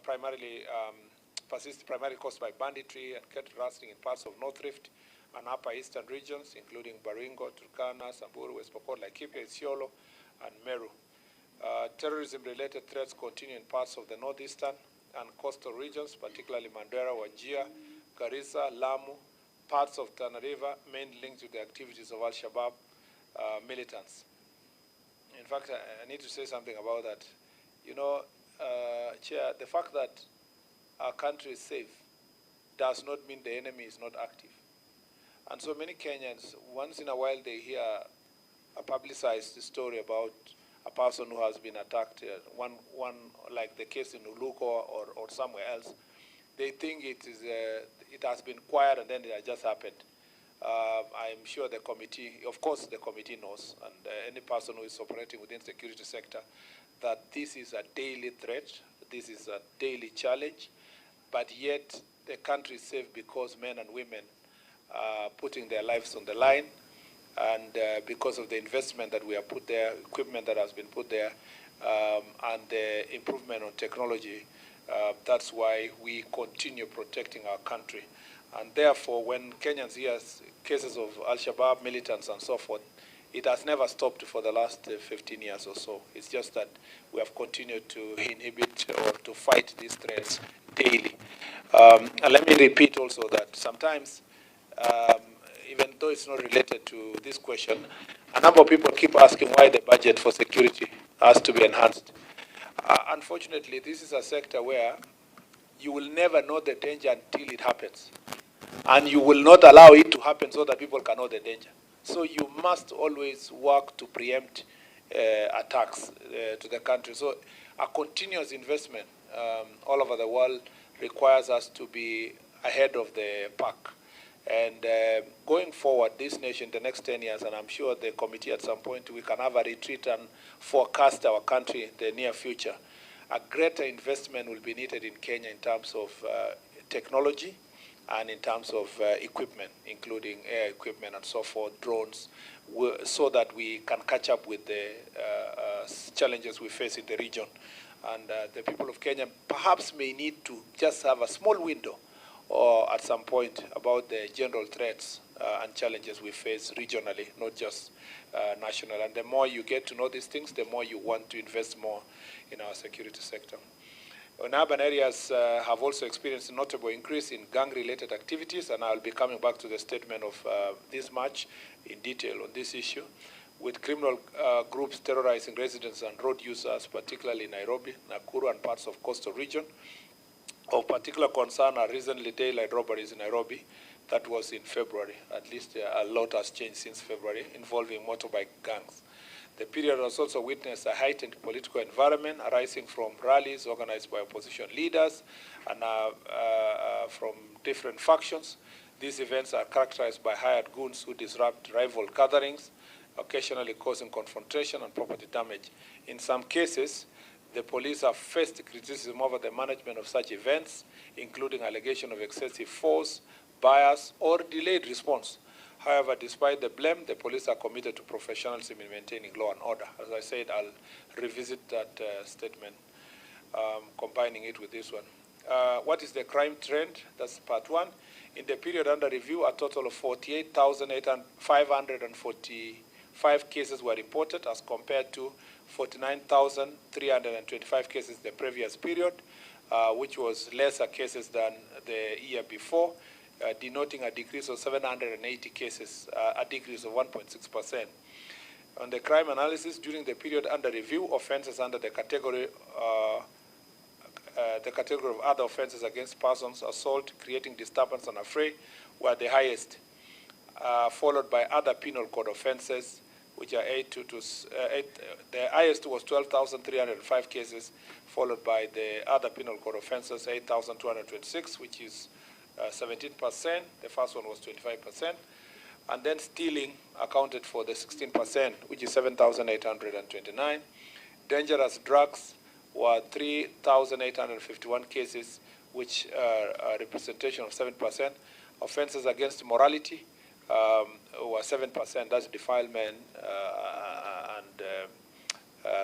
primarily caused by banditry and cattle rustling in parts of North Rift and Upper Eastern regions, including Baringo, Turkana, Samburu, West Pokot, Laikipia, Isiolo, and Meru. Terrorism-related threats continue in parts of the northeastern and coastal regions, particularly Mandera, Wajir, Garissa, Lamu, parts of Tana River, mainly linked to the activities of Al-Shabaab militants. In fact, I need to say something about that. You know, Chair, the fact that our country is safe does not mean the enemy is not active. And so many Kenyans, once in a while they hear a publicized story about a person who has been attacked, one like the case in Uluko or somewhere else, they think it has been quiet and then it has just happened. I'm sure the committee, of course the committee knows, and any person who is operating within the security sector, that this is a daily threat, this is a daily challenge, but yet the country is safe because men and women are putting their lives on the line, and because of the investment that we have put there, equipment that has been put there, and the improvement on technology, that's why we continue protecting our country. And therefore, when Kenyans hear cases of Al-Shabaab militants and so forth, it has never stopped for the last 15 years or so. It's just that we have continued to inhibit or to fight these threats daily. And let me repeat also that sometimes, even though it's not related to this question, a number of people keep asking why the budget for security has to be enhanced. Unfortunately, this is a sector where you will never know the danger until it happens. And you will not allow it to happen so that people can know the danger. So you must always work to preempt attacks to the country. So a continuous investment all over the world requires us to be ahead of the pack. And going forward, this nation, the next 10 years, and I'm sure the committee at some point, we can have a retreat and forecast our country in the near future. A greater investment will be needed in Kenya in terms of technology and in terms of equipment, including air equipment and so forth, drones, so that we can catch up with the challenges we face in the region. And the people of Kenya perhaps may need to just have a small window or at some point about the general threats and challenges we face regionally, not just national. And the more you get to know these things, the more you want to invest more in our security sector. In urban areas have also experienced a notable increase in gang-related activities, and I'll be coming back to the statement of this March in detail on this issue, with criminal groups terrorizing residents and road users, particularly in Nairobi, Nakuru, and parts of coastal region. Of particular concern are recently daylight robberies in Nairobi. That was in February. At least a lot has changed since February, involving motorbike gangs. The period has also witnessed a heightened political environment arising from rallies organized by opposition leaders and from different factions. These events are characterized by hired goons who disrupt rival gatherings, occasionally causing confrontation and property damage. In some cases, the police have faced criticism over the management of such events, including allegation of excessive force, bias, or delayed response. However, despite the blame, the police are committed to professionalism in maintaining law and order. As I said, I'll revisit that statement, combining it with this one. What is the crime trend? That's part one. In the period under review, a total of 48,545 cases were reported as compared to 49,325 cases the previous period, which was lesser cases than the year before, denoting a decrease of 780 cases, a decrease of 1.6%. On the crime analysis, during the period under review, offenses under the category of other offenses against persons, assault, creating disturbance and affray, were the highest, followed by other penal code offenses, which are the highest was 12,305 cases, followed by the other penal code offenses, 8,226, which is 17%. The first one was 25%. And then stealing accounted for the 16%, which is 7,829. Dangerous drugs were 3,851 cases, which are a representation of 7%. Offenses against morality were 7%. That's defilement and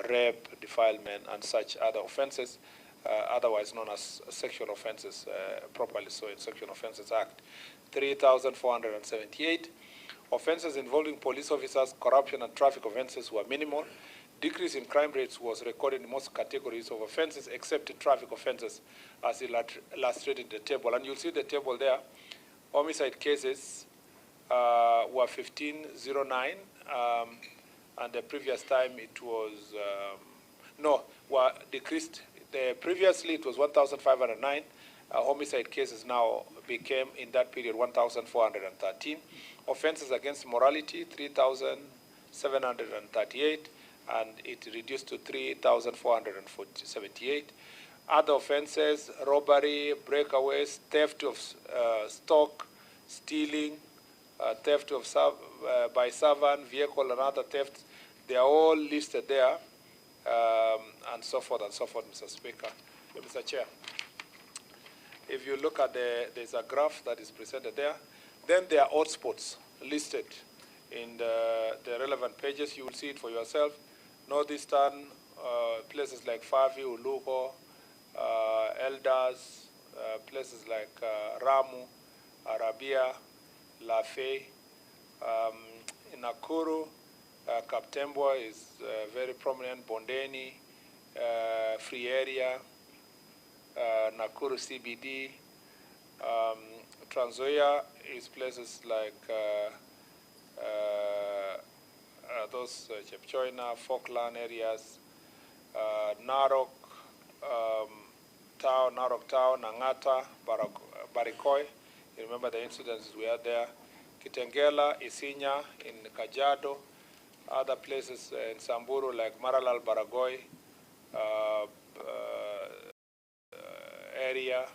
rape, defilement, and such other offenses. otherwise known as sexual offenses, properly so in Sexual Offences Act, 3,478. Offenses involving police officers, corruption, and traffic offenses were minimal. Decrease in crime rates was recorded in most categories of offenses except traffic offenses, as illustrated in the table. And you'll see the table there. Homicide cases were 1509, and the previous time it was, were decreased. Previously it was 1,509. Homicide cases now became, in that period, 1,413. Offenses against morality, 3,738, and it reduced to 3,478. Other offenses, robbery, breakaways, theft of stock, stealing, theft of by servant, vehicle, and other thefts, they are all listed there, and so forth, Mr. Speaker. Mr. Chair. If you look at there's a graph that is presented there. Then there are hotspots listed in the relevant pages. You will see it for yourself. Northeastern, places like Favi, Ulugo, Elders, places like Ramu, Arabia, Lafe. In Nakuru, Kaptembwa is very prominent, Bondeni, Free Area, Nakuru CBD. Trans Nzoia is places like those Chepchoina, Falkland areas, Narok Town, Nangata, Barikoi. You remember the incidents we had there. Kitengela, Isinya, in Kajiado. Other places in Samburu like Maralal, Baragoi area.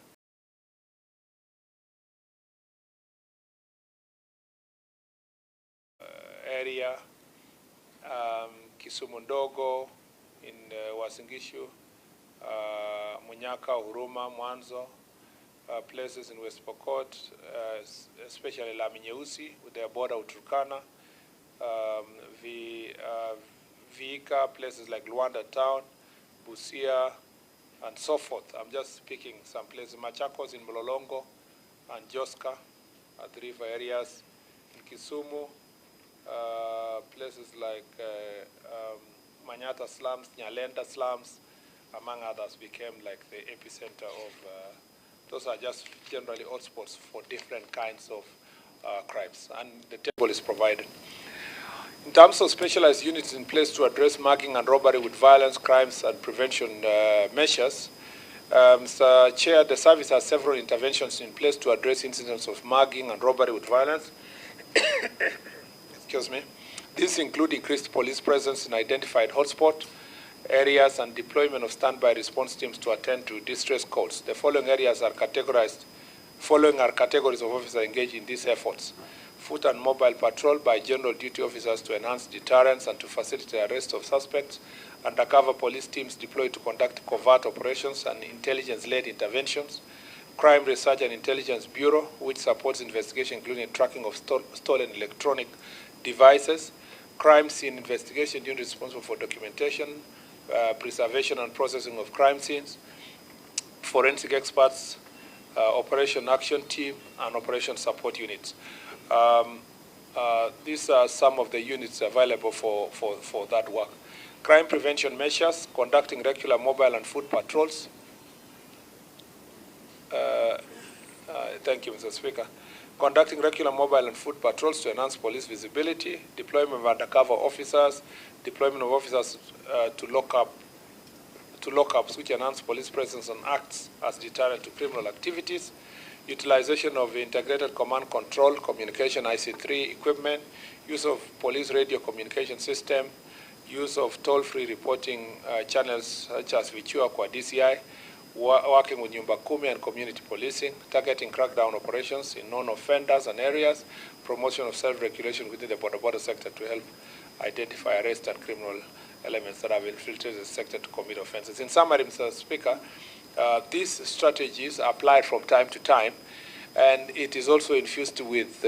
Kisumu Ndogo in Wasingishu, Munyaka, Huruma, Mwanzo, places in West Pokot, especially Lami Nyeusi with their border with Turkana, Viika, places like Luanda Town, Busia, and so forth. I'm just picking some places. Machakos in Mlolongo and Joska at the river areas. In Kisumu, places like Manyatta slums, Nyalenda slums, among others, became like the epicenter of, those are just generally hotspots for different kinds of crimes. And the table is provided. In terms of specialized units in place to address mugging and robbery with violence, crimes, and prevention measures, Mr. Chair, the service has several interventions in place to address incidents of mugging and robbery with violence. Excuse me. These include increased police presence in identified hotspot areas and deployment of standby response teams to attend to distress calls. The following areas are categorized. Following are categories of officers engaged in these efforts: foot and mobile patrol by general duty officers to enhance deterrence and to facilitate arrest of suspects; undercover police teams deployed to conduct covert operations and intelligence-led interventions; Crime Research and Intelligence Bureau, which supports investigation including tracking of stolen electronic devices; crime scene investigation unit responsible for documentation, preservation and processing of crime scenes; forensic experts, operation action team, and operation support units. These are some of the units available for that work. Crime prevention measures, conducting regular mobile and foot patrols. Thank you, Mr. Speaker. Conducting regular mobile and foot patrols to enhance police visibility, deployment of undercover officers, deployment of officers to lockups which enhance police presence and acts as deterrent to criminal activities, utilization of integrated command control, communication IC3 equipment, use of police radio communication system, use of toll-free reporting channels such as Vichua kwa DCI, working with Nyumba Kumi and community policing, targeting crackdown operations in known offenders and areas, promotion of self-regulation within the border sector to help identify, arrest, and criminal elements that have infiltrated the sector to commit offenses. In summary, Mr. Speaker, these strategies are applied from time to time, and it is also infused with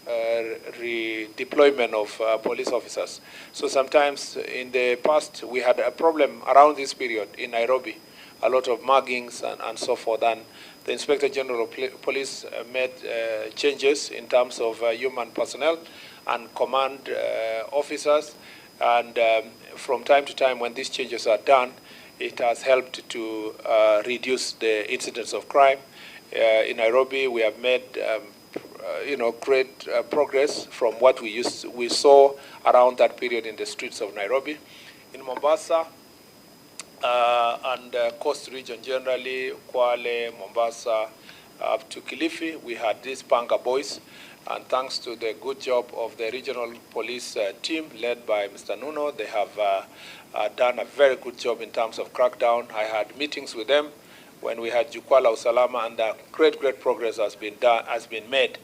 redeployment of police officers. So sometimes in the past, we had a problem around this period in Nairobi, a lot of muggings and so forth. And the Inspector General of Police made changes in terms of human personnel and command officers. And from time to time, when these changes are done, it has helped to reduce the incidence of crime. In Nairobi, we have made great progress from what we saw around that period in the streets of Nairobi. In Mombasa and coast region generally, Kwale, Mombasa, up to Kilifi, we had these Panga boys. And thanks to the good job of the regional police team led by Mr. Nuno, they have done a very good job in terms of crackdown. I had meetings with them when we had Jukwaa Usalama, and great progress has been made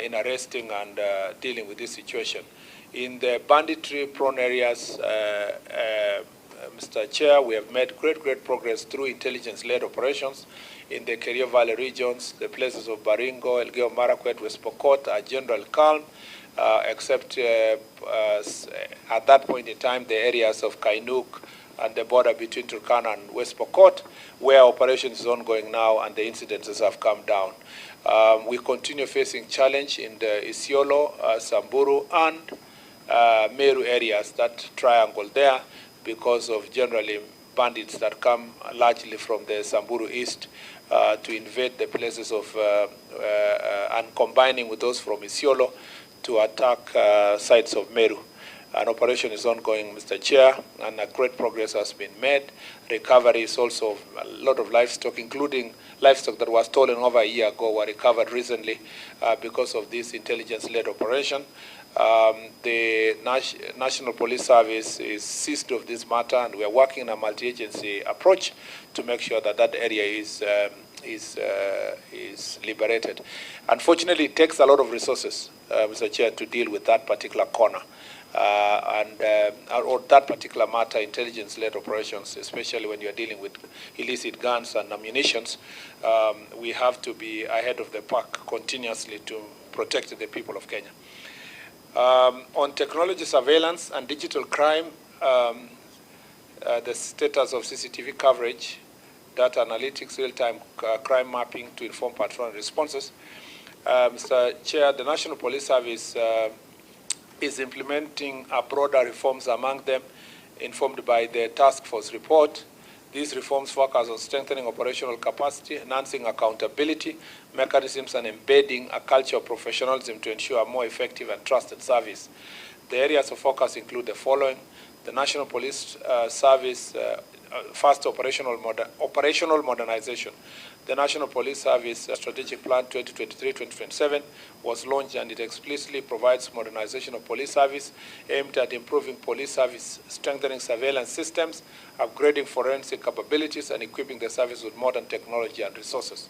in arresting and dealing with this situation. In the banditry-prone areas, Mr. Chair, we have made great progress through intelligence-led operations in the Kerio Valley regions. The places of Baringo, Elgeyo Marakwet, West Pokot are general calm, except at that point in time, the areas of Kainuk and the border between Turkana and West Pokot, where operations is ongoing now and the incidences have come down. We continue facing challenge in the Isiolo, Samburu, and Meru areas, that triangle there, because of generally bandits that come largely from the Samburu East to invade the places of, and combining with those from Isiolo to attack sites of Meru. An operation is ongoing, Mr. Chair, and a great progress has been made. Recovery is also a lot of livestock, including livestock that was stolen over a year ago, were recovered recently because of this intelligence-led operation. The National Police Service is seized of this matter, and we are working in a multi-agency approach to make sure that that area is liberated. Unfortunately, it takes a lot of resources, Mr. Chair, to deal with that particular corner. Or that particular matter, intelligence-led operations, especially when you're dealing with illicit guns and ammunitions, we have to be ahead of the pack continuously to protect the people of Kenya. On technology surveillance and digital crime, the status of CCTV coverage, data analytics, real-time crime mapping to inform patrol responses. Mr. Chair, the National Police Service is implementing broader reforms, among them informed by the task force report. These reforms focus on strengthening operational capacity, enhancing accountability mechanisms, and embedding a culture of professionalism to ensure a more effective and trusted service. The areas of focus include the following: the National Police Service, first, operational modernization. The National Police Service Strategic Plan 2023-2027 was launched, and it explicitly provides modernization of police service aimed at improving police service, strengthening surveillance systems, upgrading forensic capabilities, and equipping the service with modern technology and resources.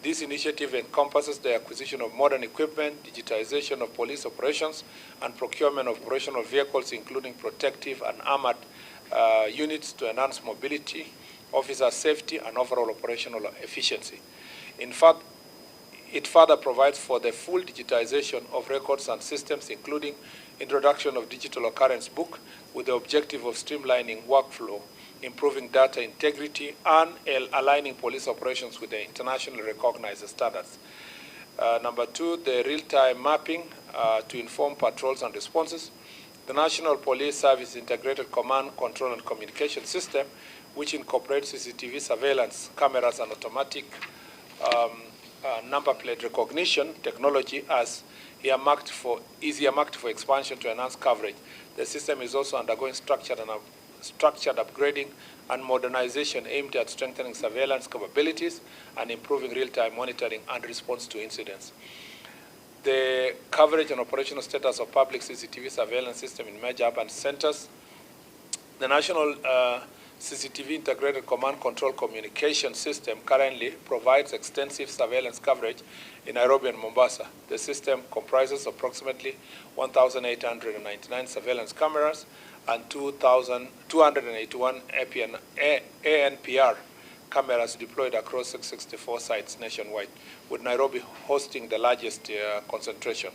This initiative encompasses the acquisition of modern equipment, digitization of police operations, and procurement of operational vehicles, including protective and armored units to enhance mobility, officer safety, and overall operational efficiency. In fact, it further provides for the full digitization of records and systems, including introduction of digital occurrence book, with the objective of streamlining workflow, improving data integrity, and aligning police operations with the internationally recognized standards. Number two, the real-time mapping to inform patrols and responses. The National Police Service Integrated Command, Control, and Communication System, which incorporates CCTV surveillance, cameras, and automatic number plate recognition technology, is earmarked for expansion to enhance coverage. The system is also undergoing structured upgrading and modernization aimed at strengthening surveillance capabilities and improving real-time monitoring and response to incidents. The coverage and operational status of public CCTV surveillance system in major urban centers. The National CCTV Integrated Command Control Communication System currently provides extensive surveillance coverage in Nairobi and Mombasa. The system comprises approximately 1,899 surveillance cameras and 281 ANPR cameras deployed across 664 sites nationwide, with Nairobi hosting the largest concentration.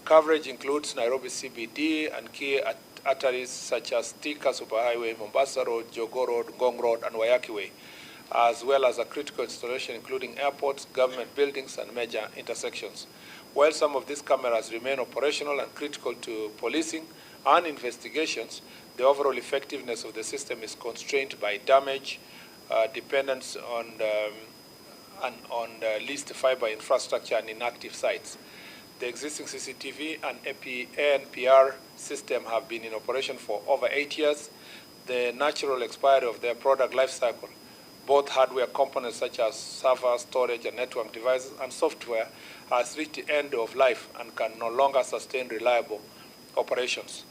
Coverage includes Nairobi CBD and key arteries such as Thika Superhighway, Mombasa Road, Jogoo Road, Ngong Road, and Wayaki Way, as well as a critical installation including airports, government buildings, and major intersections. While some of these cameras remain operational and critical to policing and investigations, the overall effectiveness of the system is constrained by damage, dependence on leased fiber infrastructure and inactive sites. The existing CCTV and ANPR system have been in operation for over 8 years. The natural expiry of their product life cycle, both hardware components such as server, storage, and network devices, and software, has reached the end of life and can no longer sustain reliable operations.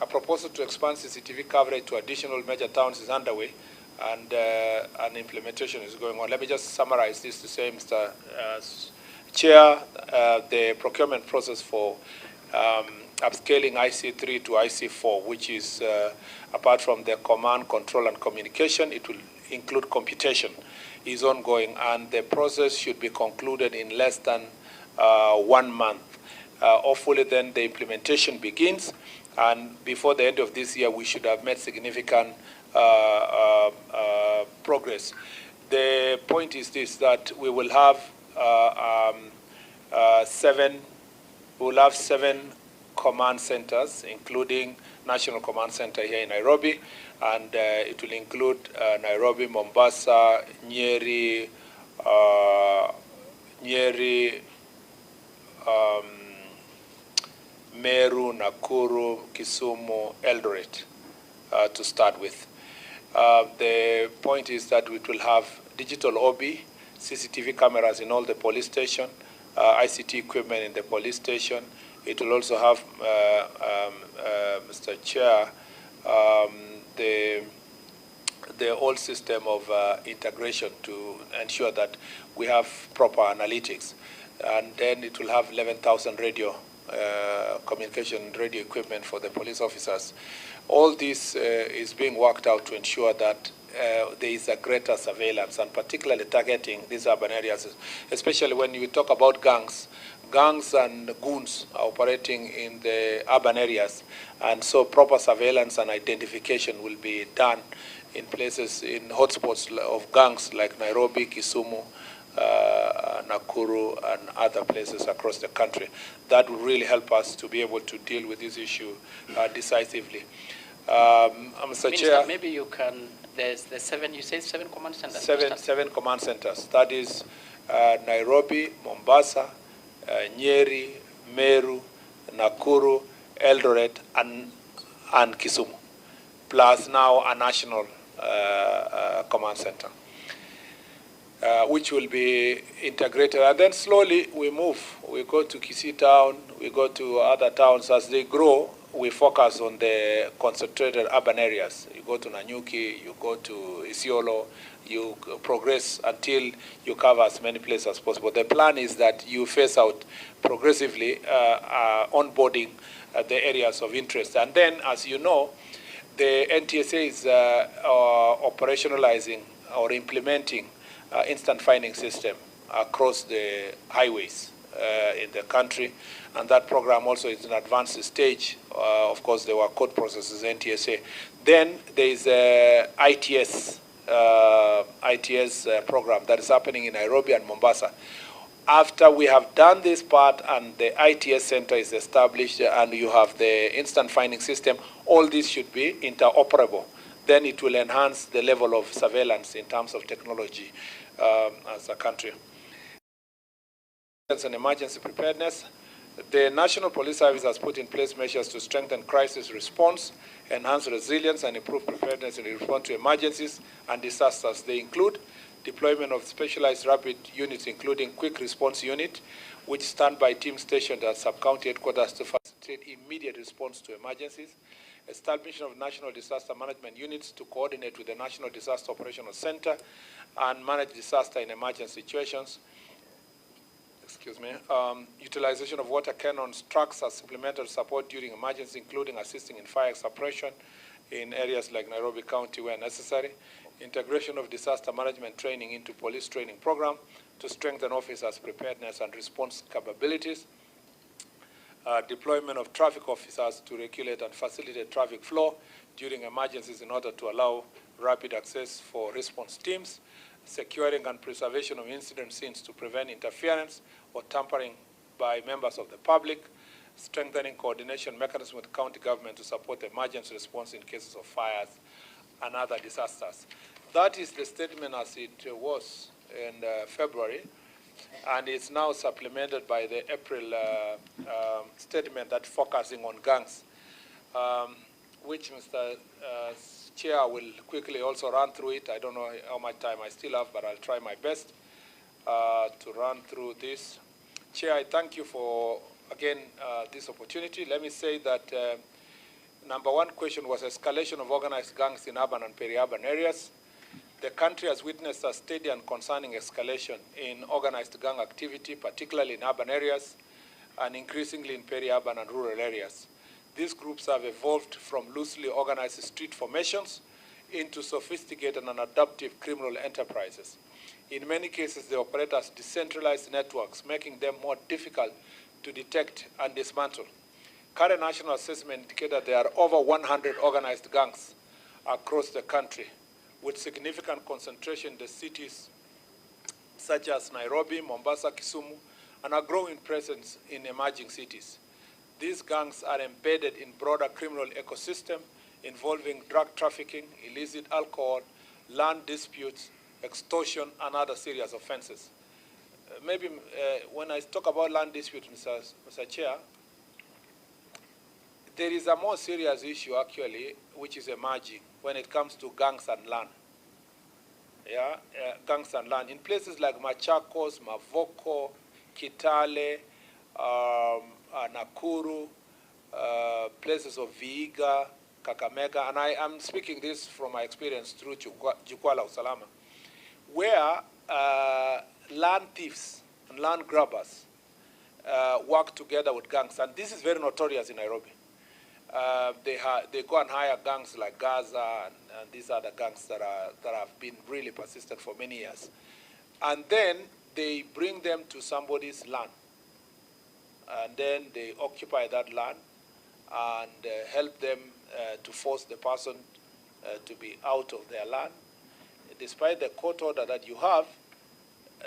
A proposal to expand CCTV coverage to additional major towns is underway, and an implementation is going on. Let me just summarize this to say, Mr. Chair, the procurement process for upscaling IC3 to IC4, which is, apart from the command, control, and communication, it will include computation, is ongoing, and the process should be concluded in less than 1 month. Hopefully then the implementation begins, and before the end of this year we should have made significant progress. The point is this, that we will have seven command centers, including National Command Center here in Nairobi, and it will include Nairobi, Mombasa, Nyeri, Meru, Nakuru, Kisumu, Eldoret, to start with. The point is that we will have digital OB, CCTV cameras in all the police stations, ICT equipment in the police station. It will also have, Mr. Chair, the whole system of integration to ensure that we have proper analytics. And then it will have 11,000 radio communication radio equipment for the police officers. All this is being worked out to ensure that there is a greater surveillance, and particularly targeting these urban areas, especially when you talk about gangs. Gangs and goons are operating in the urban areas, and so proper surveillance and identification will be done in places, in hotspots of gangs like Nairobi, Kisumu, Nakuru, and other places across the country. That will really help us to be able to deal with this issue decisively. Mr. Chair, maybe you can, there's the seven, you say 7 command centers? Seven command centers. That is Nairobi, Mombasa, Nyeri, Meru, Nakuru, Eldoret, and Kisumu, plus now a national command center, which will be integrated. And then slowly we move. We go to Kisii town, we go to other towns. As they grow, we focus on the concentrated urban areas. You go to Nanyuki, you go to Isiolo, you progress until you cover as many places as possible. The plan is that you phase out progressively onboarding the areas of interest. And then, as you know, the NTSA is operationalizing or implementing instant finding system across the highways in the country, and that program also is in advanced stage. Of course, there were court processes, NTSA. Then there is a ITS program that is happening in Nairobi and Mombasa. After we have done this part and the ITS center is established and you have the instant finding system, all this should be interoperable. Then it will enhance the level of surveillance in terms of technology as a country. And emergency preparedness. The National Police Service has put in place measures to strengthen crisis response, enhance resilience, and improve preparedness in response to emergencies and disasters. They include deployment of specialized rapid units, including quick response unit, which standby team stationed at sub-county headquarters to facilitate immediate response to emergencies, establishment of national disaster management units to coordinate with the National Disaster Operational Center and manage disaster in emergency situations. Utilization of water cannons, trucks as supplemental support during emergency, including assisting in fire suppression in areas like Nairobi County where necessary. Integration of disaster management training into police training program to strengthen officers' preparedness and response capabilities. deployment of traffic officers to regulate and facilitate traffic flow during emergencies in order to allow rapid access for response teams, securing and preservation of incident scenes to prevent interference or tampering by members of the public, strengthening coordination mechanisms with county government to support emergency response in cases of fires and other disasters. That is the statement as it was in February, and it's now supplemented by the April statement that focusing on gangs, which Mr. Chair will quickly also run through it. I don't know how much time I still have, but I'll try my best to run through this. Chair, I thank you for, again, this opportunity. Let me say that number one question was escalation of organized gangs in urban and peri-urban areas. The country has witnessed a steady and concerning escalation in organized gang activity, particularly in urban areas, and increasingly in peri-urban and rural areas. These groups have evolved from loosely organized street formations into sophisticated and adaptive criminal enterprises. In many cases, they operate as decentralized networks, making them more difficult to detect and dismantle. Current national assessment indicates that there are over 100 organized gangs across the country, with significant concentration in the cities such as Nairobi, Mombasa, Kisumu, and a growing presence in emerging cities. These gangs are embedded in broader criminal ecosystem involving drug trafficking, illicit alcohol, land disputes, extortion, and other serious offenses. Maybe when I talk about land dispute, Mr. Chair, there is a more serious issue actually, which is emerging when it comes to gangs and land. Yeah, gangs and land. In places like Machakos, Mavoko, Kitale, Nakuru, places of Vihiga, Kakamega, and I am speaking this from my experience through Jukwaa la Usalama, where land thieves and land grabbers work together with gangs, and this is very notorious in Nairobi. They go and hire gangs like Gaza and these other gangs that have been really persistent for many years. And then they bring them to somebody's land. And then they occupy that land and help them to force the person to be out of their land. Despite the court order that you have,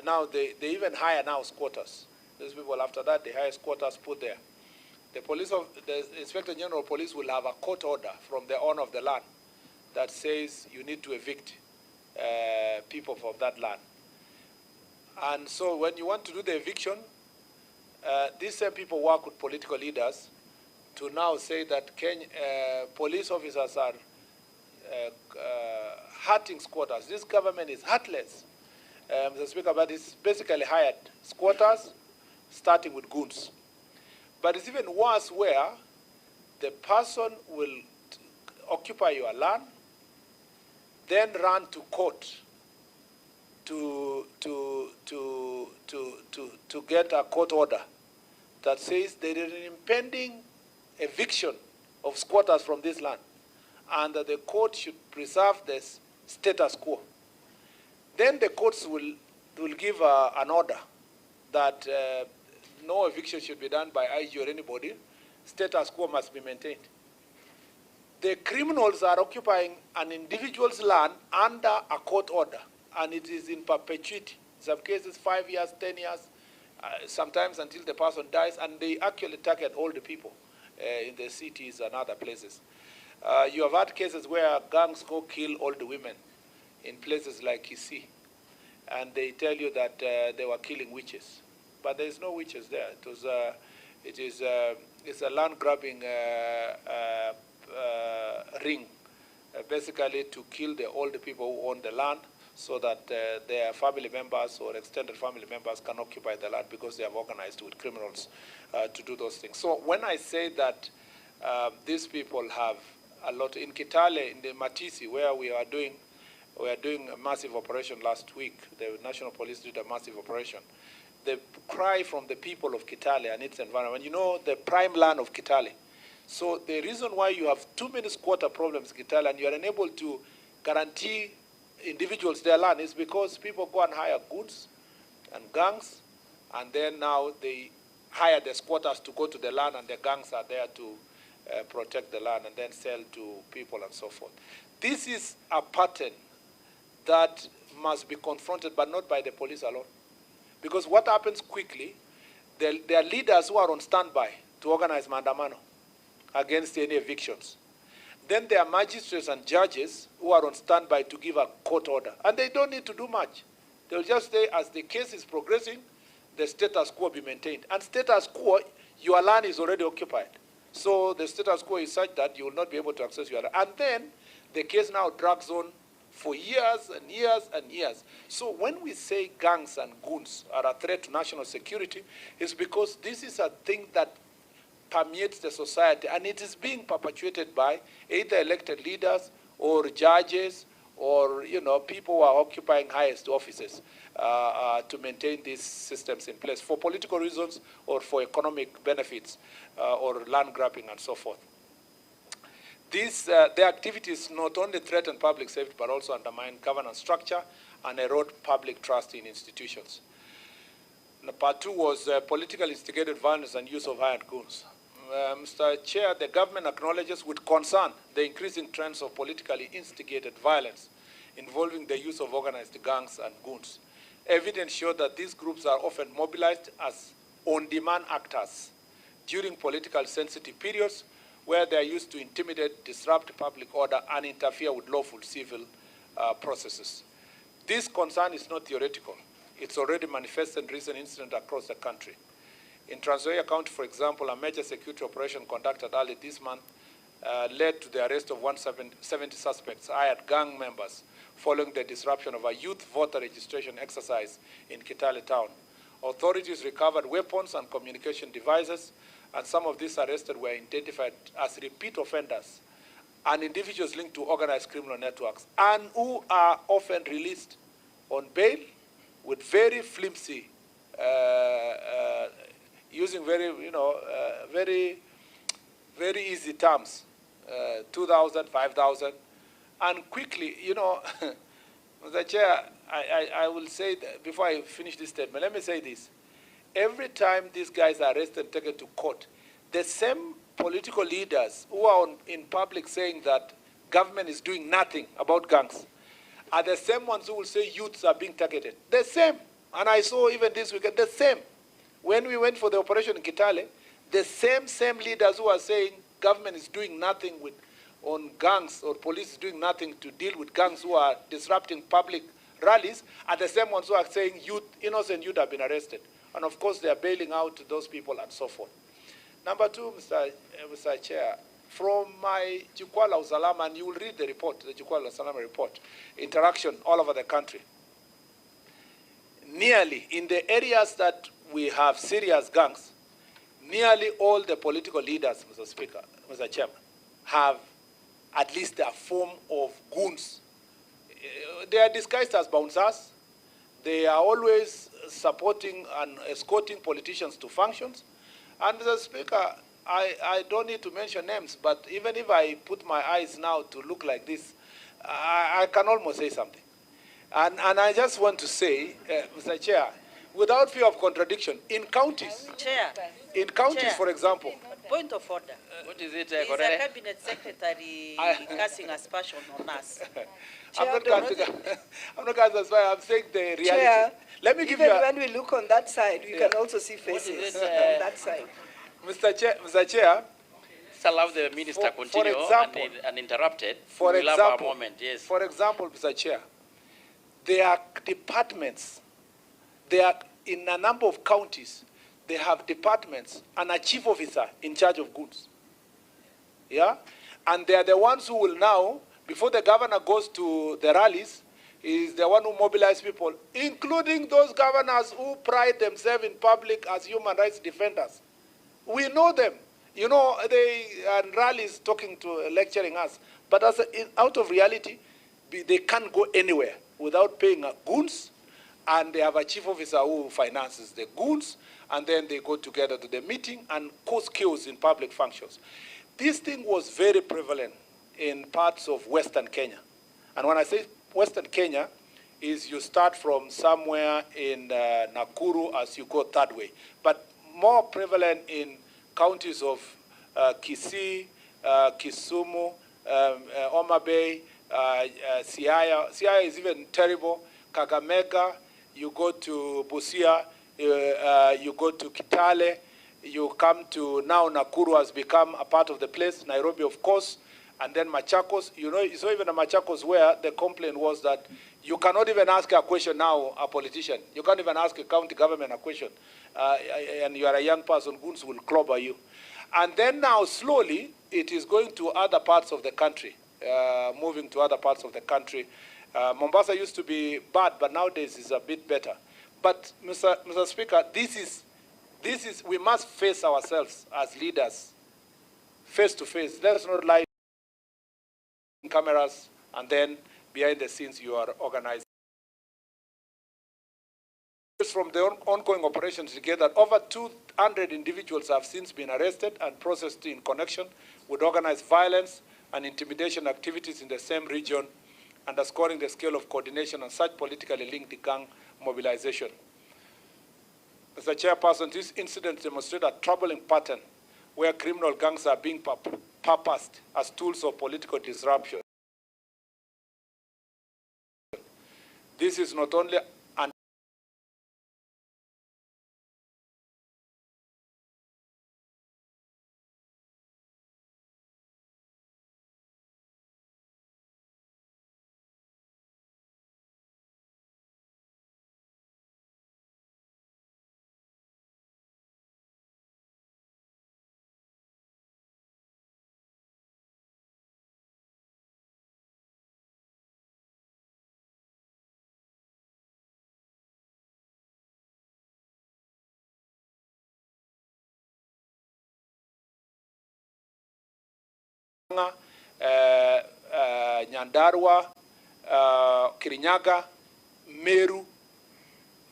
now they even hire now squatters. These people, after that, they hire squatters put there. The Inspector General of Police will have a court order from the owner of the land that says you need to evict people from that land. And so when you want to do the eviction, these same people work with political leaders to now say that police officers are hurting squatters. This government is heartless. The Speaker, but it's basically hired squatters, starting with goons. But it's even worse where the person will occupy your land, then run to court to get a court order that says there is an impending eviction of squatters from this land, and that the court should preserve the status quo. Then the courts will give an order that no eviction should be done by IG or anybody. Status quo must be maintained. The criminals are occupying an individual's land under a court order, and it is in perpetuity. In some cases, 5 years, 10 years, sometimes until the person dies, and they actually target all the people in the cities and other places. You have had cases where gangs go kill all the women in places like Kisii, and they tell you that they were killing witches. But there is no witches there. It's a land grabbing ring, basically to kill the old people who own the land, so that their family members or extended family members can occupy the land because they have organized with criminals to do those things. So when I say that these people have a lot in Kitale, in the Matisi, where we are doing a massive operation last week, the National Police did a massive operation. The cry from the people of Kitale and its environment, you know, the prime land of Kitale. So the reason why you have too many squatter problems in Kitale and you are unable to guarantee individuals their land is because people go and hire goods and gangs, and then now they hire the squatters to go to the land, and the gangs are there to protect the land and then sell to people and so forth. This is a pattern that must be confronted, but not by the police alone. Because what happens quickly, there are leaders who are on standby to organize Maandamano against any evictions. Then there are magistrates and judges who are on standby to give a court order. And they don't need to do much. They'll just say, as the case is progressing, the status quo be maintained. And status quo, your land is already occupied. So the status quo is such that you will not be able to access your land. And then the case now drags on for years and years and years. So when we say gangs and goons are a threat to national security, it's because this is a thing that permeates the society, and it is being perpetuated by either elected leaders or judges or people who are occupying highest offices to maintain these systems in place for political reasons or for economic benefits or land grabbing and so forth. Their activities not only threaten public safety but also undermine governance structure and erode public trust in institutions. Part two was political instigated violence and use of hired goons. Mr. Chair, the government acknowledges with concern the increasing trends of politically instigated violence involving the use of organized gangs and goons. Evidence showed that these groups are often mobilized as on-demand actors during political sensitive periods where they are used to intimidate, disrupt public order, and interfere with lawful civil processes. This concern is not theoretical. It's already manifested in recent incidents across the country. In Trans Nzoia County, for example, a major security operation conducted early this month led to the arrest of 170 suspects, hired gang members, following the disruption of a youth voter registration exercise in Kitale town. Authorities recovered weapons and communication devices, and some of these arrested were identified as repeat offenders and individuals linked to organized criminal networks, and who are often released on bail with very flimsy, using very easy terms, 2,000, 5,000, and quickly, Mr. Chair, I will say, that before I finish this statement, let me say this. Every time these guys are arrested and taken to court, the same political leaders who are in public saying that government is doing nothing about gangs are the same ones who will say youths are being targeted. The same. And I saw even this weekend, the same. When we went for the operation in Kitale, the same leaders who are saying government is doing nothing on gangs, or police is doing nothing to deal with gangs who are disrupting public rallies, are the same ones who are saying innocent youth have been arrested. And of course, they are bailing out those people and so forth. Number two, Mr. Chair, from my Jukwaa la Usalama, and you will read the report, the Jukwaa la Usalama report, interaction all over the country. Nearly, in the areas that we have serious gangs, nearly all the political leaders, Mr. Speaker, Mr. Chairman, have at least a form of goons. They are disguised as bouncers. They are always supporting and escorting politicians to functions. And Mr. Speaker, I don't need to mention names, but even if I put my eyes now to look like this, I can almost say something. And I just want to say, Mr. Chair, without fear of contradiction, in counties, for example. Point of order. What is it? Is a cabinet secretary casting aspersion on us? I'm not casting aspersion. I'm saying the reality. Chair, let me give even you when we look on that side, we can also see faces on that side. Mr. Chair, allow the minister continue uninterrupted. For we'll example, have our moment. Yes. For example, Mr. Chair, there are departments. There are in a number of counties. They have departments and a chief officer in charge of goods. Yeah? And they are the ones who will now, before the governor goes to the rallies, is the one who mobilizes people, including those governors who pride themselves in public as human rights defenders. We know them. They are in rallies lecturing us. But out of reality, they can't go anywhere without paying goons, and they have a chief officer who finances the goons, and then they go together to the meeting and cause chaos in public functions. This thing was very prevalent in parts of Western Kenya. And when I say Western Kenya, is you start from somewhere in Nakuru as you go third way. But more prevalent in counties of Kisii, Kisumu, Homa Bay, Siaya. Siaya is even terrible. Kakamega, you go to Busia, you go to Kitale, you come to now Nakuru has become a part of the place, Nairobi of course, and then Machakos. You know, it's not even a Machakos where the complaint was that you cannot even ask a question now, a politician. You can't even ask a county government a question. And you are a young person, goons will clobber you. And then now slowly, it is going to other parts of the country, moving to other parts of the country. Mombasa used to be bad, but nowadays is a bit better. But Mr. Speaker, this is, we must face ourselves as leaders, face to face. Let us not lie in cameras and then behind the scenes you are organizing. From the ongoing operations together, over 200 individuals have since been arrested and processed in connection with organized violence and intimidation activities in the same region, underscoring the scale of coordination and such politically linked gang mobilization. Mr. Chairperson, these incidents demonstrate a troubling pattern where criminal gangs are being purposed as tools of political disruption. This is not only an Nyandarua, Kirinyaga, Meru.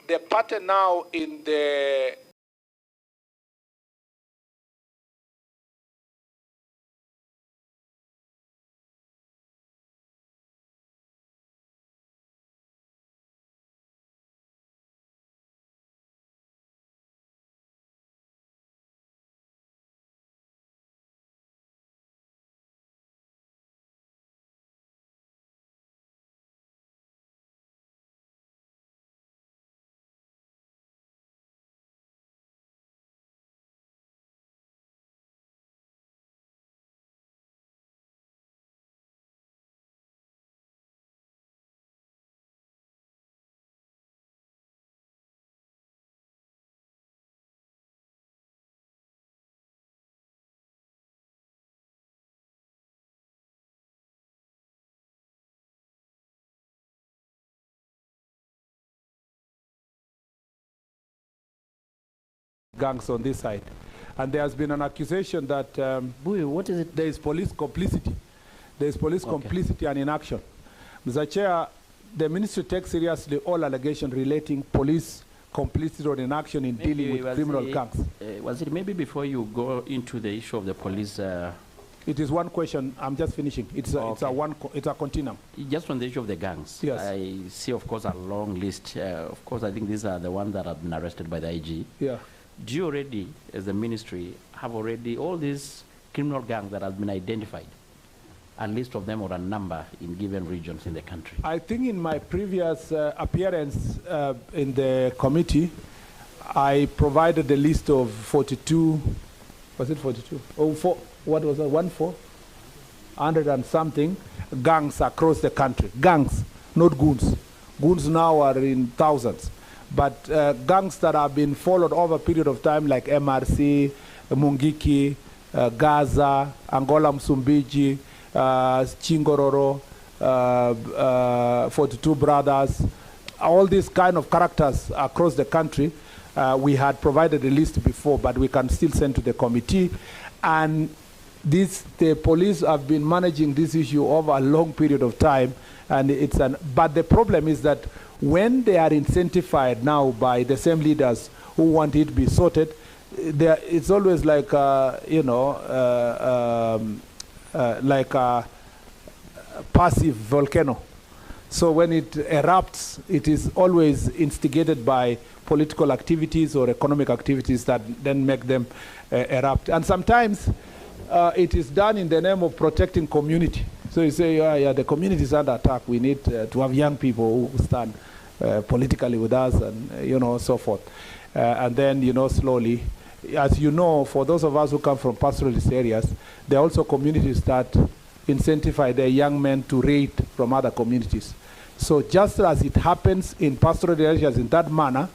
The pattern now in the gangs on this side. And there has been an accusation that what is it? There is police complicity. There is police complicity and inaction. Mr. Chair, the ministry takes seriously all allegations relating police complicity or inaction in dealing with criminal gangs. Was it maybe before you go into the issue of the police? It is one question. I'm just finishing. It's a continuum. Just on the issue of the gangs. Yes. I see, of course, a long list. Of course, I think these are the ones that have been arrested by the IG. Yeah. Do you already, as the ministry, have already all these criminal gangs that have been identified, a list of them or a number in given regions in the country? I think in my previous appearance in the committee, I provided a list of 42, was it 42? Oh, what was it, 100 and something gangs across the country. Gangs, not goons. Goons now are in thousands. But gangs that have been followed over a period of time, like MRC, Mungiki, Gaza, Angola Msumbiji, Chingororo, 42 Brothers, all these kind of characters across the country, we had provided a list before, but we can still send to the committee. And the police have been managing this issue over a long period of time, and but the problem is that when they are incentivized now by the same leaders who want it to be sorted, it's always like, like a passive volcano. So when it erupts, it is always instigated by political activities or economic activities that then make them erupt. And sometimes it is done in the name of protecting community. So you say, yeah, the community is under attack. We need to have young people who stand politically with us and, so forth. And then, slowly, as you know, for those of us who come from pastoralist areas, there are also communities that incentivize their young men to raid from other communities. So just as it happens in pastoral areas in that manner,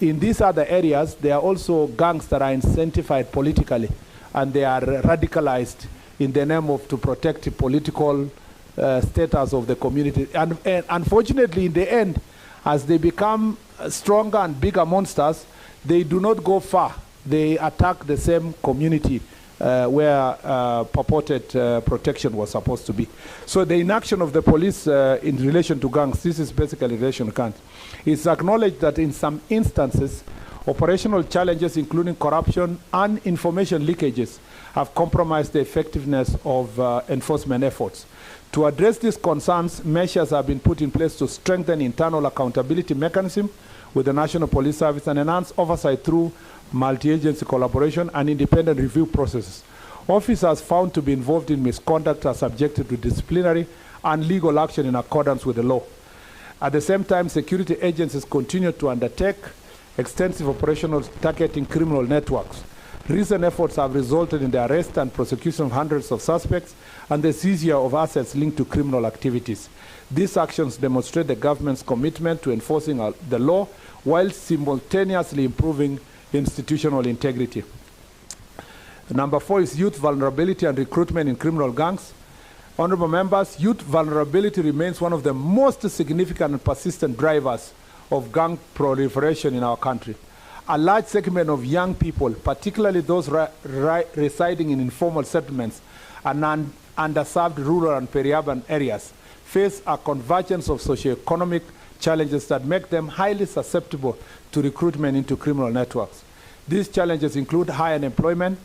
in these other areas, there are also gangs that are incentivized politically, and they are radicalized in the name of to protect the political status of the community. And unfortunately, in the end, as they become stronger and bigger monsters, they do not go far. They attack the same community where purported protection was supposed to be. So the inaction of the police in relation to gangs, this is basically in relation to gangs. It's acknowledged that in some instances, operational challenges including corruption and information leakages have compromised the effectiveness of enforcement efforts. To address these concerns, measures have been put in place to strengthen internal accountability mechanism with the National Police Service and enhance oversight through multi-agency collaboration and independent review processes. Officers found to be involved in misconduct are subjected to disciplinary and legal action in accordance with the law. At the same time, security agencies continue to undertake extensive operational targeting criminal networks. Recent efforts have resulted in the arrest and prosecution of hundreds of suspects and the seizure of assets linked to criminal activities. These actions demonstrate the government's commitment to enforcing the law while simultaneously improving institutional integrity. Number 4 is youth vulnerability and recruitment in criminal gangs. Honorable members, youth vulnerability remains one of the most significant and persistent drivers of gang proliferation in our country. A large segment of young people, particularly those residing in informal settlements and underserved rural and peri-urban areas, face a convergence of socioeconomic challenges that make them highly susceptible to recruitment into criminal networks. These challenges include high unemployment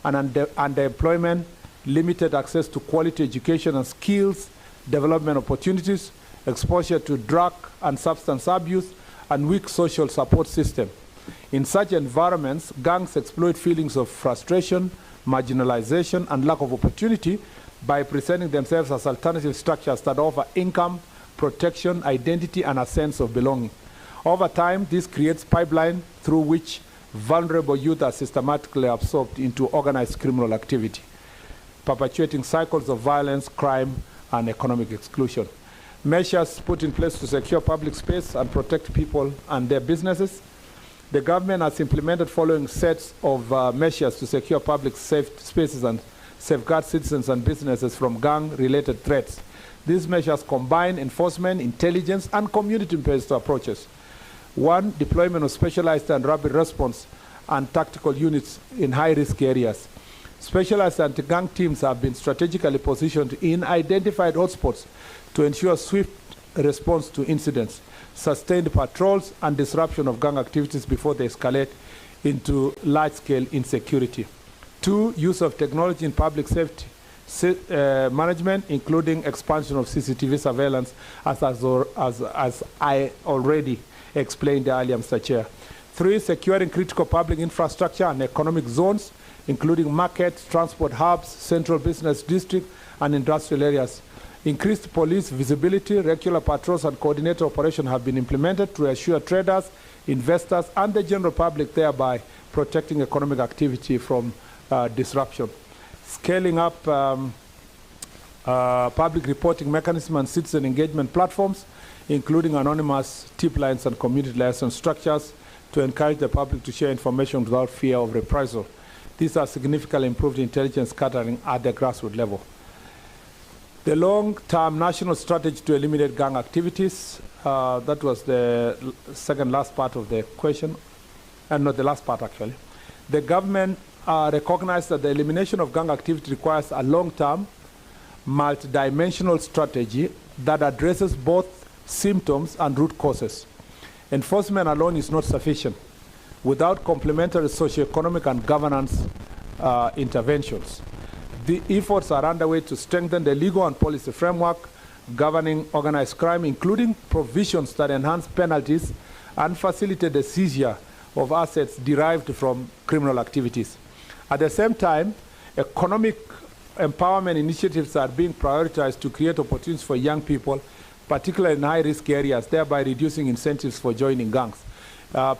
and underemployment, limited access to quality education and skills, development opportunities, exposure to drug and substance abuse, and weak social support system. In such environments, gangs exploit feelings of frustration, marginalization, and lack of opportunity by presenting themselves as alternative structures that offer income, protection, identity, and a sense of belonging. Over time, this creates pipeline through which vulnerable youth are systematically absorbed into organized criminal activity, perpetuating cycles of violence, crime, and economic exclusion. Measures put in place to secure public space and protect people and their businesses. The government has implemented following sets of measures to secure public safe spaces and safeguard citizens and businesses from gang-related threats. These measures combine enforcement, intelligence, and community-based approaches. 1, deployment of specialized and rapid response and tactical units in high-risk areas. Specialized anti-gang teams have been strategically positioned in identified hotspots to ensure swift response to incidents, sustained patrols, and disruption of gang activities before they escalate into large-scale insecurity. 2, use of technology in public safety management, including expansion of CCTV surveillance, as I already explained earlier, Mr. Chair. 3, securing critical public infrastructure and economic zones, including markets, transport hubs, central business districts, and industrial areas. Increased police visibility, regular patrols, and coordinated operations have been implemented to assure traders, investors, and the general public, thereby protecting economic activity from disruption. Scaling up public reporting mechanism and citizen engagement platforms, including anonymous tip lines and community liaison structures to encourage the public to share information without fear of reprisal. These are significantly improved intelligence gathering at the grassroots level. The long-term national strategy to eliminate gang activities, that was the second last part of the question, and not the last part actually. The government recognized that the elimination of gang activity requires a long-term, multidimensional strategy that addresses both symptoms and root causes. Enforcement alone is not sufficient without complementary socioeconomic and governance interventions. The efforts are underway to strengthen the legal and policy framework, governing organized crime, including provisions that enhance penalties and facilitate the seizure of assets derived from criminal activities. At the same time, economic empowerment initiatives are being prioritized to create opportunities for young people, particularly in high-risk areas, thereby reducing incentives for joining gangs.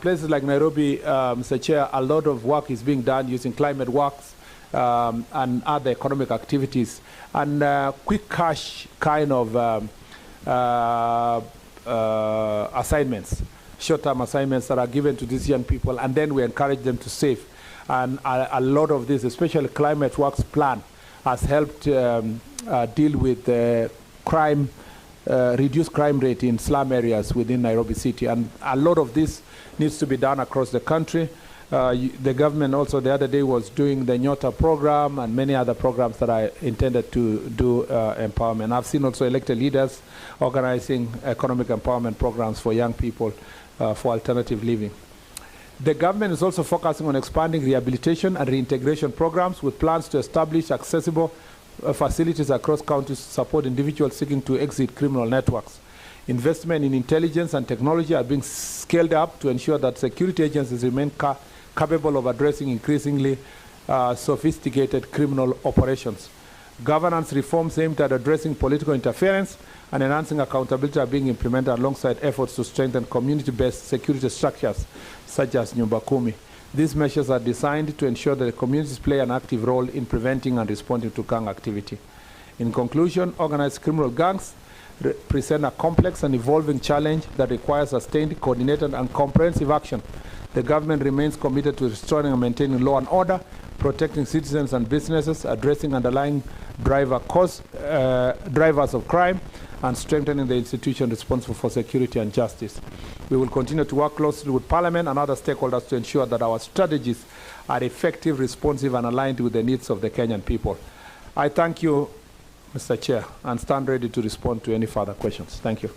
Places like Nairobi, Mr. Chair, a lot of work is being done using climate works and other economic activities, and quick cash kind of assignments, short-term assignments that are given to these young people, and then we encourage them to save. And a lot of this, especially climate works plan, has helped deal with the crime, reduced crime rate in slum areas within Nairobi City. And a lot of this needs to be done across the country. The government also the other day was doing the Nyota program and many other programs that are intended to do empowerment. I've seen also elected leaders organizing economic empowerment programs for young people for alternative living. The government is also focusing on expanding rehabilitation and reintegration programs with plans to establish accessible facilities across counties to support individuals seeking to exit criminal networks. Investment in intelligence and technology are being scaled up to ensure that security agencies remain capable of addressing increasingly sophisticated criminal operations. Governance reforms aimed at addressing political interference and enhancing accountability are being implemented alongside efforts to strengthen community-based security structures such as Nyumba Kumi. These measures are designed to ensure that the communities play an active role in preventing and responding to gang activity. In conclusion, organized criminal gangs present a complex and evolving challenge that requires sustained, coordinated, and comprehensive action. The government remains committed to restoring and maintaining law and order, protecting citizens and businesses, addressing underlying drivers of crime, and strengthening the institution responsible for security and justice. We will continue to work closely with Parliament and other stakeholders to ensure that our strategies are effective, responsive, and aligned with the needs of the Kenyan people. I thank you, Mr. Chair, and stand ready to respond to any further questions. Thank you.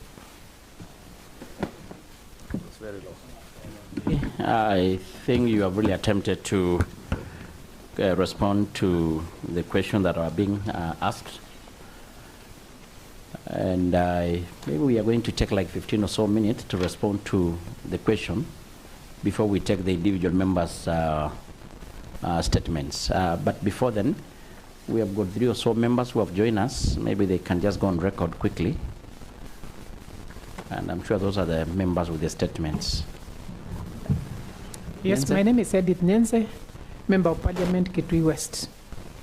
It's very low. I think you have really attempted to respond to the questions that are being asked. And maybe we are going to take like 15 or so minutes to respond to the question before we take the individual members' statements. But before then, we have got 3 or so members who have joined us. Maybe they can just go on record quickly. And I'm sure those are the members with the statements. Yes, Nyenze? my name is Edith Nyenze, Member of Parliament, Kitui West.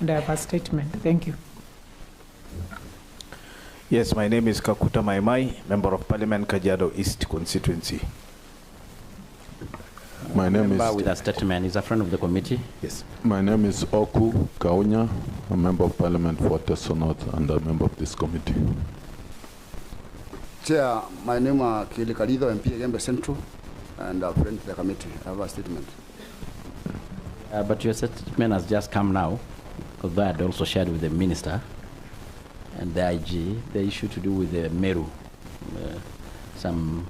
And I have a statement. Thank you. Yes, my name is Kakuta Maimai, Member of Parliament, Kajiado East Constituency. My name Member is with a statement is a friend of the committee. Yes. My name is Oku Kaunya, a Member of Parliament for Teso North and a member of this committee. Chair, my name is Kili Kalido, MP Gembe Central, and a friend of the committee. I have a statement. But your statement has just come now, because I had also shared with the minister and the IG the issue to do with the Meru, some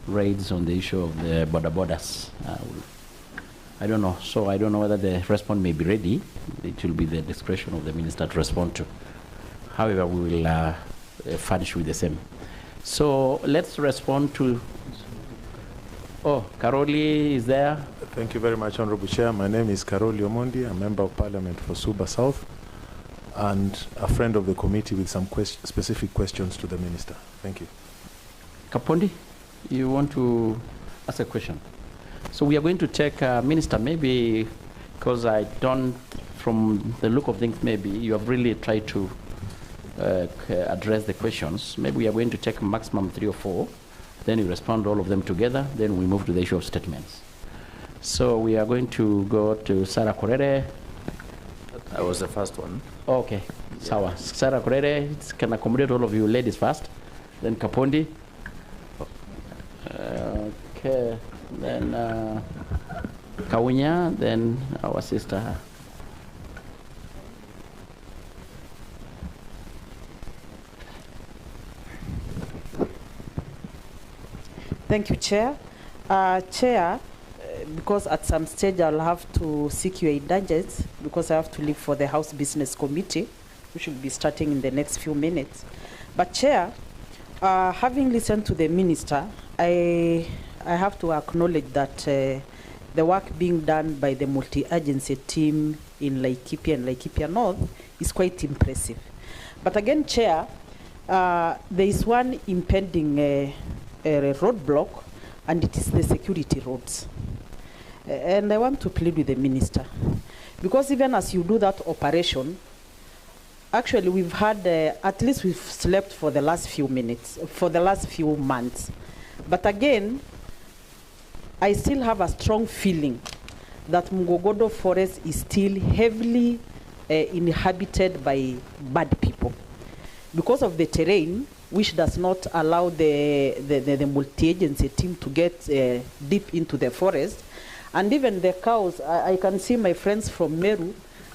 raids on the issue of the borders. I don't know, so I don't know whether the response may be ready. It will be the discretion of the minister to respond to. However, we will furnish with the same. So let's respond to, oh, Karoli is there. Thank you very much, Honorable Chair. My name is Karoli Omondi, a Member of Parliament for Suba South, and a friend of the committee with some specific questions to the Minister. Thank you. Kapondi, you want to ask a question? So we are going to take Minister, maybe, because I don't, from the look of things, maybe you have really tried to address the questions. Maybe we are going to take maximum 3 or 4, then you respond to all of them together, then we move to the issue of statements. So we are going to go to Sarah Korere. That was the first one. Okay, yeah. Sawa. Sarah Korere can accommodate all of you ladies first, then Kapondi. Okay, then Kaunya, then our sister. Thank you, Chair. Chair, because at some stage I'll have to seek your indulgence because I have to leave for the House Business Committee, which will be starting in the next few minutes. But Chair, having listened to the Minister, I have to acknowledge that the work being done by the multi-agency team in Laikipia and Laikipia North is quite impressive. But again, Chair, there is one impending roadblock, and it is the security roads. And I want to plead with the Minister, because even as you do that operation, actually we've had, at least we've slept for the last few minutes, for the last few months. But again, I still have a strong feeling that Mgogodo forest is still heavily inhabited by bad people because of the terrain, which does not allow the multi-agency team to get deep into the forest. And even the cows, I can see my friends from Meru,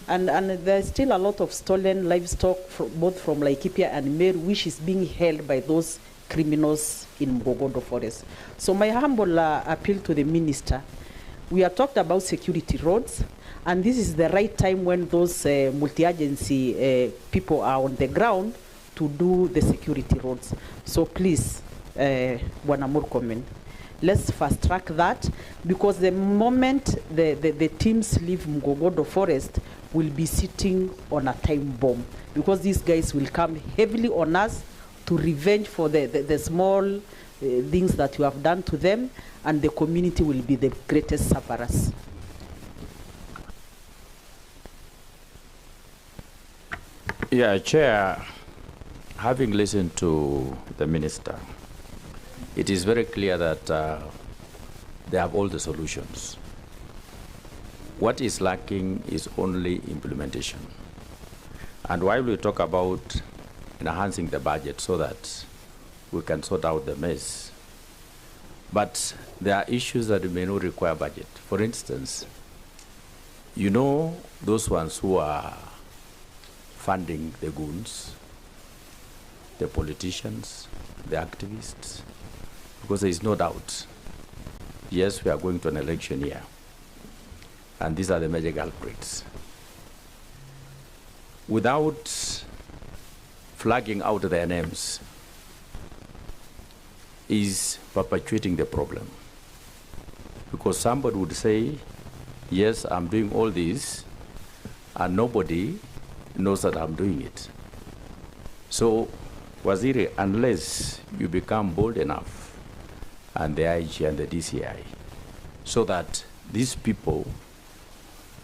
and there's still a lot of stolen livestock both from Laikipia and Meru, which is being held by those criminals in Mgogodo forest. So my humble appeal to the Minister, we have talked about security roads, and this is the right time when those multi-agency people are on the ground to do the security roads. So please, Bwana Murkomen, let's fast track that, because the moment the teams leave Mgogodo forest, will be sitting on a time bomb, because these guys will come heavily on us to revenge for the small things that you have done to them, and the community will be the greatest sufferers. Yeah, Chair, having listened to the Minister, it is very clear that they have all the solutions. What is lacking is only implementation. And while we talk about enhancing the budget so that we can sort out the mess, but there are issues that may not require budget. For instance, you know those ones who are funding the goons, the politicians, the activists, because there is no doubt, yes, we are going to an election year, and these are the major culprits. Without flagging out their names is perpetuating the problem. Because somebody would say, yes, I'm doing all this, and nobody knows that I'm doing it. So, Waziri, unless you become bold enough, and the IG and the DCI, so that these people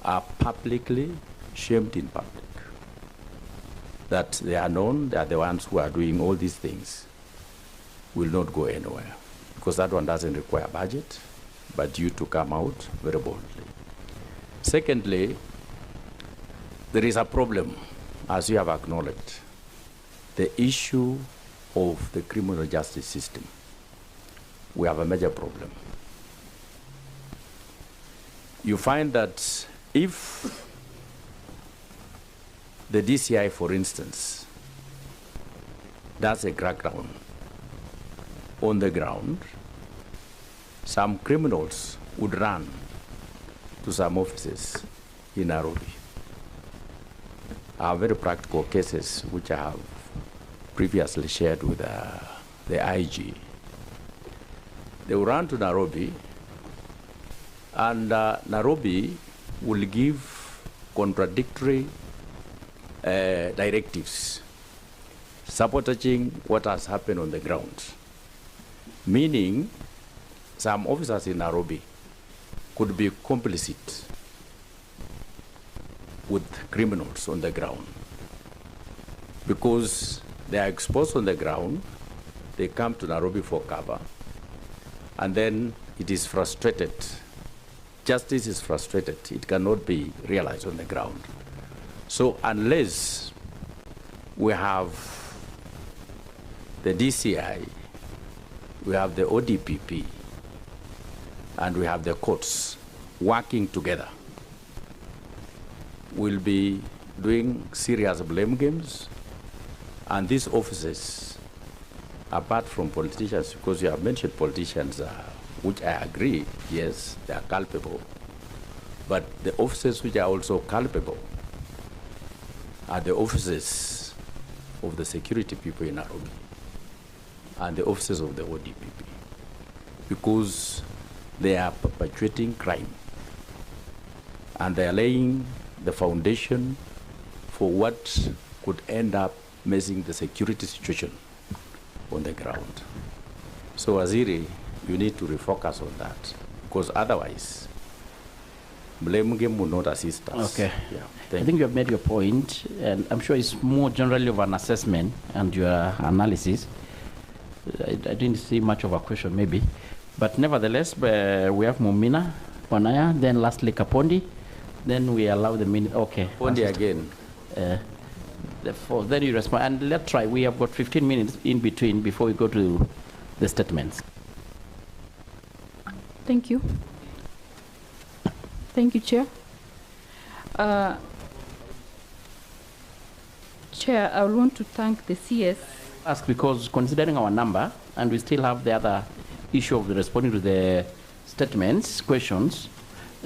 are publicly shamed in public, that they are known, they are the ones who are doing all these things, will not go anywhere. Because that one doesn't require budget, but you to come out very boldly. Secondly, there is a problem, as you have acknowledged, the issue of the criminal justice system. We have a major problem. You find that if the DCI, for instance, does a crackdown on the ground, some criminals would run to some offices in Nairobi. I have very practical cases which I have previously shared with the IG. They will run to Nairobi, and Nairobi will give contradictory directives sabotaging what has happened on the ground. Meaning, some officers in Nairobi could be complicit with criminals on the ground. Because they are exposed on the ground, they come to Nairobi for cover, and then it is frustrated. Justice is frustrated. It cannot be realized on the ground. So unless we have the DCI, we have the ODPP, and we have the courts working together, we'll be doing serious blame games. And these offices, apart from politicians, because you have mentioned politicians, which I agree, yes, they are culpable, but the offices which are also culpable are the offices of the security people in Nairobi and the officers of the ODPP, because they are perpetuating crime and they are laying the foundation for what could end up messing the security situation on the ground. So Waziri, you need to refocus on that, because otherwise, blame game will not assist us. Okay. Yeah. I think you have made your point, and I'm sure it's more generally of an assessment and your analysis. I didn't see much of a question, maybe. But nevertheless, we have Mumina, Wanaya, then lastly Kapondi, then we allow the minute. Okay. Kapondi again. Then you respond. And let's try. We have got 15 minutes in between before we go to the statements. Thank you. Thank you, Chair. Chair, I would want to thank the CS. Ask because considering our number, and we still have the other issue of responding to the statements,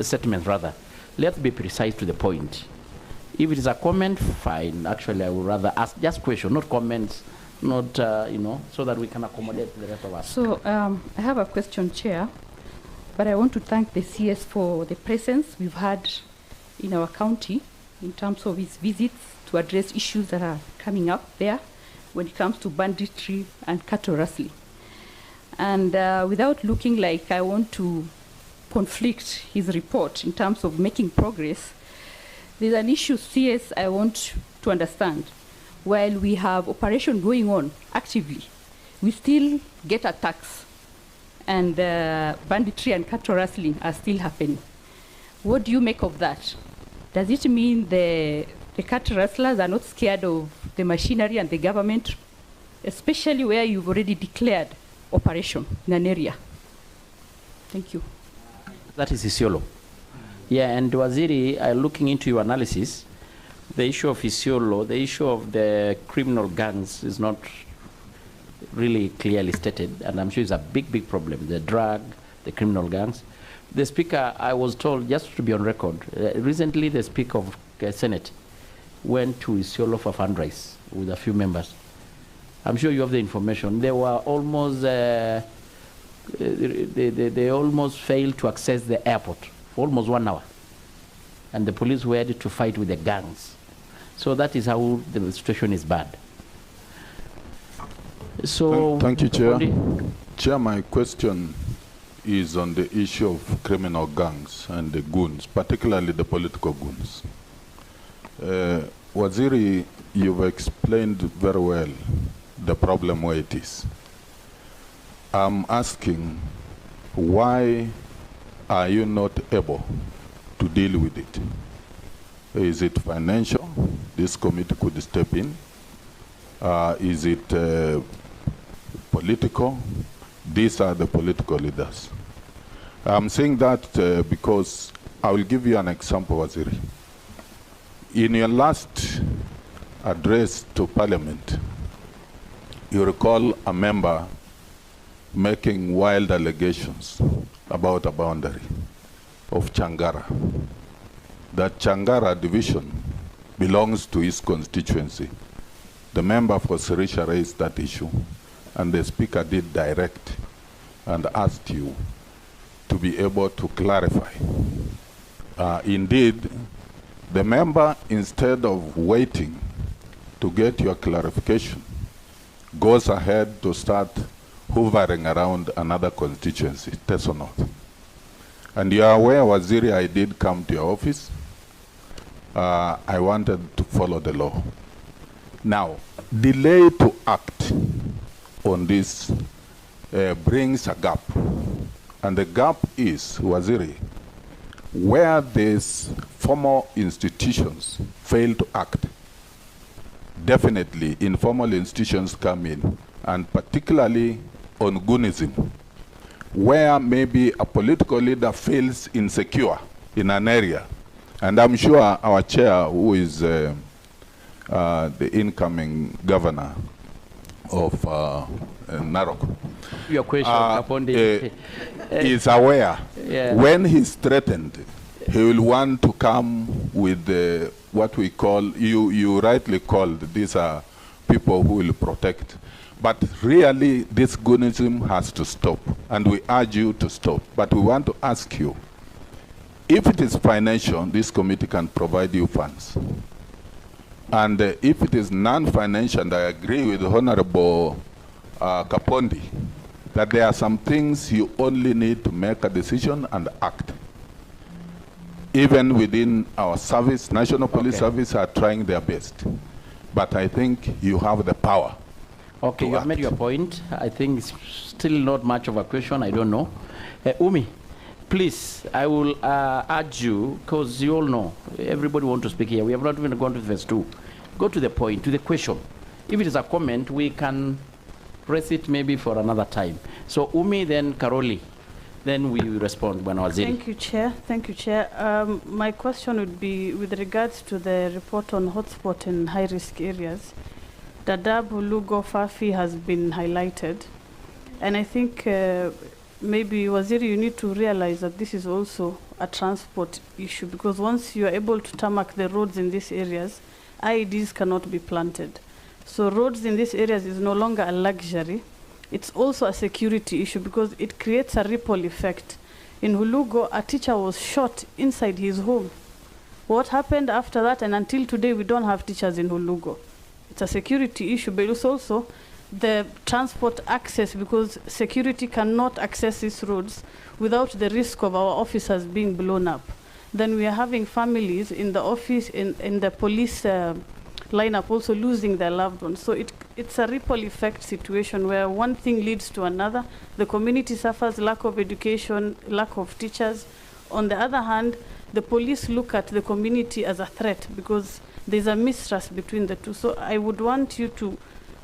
statements rather, let's be precise to the point. If it is a comment, fine. Actually, I would rather ask just questions, not comments, not, so that we can accommodate the rest of us. So I have a question, Chair, but I want to thank the CS for the presence we've had in our county in terms of his visits to address issues that are coming up there when it comes to banditry and cattle rustling. And without looking like I want to conflict his report in terms of making progress, there's an issue, CS, I want to understand. While we have operation going on actively, we still get attacks, and banditry and cattle rustling are still happening. What do you make of that? Does it mean the cattle rustlers are not scared of the machinery and the government, especially where you've already declared operation in an area? Thank you. That is Isiolo. Yeah, and Waziri, looking into your analysis, the issue of Isiolo, the issue of the criminal gangs is not really clearly stated, and I'm sure it's a big, big problem, the drug, the criminal gangs. The Speaker, I was told, just to be on record, recently the Speaker of Senate went to Isiolo for fundraise with a few members. I'm sure you have the information. They were almost, they almost failed to access the airport for almost 1 hour. And the police were ready to fight with the gangs. So that is how the situation is bad. So thank you, Chair. Chair, my question is on the issue of criminal gangs and the goons, particularly the political goons. Waziri, you've explained very well the problem where it is. I'm asking, why are you not able to deal with it? Is it financial? This committee could step in. Is it political? These are the political leaders. I'm saying that because I will give you an example, Waziri. In your last address to Parliament, you recall a member making wild allegations about a boundary of Changara. That Changara division belongs to his constituency. The member for Sirisha raised that issue, and the Speaker did direct and asked you to be able to clarify. Indeed, the member, instead of waiting to get your clarification, goes ahead to start hovering around another constituency, Teso North. And you are aware, Waziri, I did come to your office. I wanted to follow the law. Now, delay to act on this brings a gap. And the gap is, Waziri, where these formal institutions fail to act, definitely informal institutions come in, and particularly on Goonism, where maybe a political leader feels insecure in an area. And I'm sure our chair, who is the incoming governor of Narok, your question, is aware. Yeah. When he's threatened, he will want to come with what we call, you rightly called, these are people who will protect. But really, this Goonism has to stop, and we urge you to stop. But we want to ask you, if it is financial, this committee can provide you funds. And if it is non-financial, and I agree with Honorable Kapondi, that there are some things you only need to make a decision and act. Even within our service, National Police Service are trying their best. But I think you have the power. Okay, you have made your point. I think it's still not much of a question. I don't know. Umi, please, I will urge you, because you all know, everybody wants to speak here. We have not even gone to verse 2. Go to the point, to the question. If it is a comment, we can raise it maybe for another time. So Umi, then Karoli, then we will respond when Waziri. Thank you, Chair. Thank you, Chair. My question would be with regards to the report on hotspot and high-risk areas. Dadaab, Lugo, Fafi has been highlighted. And I think maybe, Waziri, you need to realize that this is also a transport issue, because once you are able to tarmac the roads in these areas, IEDs cannot be planted. So roads in these areas is no longer a luxury. It's also a security issue, because it creates a ripple effect. In Hulugo, a teacher was shot inside his home. What happened after that? And until today, we don't have teachers in Hulugo. It's a security issue, but it's also the transport access, because security cannot access these roads without the risk of our officers being blown up. Then we are having families in the office, in the police lineup also losing their loved ones. So it's a ripple effect situation where one thing leads to another. The community suffers lack of education, lack of teachers. On the other hand, the police look at the community as a threat, because there's a mistrust between the two. So I would want you to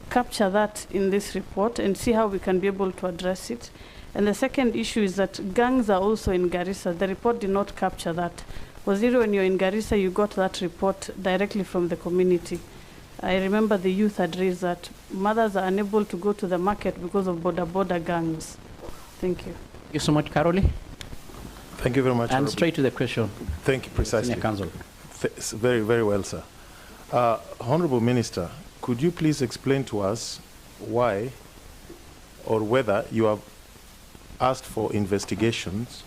capture that in this report and see how we can be able to address it. And the second issue is that gangs are also in Garissa. The report did not capture that. Waziri, when you're in Garissa, you got that report directly from the community. I remember the youth had raised that mothers are unable to go to the market because of border gangs. Thank you. Thank you so much, Karoli. Thank you very much. And straight to the question. Thank you, precisely. Council. Very, very well, sir. Honorable Minister, could you please explain to us why or whether you have asked for investigations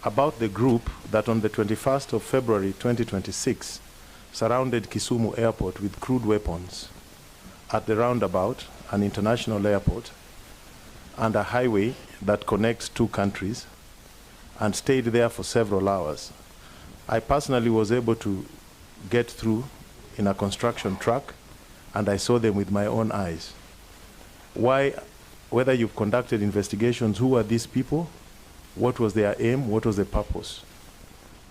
about the group that on the 21st of February 2026 surrounded Kisumu Airport with crude weapons at the roundabout, an international airport, and a highway that connects two countries, and stayed there for several hours. I personally was able to get through in a construction truck, and I saw them with my own eyes. Why, whether you've conducted investigations, who are these people, what was their aim, what was the purpose,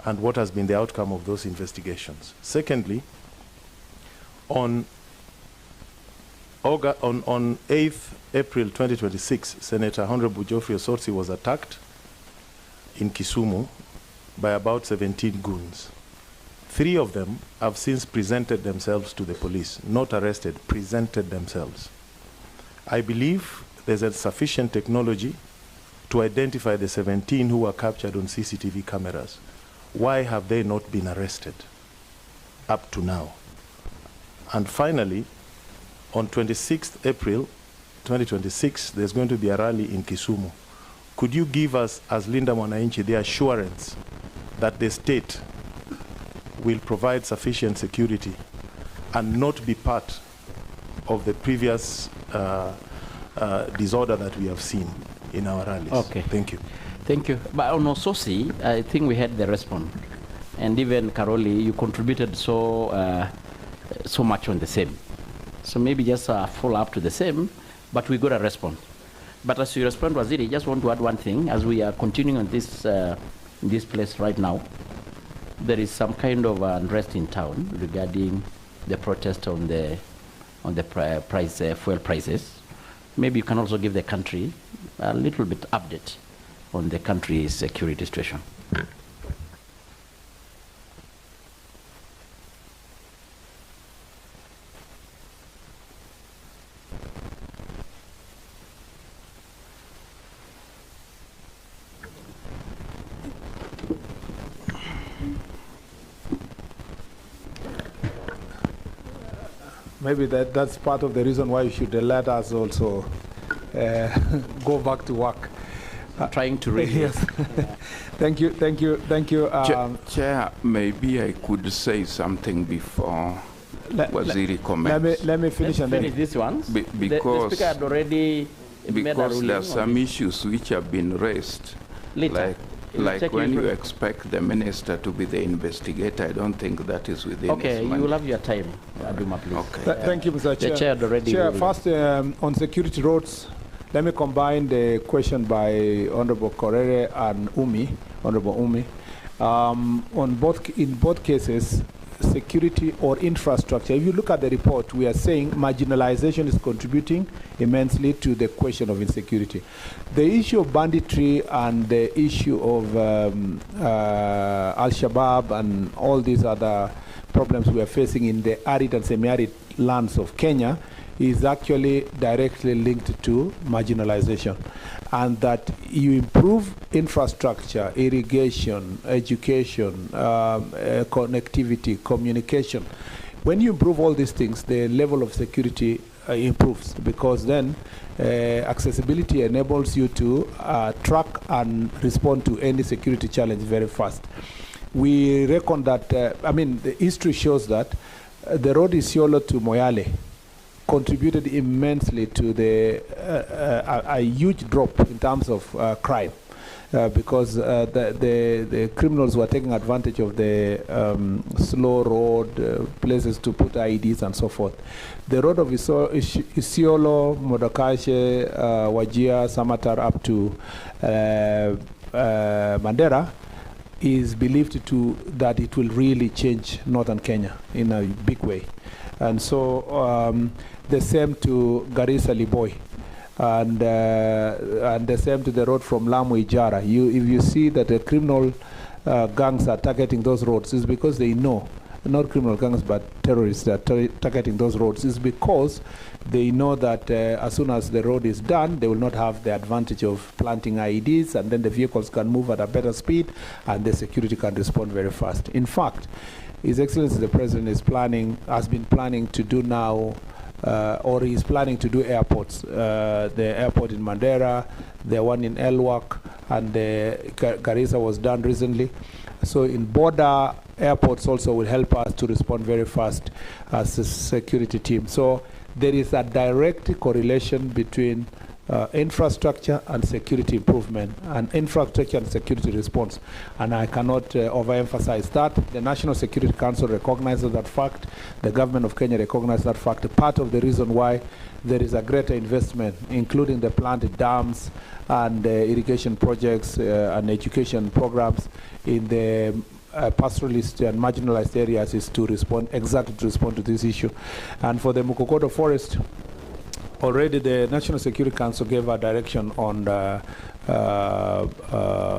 and what has been the outcome of those investigations. Secondly, on 8th April 2026, Senator Honorable Geoffrey Osorsi was attacked in Kisumu by about 17 goons. 3 of them have since presented themselves to the police, not arrested, presented themselves. I believe there's a sufficient technology to identify the 17 who were captured on CCTV cameras. Why have they not been arrested up to now? And finally, on 26th April 2026, there's going to be a rally in Kisumu. Could you give us, as Linda Mwananchi, the assurance that the state will provide sufficient security and not be part of the previous disorder that we have seen in our rallies? Okay. Thank you. Thank you. But on Ososi, I think we had the response. And even Karoli, you contributed so much on the same. So maybe just follow up to the same, but we got a response. But as you respond, Waziri, just want to add one thing. As we are continuing on this, in this place right now, there is some kind of unrest in town regarding the protest on the fuel prices. Maybe you can also give the country a little bit update on the country's security situation. maybe that's part of the reason why you should let us also go back to work. Trying to read. Yes. Thank you. Chair, maybe I could say something before Waziri comments. Let me finish and finish this one. Because the speaker had already made a ruling. There are some issues which have been raised. Later. Like when you expect the minister to be the investigator, I don't think that is within his Okay, you will have your time, Aduma, please. Okay. Thank you, Mr. Chair. The chair had already ruled. First, on security roads, let me combine the question by Honorable Korere and Honorable Umi. In both cases, security or infrastructure. If you look at the report, we are saying marginalization is contributing immensely to the question of insecurity. The issue of banditry and the issue of Al-Shabaab and all these other problems we are facing in the arid and semi-arid lands of Kenya is actually directly linked to marginalization, and that you improve infrastructure, irrigation, education, connectivity, communication. When you improve all these things, the level of security improves, because then accessibility enables you to track and respond to any security challenge very fast. We reckon that, the history shows that the road Isiolo to Moyale contributed immensely to a huge drop in terms of crime, because the criminals were taking advantage of the slow road, places to put IEDs and so forth. The road of Isiolo, Modokashe, Wajir, Samatar up to Mandera is believed that it will really change northern Kenya in a big way. And so the same to Garissa Liboi, and the same to the road from Lamu Ijara. If you see that the criminal gangs are targeting those roads, it's because they know, not criminal gangs but terrorists that are targeting those roads, is because they know that as soon as the road is done, they will not have the advantage of planting IEDs, and then the vehicles can move at a better speed and the security can respond very fast. In fact, His Excellency the President has been planning to do now, or he's planning to do airports. The airport in Mandera, the one in Elwak, and the Garissa was done recently. So in border airports also will help us to respond very fast as a security team. So there is a direct correlation between infrastructure and security improvement, and infrastructure and security response. And I cannot overemphasize that. The National Security Council recognizes that fact. The government of Kenya recognizes that fact. Part of the reason why there is a greater investment, including the planted dams and irrigation projects and education programs in the pastoralist and marginalized areas, is to respond to this issue. And for the Mukokodo forest, already the National Security Council gave a direction on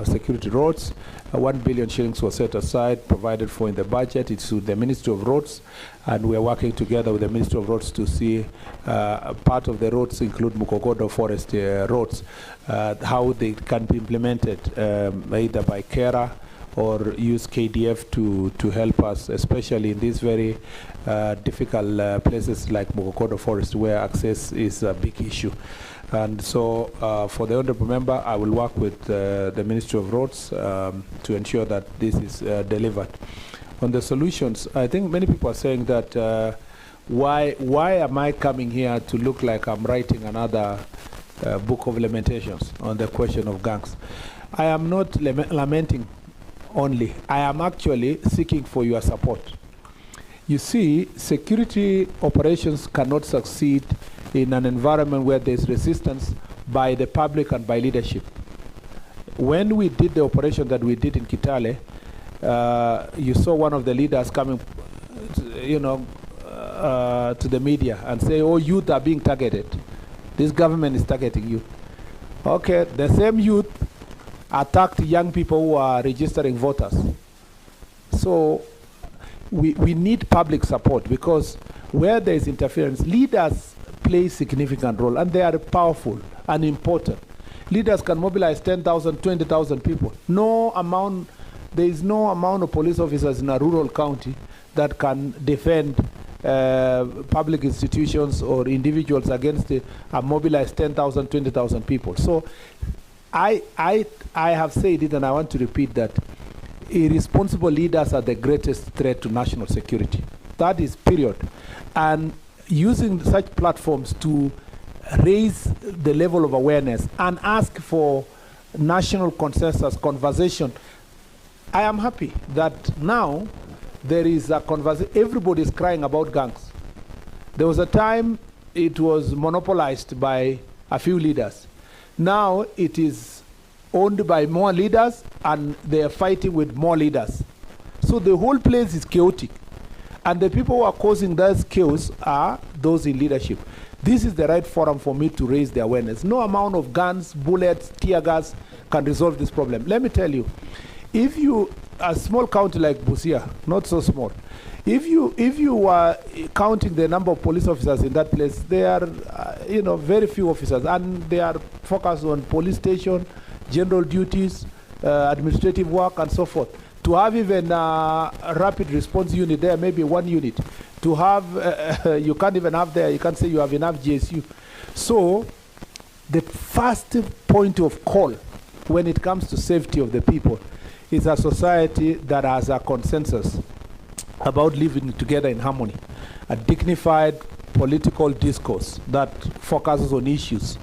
security roads. 1 billion shillings was set aside, provided for in the budget. It's with the Ministry of Roads, and we are working together with the Ministry of Roads to see part of the roads include Mukokodo forest roads, how they can be implemented either by KERA or use KDF to help us, especially in these very difficult places like Mukokodo Forest, where access is a big issue. And so for the Honourable Member, I will work with the Ministry of Roads to ensure that this is delivered. On the solutions, I think many people are saying that why am I coming here to look like I'm writing another book of lamentations on the question of gangs? I am not lamenting only. I am actually seeking for your support. You see, security operations cannot succeed in an environment where there's resistance by the public and by leadership. When we did the operation that we did in Kitale, you saw one of the leaders coming, to the media and say, "Oh, youth are being targeted. This government is targeting you." Okay, the same youth attacked young people who are registering voters. So we need public support, because where there is interference, leaders play a significant role, and they are powerful and important. Leaders can mobilize 10,000, 20,000 people. There is no amount of police officers in a rural county that can defend public institutions or individuals against mobilize 10,000, 20,000 people. So I have said it, and I want to repeat that irresponsible leaders are the greatest threat to national security. That is period. And using such platforms to raise the level of awareness and ask for national consensus conversation, I am happy that now there is a conversation. Everybody is crying about gangs. There was a time it was monopolized by a few leaders. Now it is owned by more leaders, and they are fighting with more leaders. So the whole place is chaotic. And the people who are causing this chaos are those in leadership. This is the right forum for me to raise the awareness. No amount of guns, bullets, tear gas can resolve this problem. Let me tell you, if you, a small county like Busia, not so small, if you are counting the number of police officers in that place, there are very few officers, and they are focused on police station, general duties, administrative work, and so forth. To have even a rapid response unit there, maybe one unit. To have, you can't even have there, you can't say you have enough GSU. So the first point of call when it comes to safety of the people is a society that has a consensus about living together in harmony, a dignified political discourse that focuses on issues,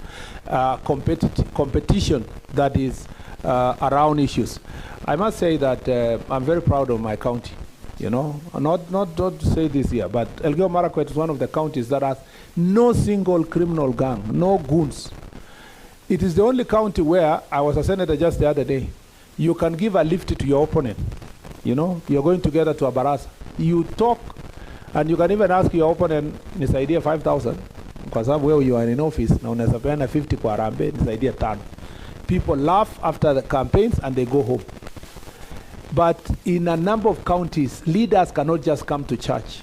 competition that is around issues. I must say that I'm very proud of my county. Not to say this here, but Elgeyo Marakwet is one of the counties that has no single criminal gang, no goons. It is the only county where, I was a senator just the other day, you can give a lift to your opponent. You're going together to a baraza. You talk, and you can even ask your opponent, nisaidia 5,000, kwa sababu wewe you are in office, na unaweza peana 50 kwa Harambee, nisaidia 5. People laugh after the campaigns and they go home. But in a number of counties, leaders cannot just come to church.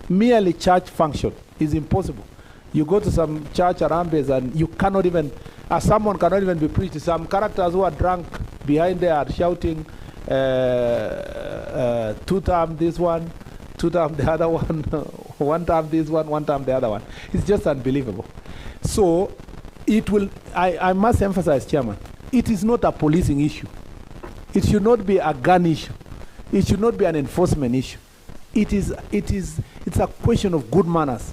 Merely church function is impossible. You go to some church Harambees and you cannot even, as someone cannot even be preached. Some characters who are drunk behind there are shouting, two-term this one, two-term the other one, one-term this one term the other one. It's just unbelievable. So it will, I must emphasize, Chairman, it is not a policing issue. It should not be a gun issue. It should not be an enforcement issue. It's a question of good manners.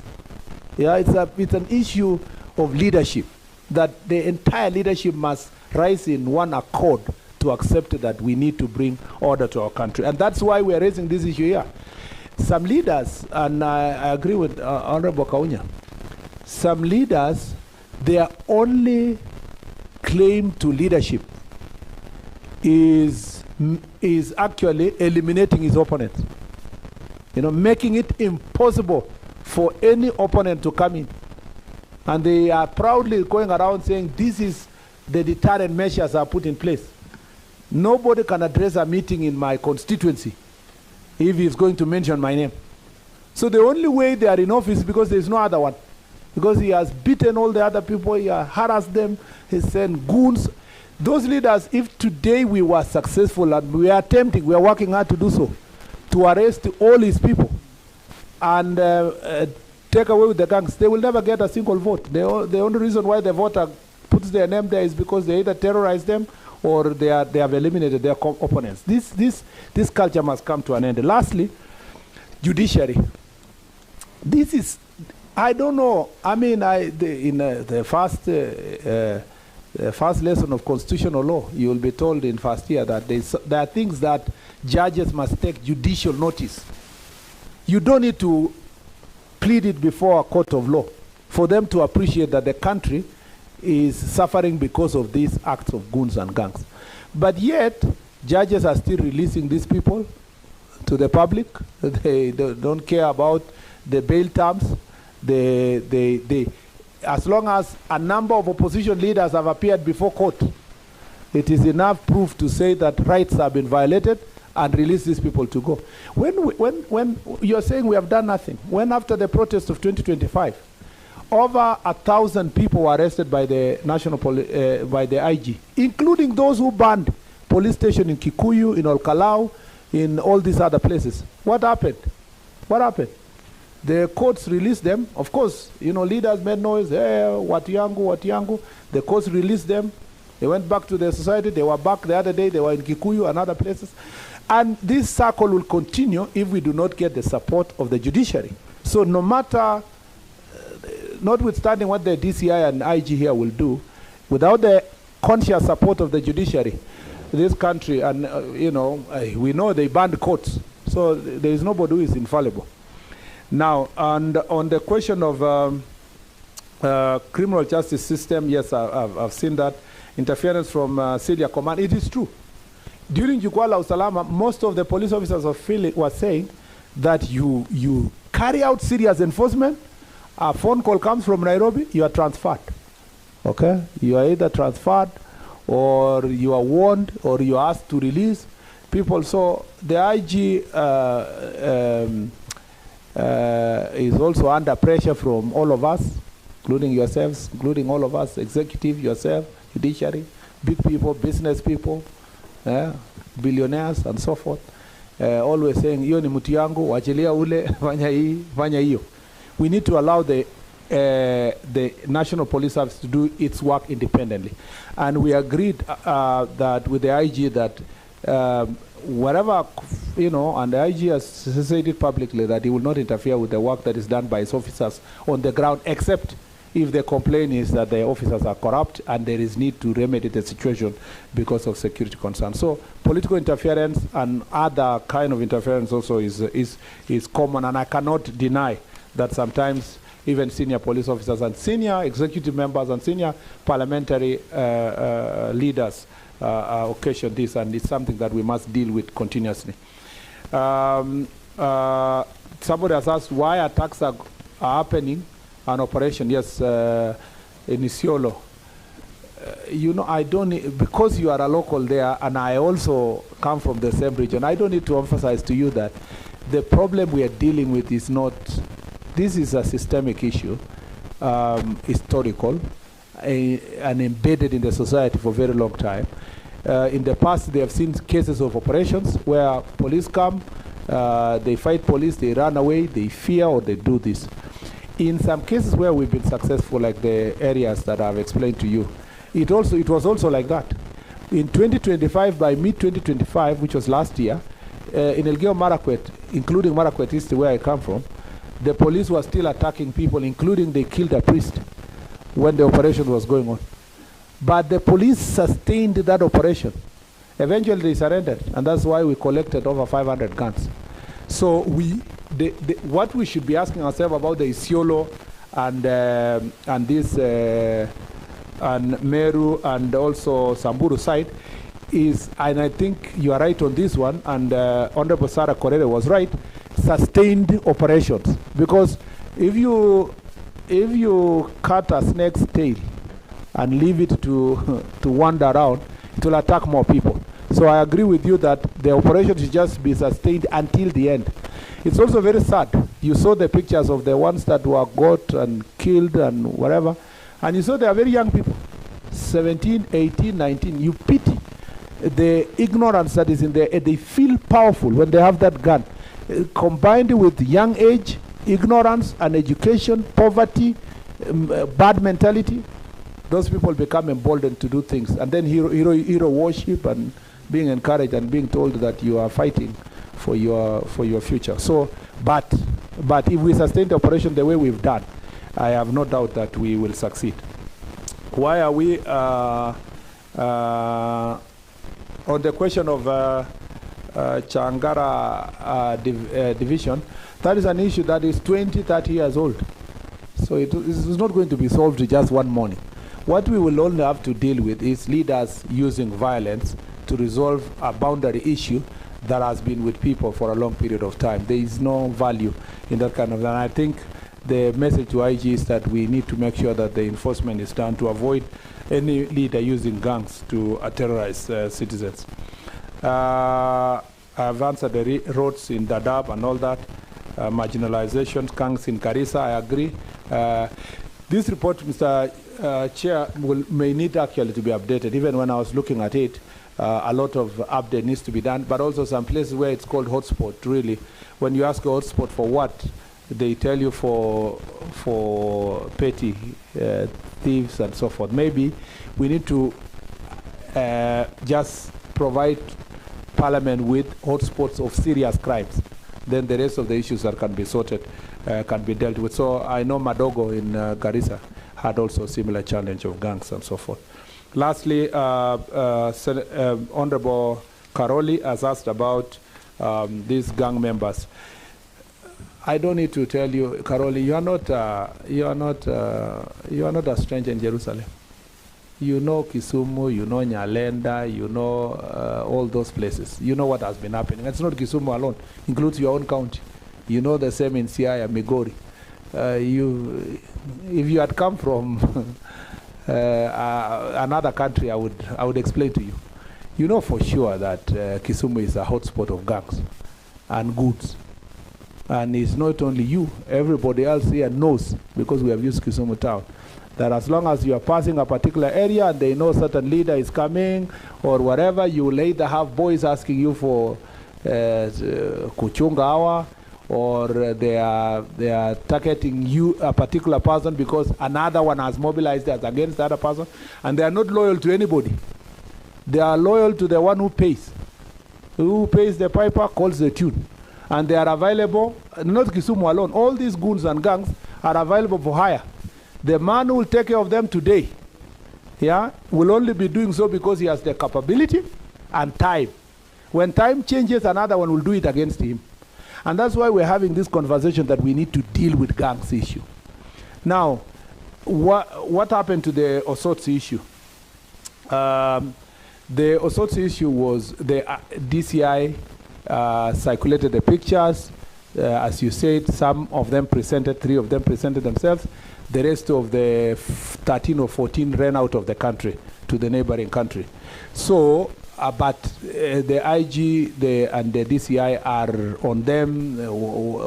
Yeah, it's an issue of leadership, that the entire leadership must rise in one accord to accept that we need to bring order to our country. And that's why we are raising this issue here. Some leaders, and I agree with Honorable Kaunya, some leaders, their only claim to leadership is actually eliminating his opponents. Making it impossible for any opponent to come in. And they are proudly going around saying, this is the deterrent measures are put in place. Nobody can address a meeting in my constituency if he's going to mention my name. So the only way they are in office is because there is no other one. Because he has beaten all the other people, he has harassed them, he sent goons. Those leaders, if today we were successful, and we are attempting, we are working hard to do so, to arrest all his people and take away with the gangs, they will never get a single vote. The only reason why the voter puts their name there is because they either terrorize them or they have eliminated their opponents. This culture must come to an end. Lastly, judiciary. This is, I don't know. I mean, in the first lesson of constitutional law, you will be told in first year that there are things that judges must take judicial notice. You don't need to plead it before a court of law for them to appreciate that the country is suffering because of these acts of goons and gangs. But yet, judges are still releasing these people to the public. They don't care about the bail terms. As long as a number of opposition leaders have appeared before court, it is enough proof to say that rights have been violated and release these people to go. When you're saying we have done nothing, when after the protest of 2025, over 1,000 people were arrested by the by the IG, including those who banned police station in Kikuyu, in Olkalau, in all these other places. What happened? What happened? The courts released them. Of course, you know, leaders made noise, hey, Watiangu. The courts released them. They went back to their society. They were back the other day. They were in Kikuyu and other places. And this circle will continue if we do not get the support of the judiciary. So no matter, notwithstanding what the DCI and IG here will do, without the conscious support of the judiciary, this country, and you know, we know they banned courts. So there is nobody who is infallible. Now, and on the question of criminal justice system, yes, I've seen that. Interference from Syria Command, it is true. During Jukwaa la Usalama, most of the police officers were saying that you carry out serious enforcement, a phone call comes from Nairobi, you are transferred. Okay? You are either transferred or you are warned or you are asked to release people. So the IG is also under pressure from all of us, including yourselves, including all of us, executive, yourself, judiciary, big people, business people, billionaires, and so forth. Always saying, "Iyo ni mtu yangu, wachilia ule, fanya hiyo." We need to allow the National Police Service to do its work independently. And we agreed that with the IG that whatever, you know, and the IG has said it publicly that he will not interfere with the work that is done by his officers on the ground, except if the complaint is that the officers are corrupt and there is need to remedy the situation because of security concerns. So political interference and other kind of interference also is common, and I cannot deny that sometimes even senior police officers and senior executive members and senior parliamentary leaders occasion this, and it's something that we must deal with continuously. Somebody has asked why attacks are happening on operation. Yes, in Isiolo. You know, I don't need, because you are a local there and I also come from the same region, I don't need to emphasize to you that the problem we are dealing with is not, this is a systemic issue, historical, and embedded in the society for a very long time. In the past, they have seen cases of operations where police come, they fight police, they run away, they fear, or they do this. In some cases where we've been successful, like the areas that I've explained to you, it was also like that. In 2025, by mid-2025, which was last year, in Elgeyo Marakwet, including Marakwet East, where I come from, the police were still attacking people, including they killed a priest when the operation was going on. But the police sustained that operation. Eventually they surrendered, and that's why we collected over 500 guns. So what we should be asking ourselves about the Isiolo and this and Meru and also Samburu side is, and I think you are right on this one, and Honorable Sarah Korere was right, sustained operations. Because if you cut a snake's tail and leave it to wander around, it will attack more people. So I agree with you that the operation should just be sustained until the end. It's also very sad. You saw the pictures of the ones that were got and killed and whatever, and you saw they are very young people, 17, 18, 19. You pity the ignorance that is in there. They feel powerful when they have that gun. Combined with young age, ignorance, and education, poverty, bad mentality, those people become emboldened to do things. And then hero worship and being encouraged and being told that you are fighting for your future. So, but if we sustain the operation the way we've done, I have no doubt that we will succeed. Why are we on the question of Changara division? That is an issue that is 20, 30 years old. So it is not going to be solved in just one morning. What we will only have to deal with is leaders using violence to resolve a boundary issue that has been with people for a long period of time. There is no value in that kind of, and I think the message to IG is that we need to make sure that the enforcement is done to avoid any leader using gangs to terrorize citizens. I've answered the roads in Dadaab and all that, marginalization, gangs in Garissa, I agree. This report, Mr. Chair, may need actually to be updated. Even when I was looking at it, a lot of update needs to be done, but also some places where it's called hotspot, really. When you ask a hotspot for what, they tell you for petty thieves and so forth. Maybe we need to just provide Parliament with hotspots of serious crimes. Then the rest of the issues that can be sorted can be dealt with. So I know Madogo in Garissa had also a similar challenge of gangs and so forth. Lastly, Honorable Karoli has asked about these gang members. I don't need to tell you, Karoli, you are not a stranger in Jerusalem. You know Kisumu, you know Nyalenda, you know all those places. You know what has been happening. It's not Kisumu alone, includes your own county. You know the same in Siaya, Migori. If you had come from another country, I would explain to you. You know for sure that Kisumu is a hotspot of gangs and goods. And it's not only you, everybody else here knows, because we have used Kisumu town, that as long as you are passing a particular area and they know certain leader is coming or whatever, you will either have boys asking you for kuchunga hour, or they are targeting you, a particular person, because another one has mobilized us against the other person, and they are not loyal to anybody. They are loyal to the one who pays. Who pays the piper calls the tune. And they are available, not Kisumu alone, all these goons and gangs are available for hire. The man who will take care of them today, will only be doing so because he has the capability and time. When time changes, another one will do it against him. And that's why we're having this conversation that we need to deal with gangs issue. Now, what happened to the Osotsi issue? The Osotsi issue was the DCI circulated the pictures. As you said, some of them presented, 3 of them presented themselves. The rest of the 13 or 14 ran out of the country to the neighboring country. So, but the IG and the DCI are on them,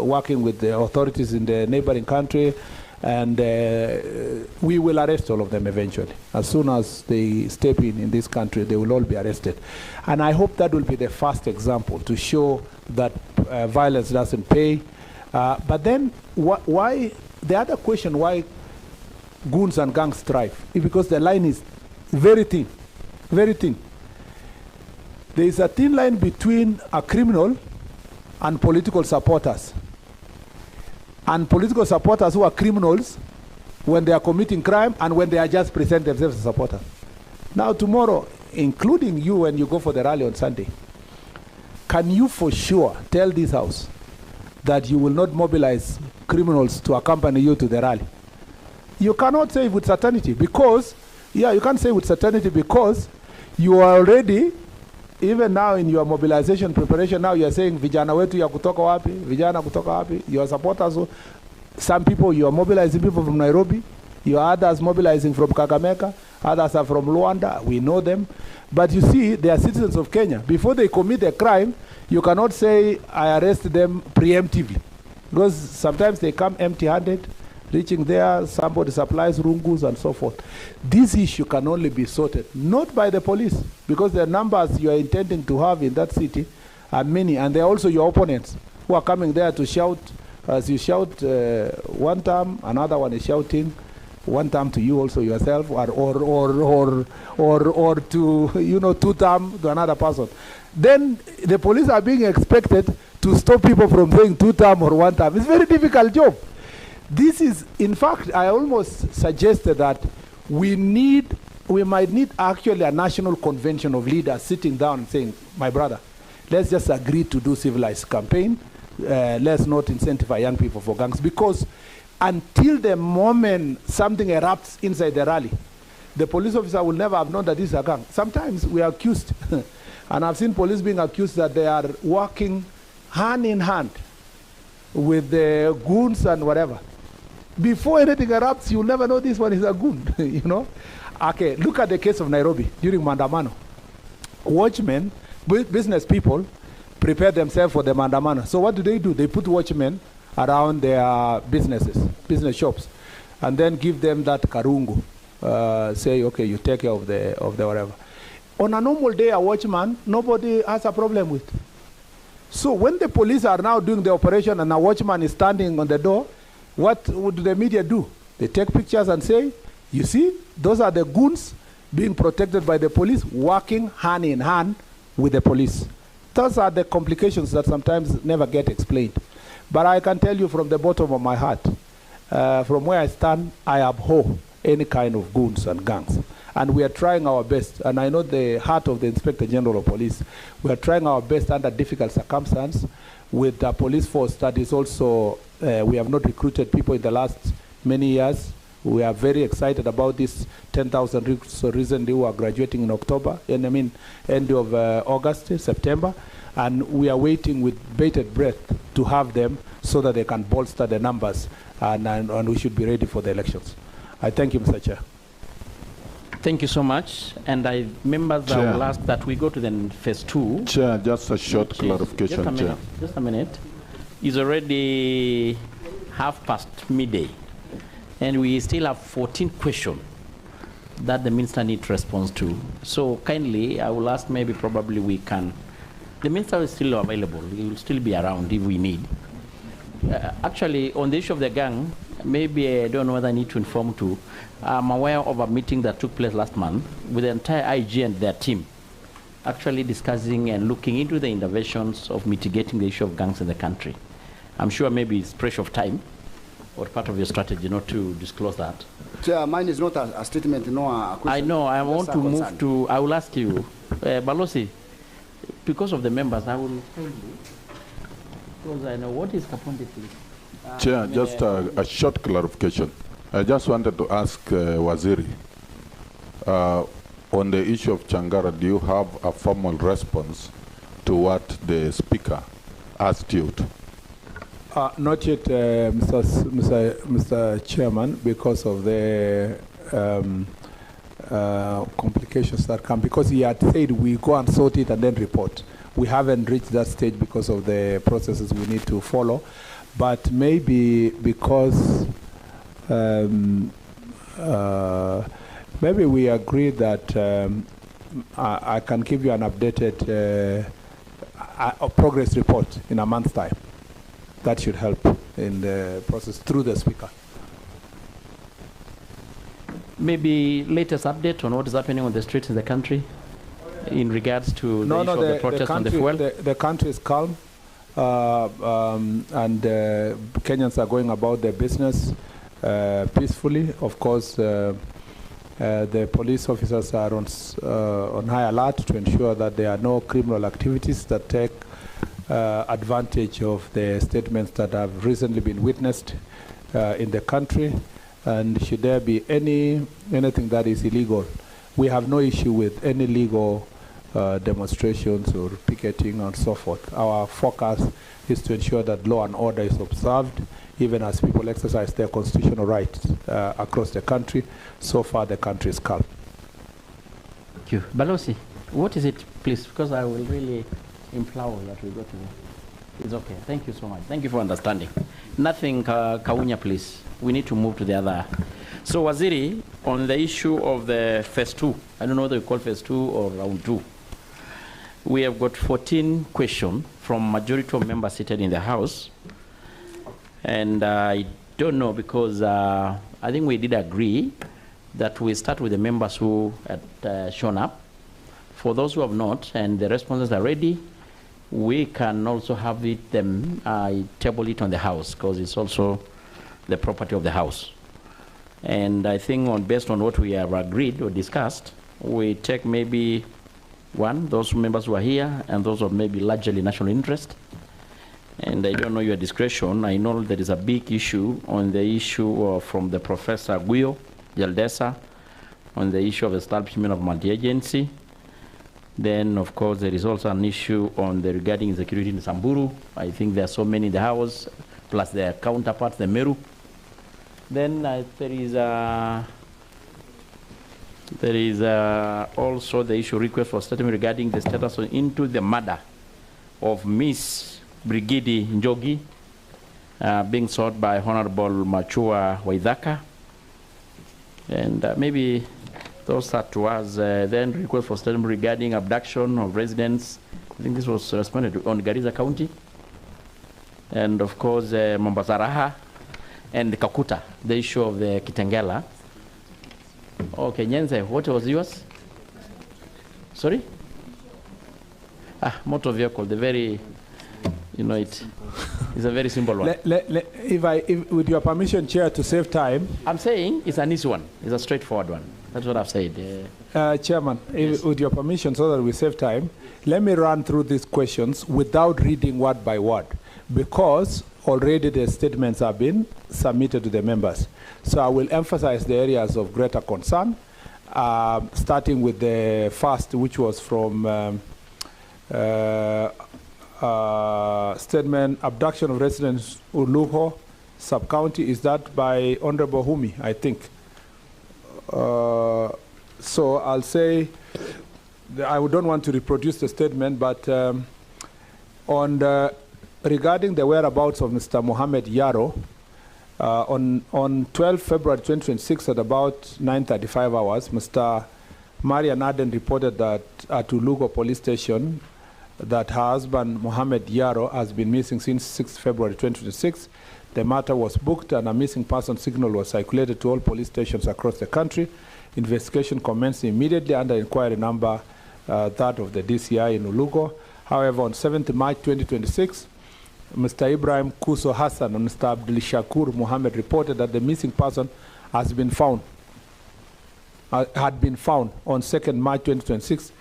working with the authorities in the neighboring country, and we will arrest all of them eventually. As soon as they step in this country, they will all be arrested. And I hope that will be the first example to show that violence doesn't pay. But then, why? The other question, why goons and gangs thrive, is because the line is very thin, very thin. There is a thin line between a criminal and political supporters. And political supporters who are criminals when they are committing crime and when they are just present themselves as supporters. Now tomorrow, including you when you go for the rally on Sunday, can you for sure tell this house that you will not mobilize criminals to accompany you to the rally? You cannot say with certainty because, you can't say with certainty because you are already, even now in your mobilization preparation, now you are saying vijana wetu ya kutoka wapi, vijana kutoka wapi, your supporters, some people you are mobilizing people from Nairobi, you are others mobilizing from Kakamega, others are from Luanda, we know them. But you see, they are citizens of Kenya. Before they commit a crime, you cannot say, I arrest them preemptively. Because sometimes they come empty-handed, reaching there, somebody supplies rungus and so forth. This issue can only be sorted, not by the police, because the numbers you are intending to have in that city are many, and they are also your opponents who are coming there to shout, as you shout one time, another one is shouting one time to you also yourself, or to, 2 times to another person. Then the police are being expected to stop people from saying 2 times or 1 time. It's a very difficult job. This is, in fact, I almost suggested that we might need actually a national convention of leaders sitting down and saying, my brother, let's just agree to do civilized campaign. Let's not incentivize young people for gangs, because until the moment something erupts inside the rally, the police officer will never have known that this is a gang. Sometimes we are accused, and I've seen police being accused that they are working hand in hand with the goons and whatever. Before anything erupts, you'll never know this one is a goon, Okay, look at the case of Nairobi during Maandamano. Watchmen, business people, prepare themselves for the Maandamano. So what do? They put watchmen around their business shops, and then give them that karungu. Say, okay, you take care of the whatever. On a normal day, a watchman, nobody has a problem with. So when the police are now doing the operation and a watchman is standing on the door, what would the media do? They take pictures and say, you see, those are the goons being protected by the police, working hand in hand with the police. Those are the complications that sometimes never get explained. But I can tell you from the bottom of my heart, from where I stand, I abhor any kind of goons and gangs. And we are trying our best, and I know the heart of the Inspector General of Police, we are trying our best under difficult circumstances with a police force that is also, we have not recruited people in the last many years. We are very excited about this 10,000 recruits recently who are graduating in October, and I mean end of August, September, and we are waiting with bated breath to have them so that they can bolster the numbers, and we should be ready for the elections. I thank you, Mr. Chair. Thank you so much. And members, I will ask that we go to the phase 2. Chair, just a short clarification, Chair. Just a minute. It's already midday, and we still have 14 questions that the minister needs response to. So kindly, I will ask, maybe probably we can, the minister is still available. He will still be around if we need. Actually, on the issue of the gang, maybe I don't know whether I need to inform too. I'm aware of a meeting that took place last month with the entire IG and their team, actually discussing and looking into the interventions of mitigating the issue of gangs in the country. I'm sure maybe it's pressure of time or part of your strategy not to disclose that. Chair, mine is not a statement, no a question. I know, I want to move to, I will ask you, Balosi, because of the members, I will tell you, because I know what is Kapondi, please. Chair, just a short clarification. I just wanted to ask Waziri, on the issue of Changara, do you have a formal response to what the Speaker asked you to? Not yet, Mr. Chairman, because of the complications that come. Because he had said we go and sort it and then report. We haven't reached that stage because of the processes we need to follow. But maybe because maybe we agreed that I can give you an updated progress report in a month's time. That should help in the process through the Speaker. Maybe latest update on what is happening on the streets in the country in regards to the issue of the protest on the fuel? The country is calm, and Kenyans are going about their business peacefully. Of course, the police officers are on high alert to ensure that there are no criminal activities that take advantage of the statements that have recently been witnessed in the country. And should there be anything that is illegal, we have no issue with any legal demonstrations or picketing and so forth. Our focus is to ensure that law and order is observed, even as people exercise their constitutional rights across the country. So far, the country is calm. Thank you. Balosi, what is it, please? Because I will really implore that we go to the... It's okay. Thank you so much. Thank you for understanding. Nothing, Kaunya, please. We need to move to the other. So, Waziri, on the issue of the phase 2, I don't know whether you call phase 2 or round 2. We have got 14 questions from majority of members seated in the House. And I don't know, because I think we did agree that we start with the members who had shown up. For those who have not, and the responses are ready, we can also have it, table it on the House, because it's also the property of the House. And I think based on what we have agreed or discussed, we take maybe those members who are here, and those of maybe largely national interest. And I don't know your discretion. I know there is a big issue on the issue from the Professor Guyo Jaldesa on the issue of establishment of multi-agency. Then, of course, there is also an issue on the regarding insecurity in Samburu. I think there are so many in the House, plus their counterparts, the Meru. Then there is also the issue request for statement regarding the status into the murder of Miss Brigidi Njogi being sought by Honorable Machua Waithaka. And maybe those are to us. Then request for statement regarding abduction of residents I think this was responded to on Garissa County. And of course, Mombasa and Kakuta, the issue of the Kitengela. Oh, Kenyans, what was yours? Sorry? Motor vehicle, the very, it's a very simple one. If with your permission, Chair, to save time. I'm saying it's an easy one. It's a straightforward one. That's what I've said. Chairman, with your permission, so that we save time, let me run through these questions without reading word by word, because already the statements have been submitted to the members. So I will emphasize the areas of greater concern, starting with the first, which was from statement, abduction of residents Uluho sub-county. Is that by Honorable Humi, I think? So I'll say, I don't want to reproduce the statement, but regarding the whereabouts of Mr. Mohammed Yaro, on 12 February 2026 at about 9:35 hours, Mr. Marian Aden reported that at Ulugo police station that her husband Mohammed Yaro has been missing since 6 February 2026. The matter was booked and a missing person signal was circulated to all police stations across the country. Investigation commenced immediately under inquiry number that of the DCI in Ulugo. However, on 7th March 2026, Mr. Ibrahim Kuso Hassan and Mr. Abdul Shakur Mohammed reported that the missing person had been found on 2nd March 2026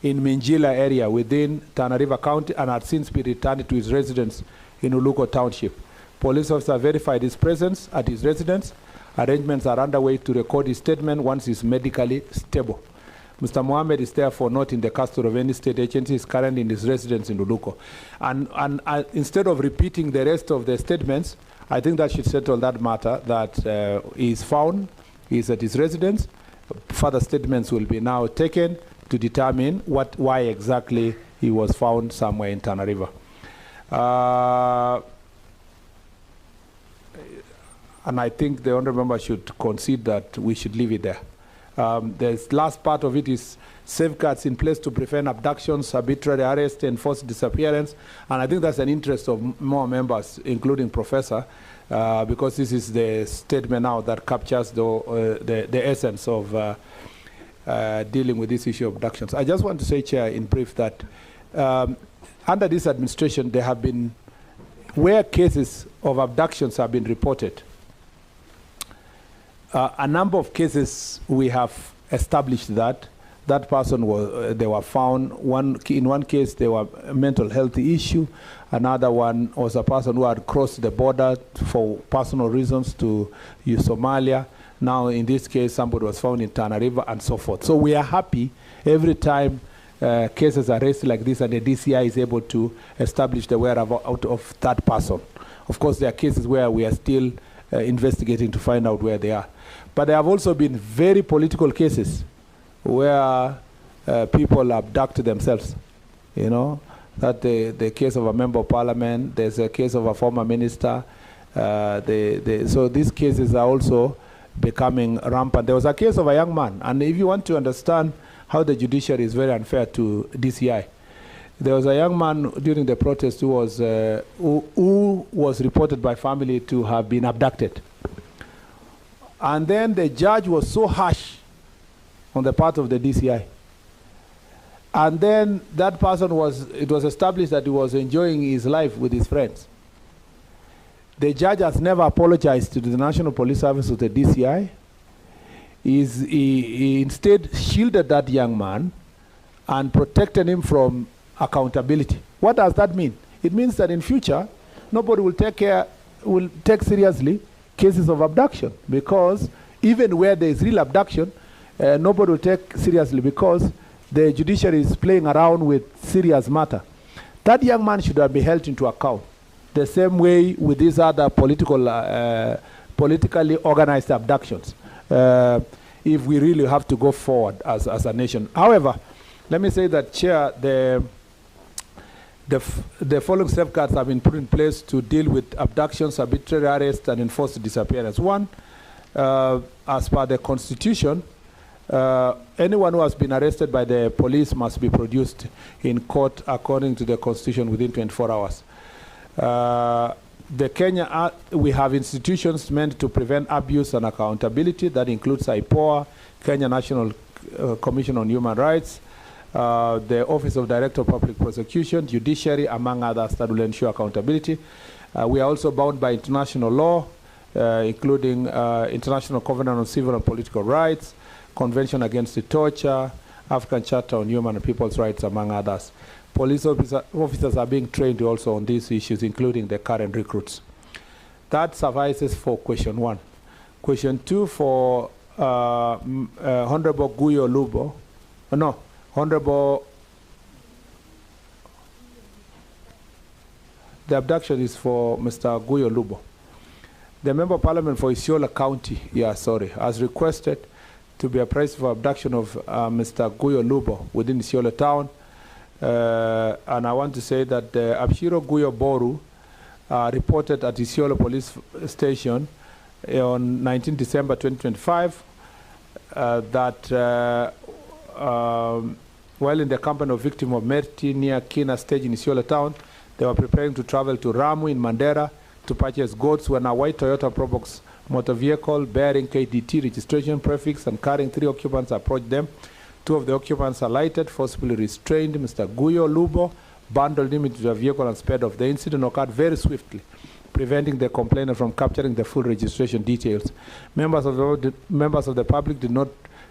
in Minjila area within Tana River County and had since been returned to his residence in Ulugo Township. Police officer verified his presence at his residence. Arrangements are underway to record his statement once he is medically stable. Mr. Mohammed is therefore not in the custody of any state agency. He is currently in his residence in Ulugo. And instead of repeating the rest of the statements, I think that should settle that matter, that he is found, he is at his residence. Further statements will be now taken to determine why exactly he was found somewhere in Tana River. And I think the honourable member should concede that we should leave it there. The last part of it is safeguards in place to prevent abductions, arbitrary arrest, and forced disappearance. And I think that's an interest of more members, including Professor, because this is the statement now that captures the essence of dealing with this issue of abductions. I just want to say, Chair, in brief, that under this administration, there have been, where cases of abductions have been reported, a number of cases we have established that that person was, they were found, in one case there were a mental health issue, another one was a person who had crossed the border for personal reasons to Somalia. Now in this case somebody was found in Tana River and so forth. So we are happy every time cases are raised like this and the DCI is able to establish the whereabouts of that person. Of course there are cases where we are still investigating to find out where they are. But there have also been very political cases where people abduct themselves. You know, that the case of a member of parliament, there's a case of a former minister. So these cases are also becoming rampant. There was a case of a young man, and if you want to understand how the judiciary is very unfair to DCI, there was a young man during the protest who was reported by family to have been abducted. And then the judge was so harsh on the part of the DCI. And then that person it was established that he was enjoying his life with his friends. The judge has never apologized to the National Police Service or the DCI. He instead shielded that young man and protected him from accountability. What does that mean? It means that in future, nobody will take seriously cases of abduction, because even where there is real abduction, nobody will take seriously because the judiciary is playing around with serious matter. That young man should have been held into account. The same way with these other politically organized abductions, if we really have to go forward as a nation. However, let me say that, Chair, the following safeguards have been put in place to deal with abductions, arbitrary arrest, and enforced disappearance. One, as per the Constitution, Anyone who has been arrested by the police must be produced in court according to the Constitution within 24 hours. We have institutions meant to prevent abuse and accountability. That includes IPOA, Kenya National Commission on Human Rights, the Office of Director of Public Prosecution, Judiciary, among others, that will ensure accountability. We are also bound by international law, including International Covenant on Civil and Political Rights, Convention Against Torture, African Charter on Human and People's Rights, among others. Police officers are being trained also on these issues, including the current recruits. That suffices for question 1. Question 2 for Honorable Guyo Lubo. No, Honorable. The abduction is for Mr. Guyo Lubo. The Member of Parliament for Isiolo County, has requested to be apprised for abduction of Mr. Guyo Lubo within Isiolo town. And I want to say that Abshiro Guyo Boru reported at Isiolo Police Station on 19 December 2025 that while in the company of victim of Merti near Kina stage in Isiolo town, they were preparing to travel to Ramu in Mandera to purchase goods when a white Toyota Probox motor vehicle bearing KDT registration prefix and carrying 3 occupants approached them. 2 of the occupants alighted, forcibly restrained Mr. Guyo Lubo, bundled him into the vehicle and sped off. The incident occurred very swiftly, preventing the complainant from capturing the full registration details. Members of the public did not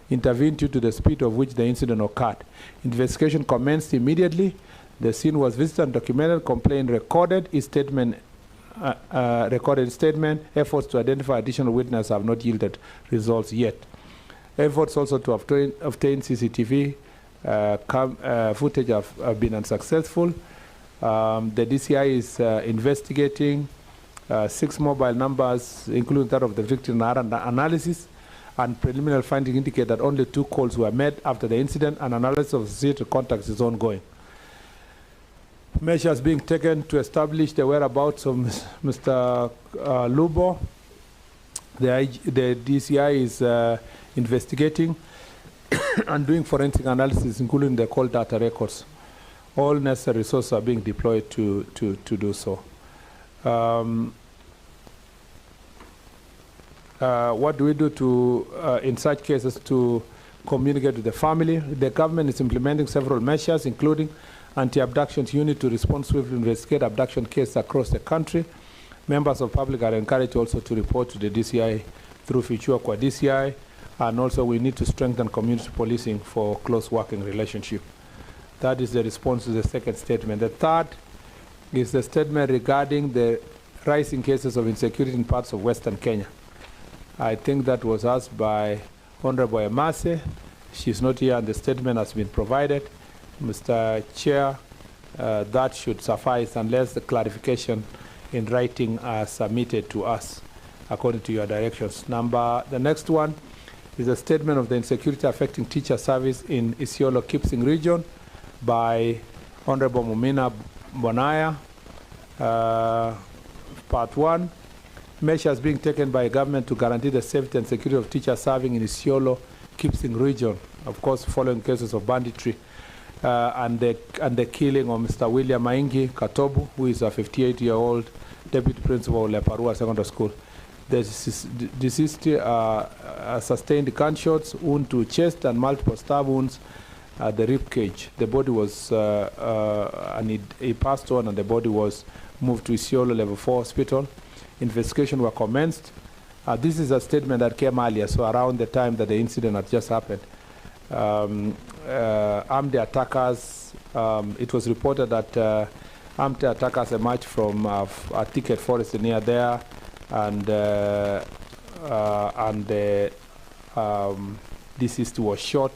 intervene due to the speed of which the incident occurred. Investigation commenced immediately. The scene was visited and documented. Complaint recorded. His statement recorded statement. Efforts to identify additional witnesses have not yielded results yet. Efforts also to obtain CCTV footage have been unsuccessful. The DCI is investigating 6 mobile numbers, including that of the victim analysis, and preliminary findings indicate that only 2 calls were made after the incident, and analysis of associated contacts is ongoing. Measures being taken to establish the whereabouts of Mr. Lubo. The DCI is investigating and doing forensic analysis, including the call data records. All necessary resources are being deployed to do so. What do we do in such cases to communicate with the family? The government is implementing several measures, including anti-abductions unit to respond swiftly and investigate abduction cases across the country. Members of public are encouraged also to report to the DCI through Fichua Kwa DCI, and also we need to strengthen community policing for close working relationship. That is the response to the second statement. The third is the statement regarding the rising cases of insecurity in parts of Western Kenya. I think that was asked by Honorable Emase. She's not here and the statement has been provided. Mr. Chair, that should suffice unless the clarification in writing are submitted to us according to your directions. The next one is a statement of the insecurity affecting teacher service in Isiolo Kipsing region by Honorable Mumina Bonaya. Part 1, measures being taken by government to guarantee the safety and security of teachers serving in Isiolo Kipsing region, of course following cases of banditry and the killing of Mr. William Maingi Katobu, who is a 58-year-old deputy principal of Leparua Secondary School. The deceased sustained gunshots, wound to chest, and multiple stab wounds at the rib cage. The body was, and he passed on, and the body was moved to Isiolo Level 4 Hospital. Investigation were commenced. This is a statement that came earlier, so around the time that the incident had just happened. Armed attackers, it was reported that armed attackers emerged from a thicket forest near there, and the deceased was shot.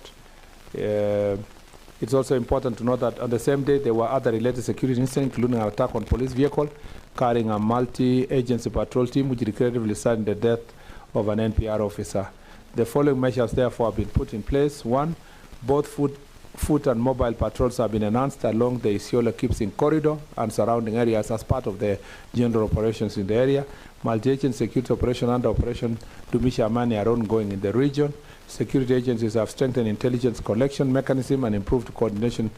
It's also important to note that on the same day there were other related security incidents, including an attack on police vehicle carrying a multi-agency patrol team, which regrettably resulted in the death of an NPR officer. The following measures therefore have been put in place. 1, both foot and mobile patrols have been enhanced along the Isiolo Kipsing corridor and surrounding areas as part of the general operations in the area. Multi-agency security operation under Operation Dumisha Amani are ongoing in the region. security agencies have strengthened intelligence collection mechanism and improved coordination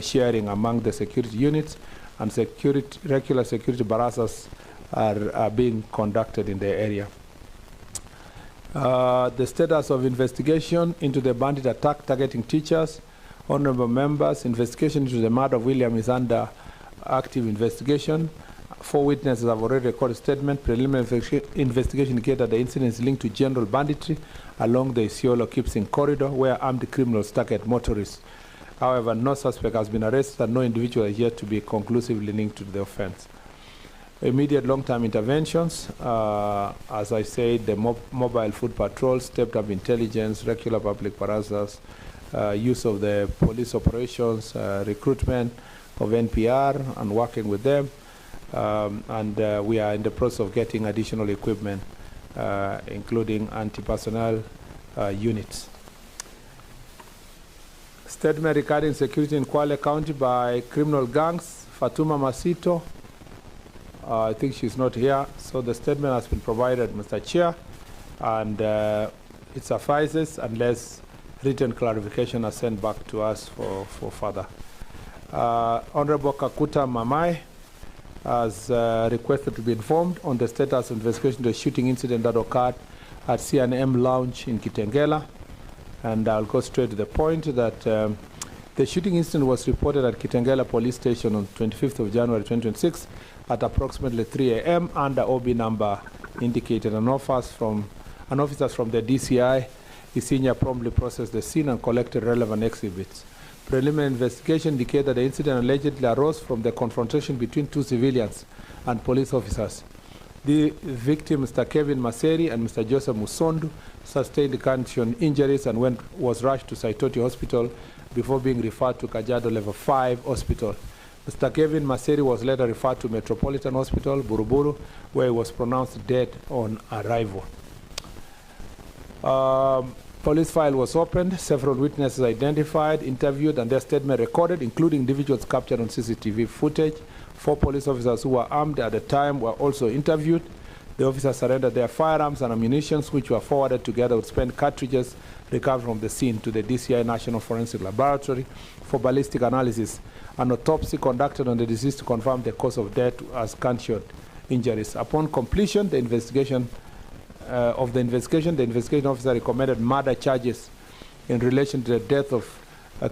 sharing among the security units, and regular security barazas are being conducted in the area. The status of investigation into the bandit attack targeting teachers, honorable members, investigation into the murder of William is under active investigation. 4 witnesses have already recorded statement. Preliminary investigation indicated the incident is linked to general banditry along the Isiolo-Kipsing corridor where armed criminals target motorists. However, no suspect has been arrested and no individual is yet to be conclusively linked to the offense. Immediate long-term interventions, as I said, the mobile food patrols, stepped-up intelligence, regular public barazas, use of the police operations, recruitment of NPR and working with them, and we are in the process of getting additional equipment, including anti-personnel units. Statement regarding security in Kwale County by criminal gangs, Fatuma Masito. I think she's not here, so the statement has been provided, Mr. Chair, and it suffices unless written clarification are sent back to us for further. Honorable Kakuta Mamai has requested to be informed on the status of investigation of the shooting incident that occurred at C&M Lounge in Kitengela. And I'll go straight to the point that the shooting incident was reported at Kitengela Police Station on 25th of January 2026 at approximately 3 a.m. under OB number indicated. An officers from the DCI Isinya promptly processed the scene and collected relevant exhibits. Preliminary investigation indicated that the incident allegedly arose from the confrontation between 2 civilians and police officers. The victim, Mr. Kevin Maseri and Mr. Joseph Musondu, sustained gunshot injuries and was rushed to Saitoti Hospital before being referred to Kajiado Level 5 Hospital. Mr. Kevin Maseri was later referred to Metropolitan Hospital, Buruburu, where he was pronounced dead on arrival. Police file was opened, several witnesses identified, interviewed, and their statement recorded, including individuals captured on CCTV footage. 4 police officers who were armed at the time were also interviewed. The officers surrendered their firearms and ammunition, which were forwarded together with spent cartridges recovered from the scene to the DCI National Forensic Laboratory for ballistic analysis. An autopsy conducted on the deceased to confirm the cause of death as gunshot injuries. Upon completion, the investigation officer recommended murder charges in relation to the death of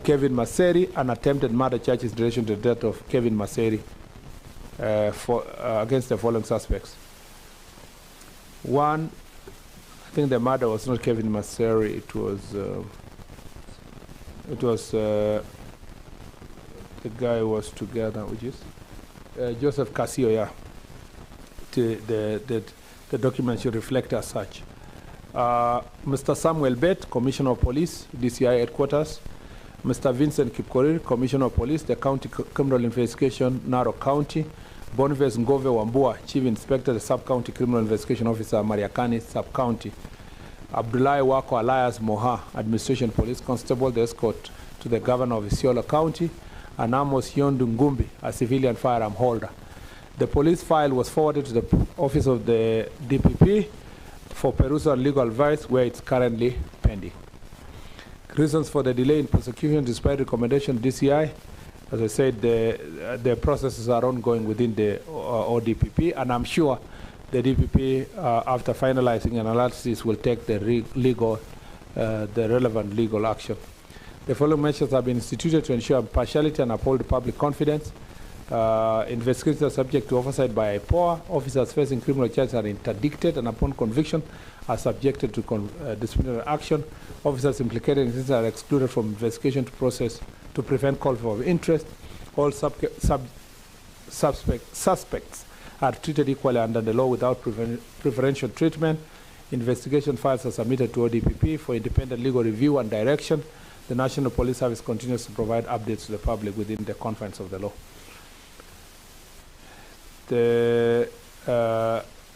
Kevin Maseri and attempted murder charges in relation to the death of Kevin Maseri against the following suspects. 1, I think the murder was not Kevin Maseri, it was the guy who was together, which is Joseph Casio, yeah. The document should reflect as such. Mr. Samuel Bett, Commissioner of Police, DCI Headquarters. Mr. Vincent Kipkorir, Commissioner of Police, the County Criminal Investigation, Narok County. Boniface Ngove Wambua, Chief Inspector, the Sub-County Criminal Investigation Officer, Mariakani, Sub-County. Abdullahi Wako Elias Moha, Administration Police Constable, the escort to the Governor of Isiolo County. And Amos Yondu Ngumbi, a civilian firearm holder. The police file was forwarded to the office of the DPP for perusal and legal advice, where it's currently pending. Reasons for the delay in prosecution despite recommendation DCI, as I said, the processes are ongoing within the ODPP, and I'm sure the DPP, after finalizing an analysis, will take the relevant legal action. The following measures have been instituted to ensure impartiality and uphold public confidence. Investigations are subject to oversight by IPOA. Officers facing criminal charges are interdicted and upon conviction are subjected to disciplinary action. Officers implicated in this are excluded from investigation to prevent conflict of interest. All suspects are treated equally under the law without preferential treatment. Investigation files are submitted to ODPP for independent legal review and direction. The National Police Service continues to provide updates to the public within the confines of the law. The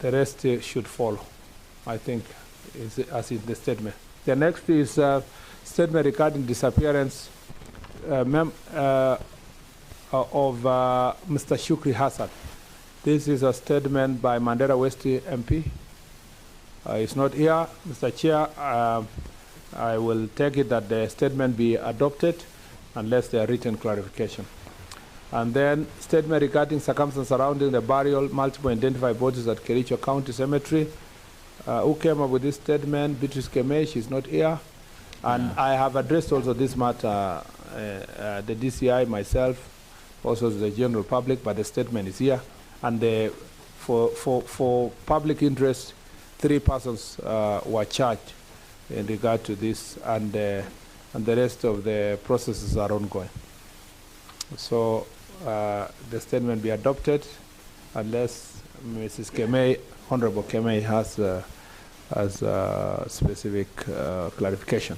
rest should follow, I think, as in the statement. The next is statement regarding disappearance of Mr. Shukri Hassan. This is a statement by Mandera West MP. He's not here. Mr. Chair, I will take it that the statement be adopted unless there are written clarification. And then statement regarding circumstances surrounding the burial multiple identified bodies at Kericho County Cemetery. Who came up with this statement? Beatrice Kemei, she's not here. And I have addressed also this matter, the DCI, myself, also to the general public, but the statement is here. And for public interest, 3 persons were charged in regard to this, and the rest of the processes are ongoing. So the statement be adopted unless Mrs. Kemei, Honorable Kemei has specific clarification.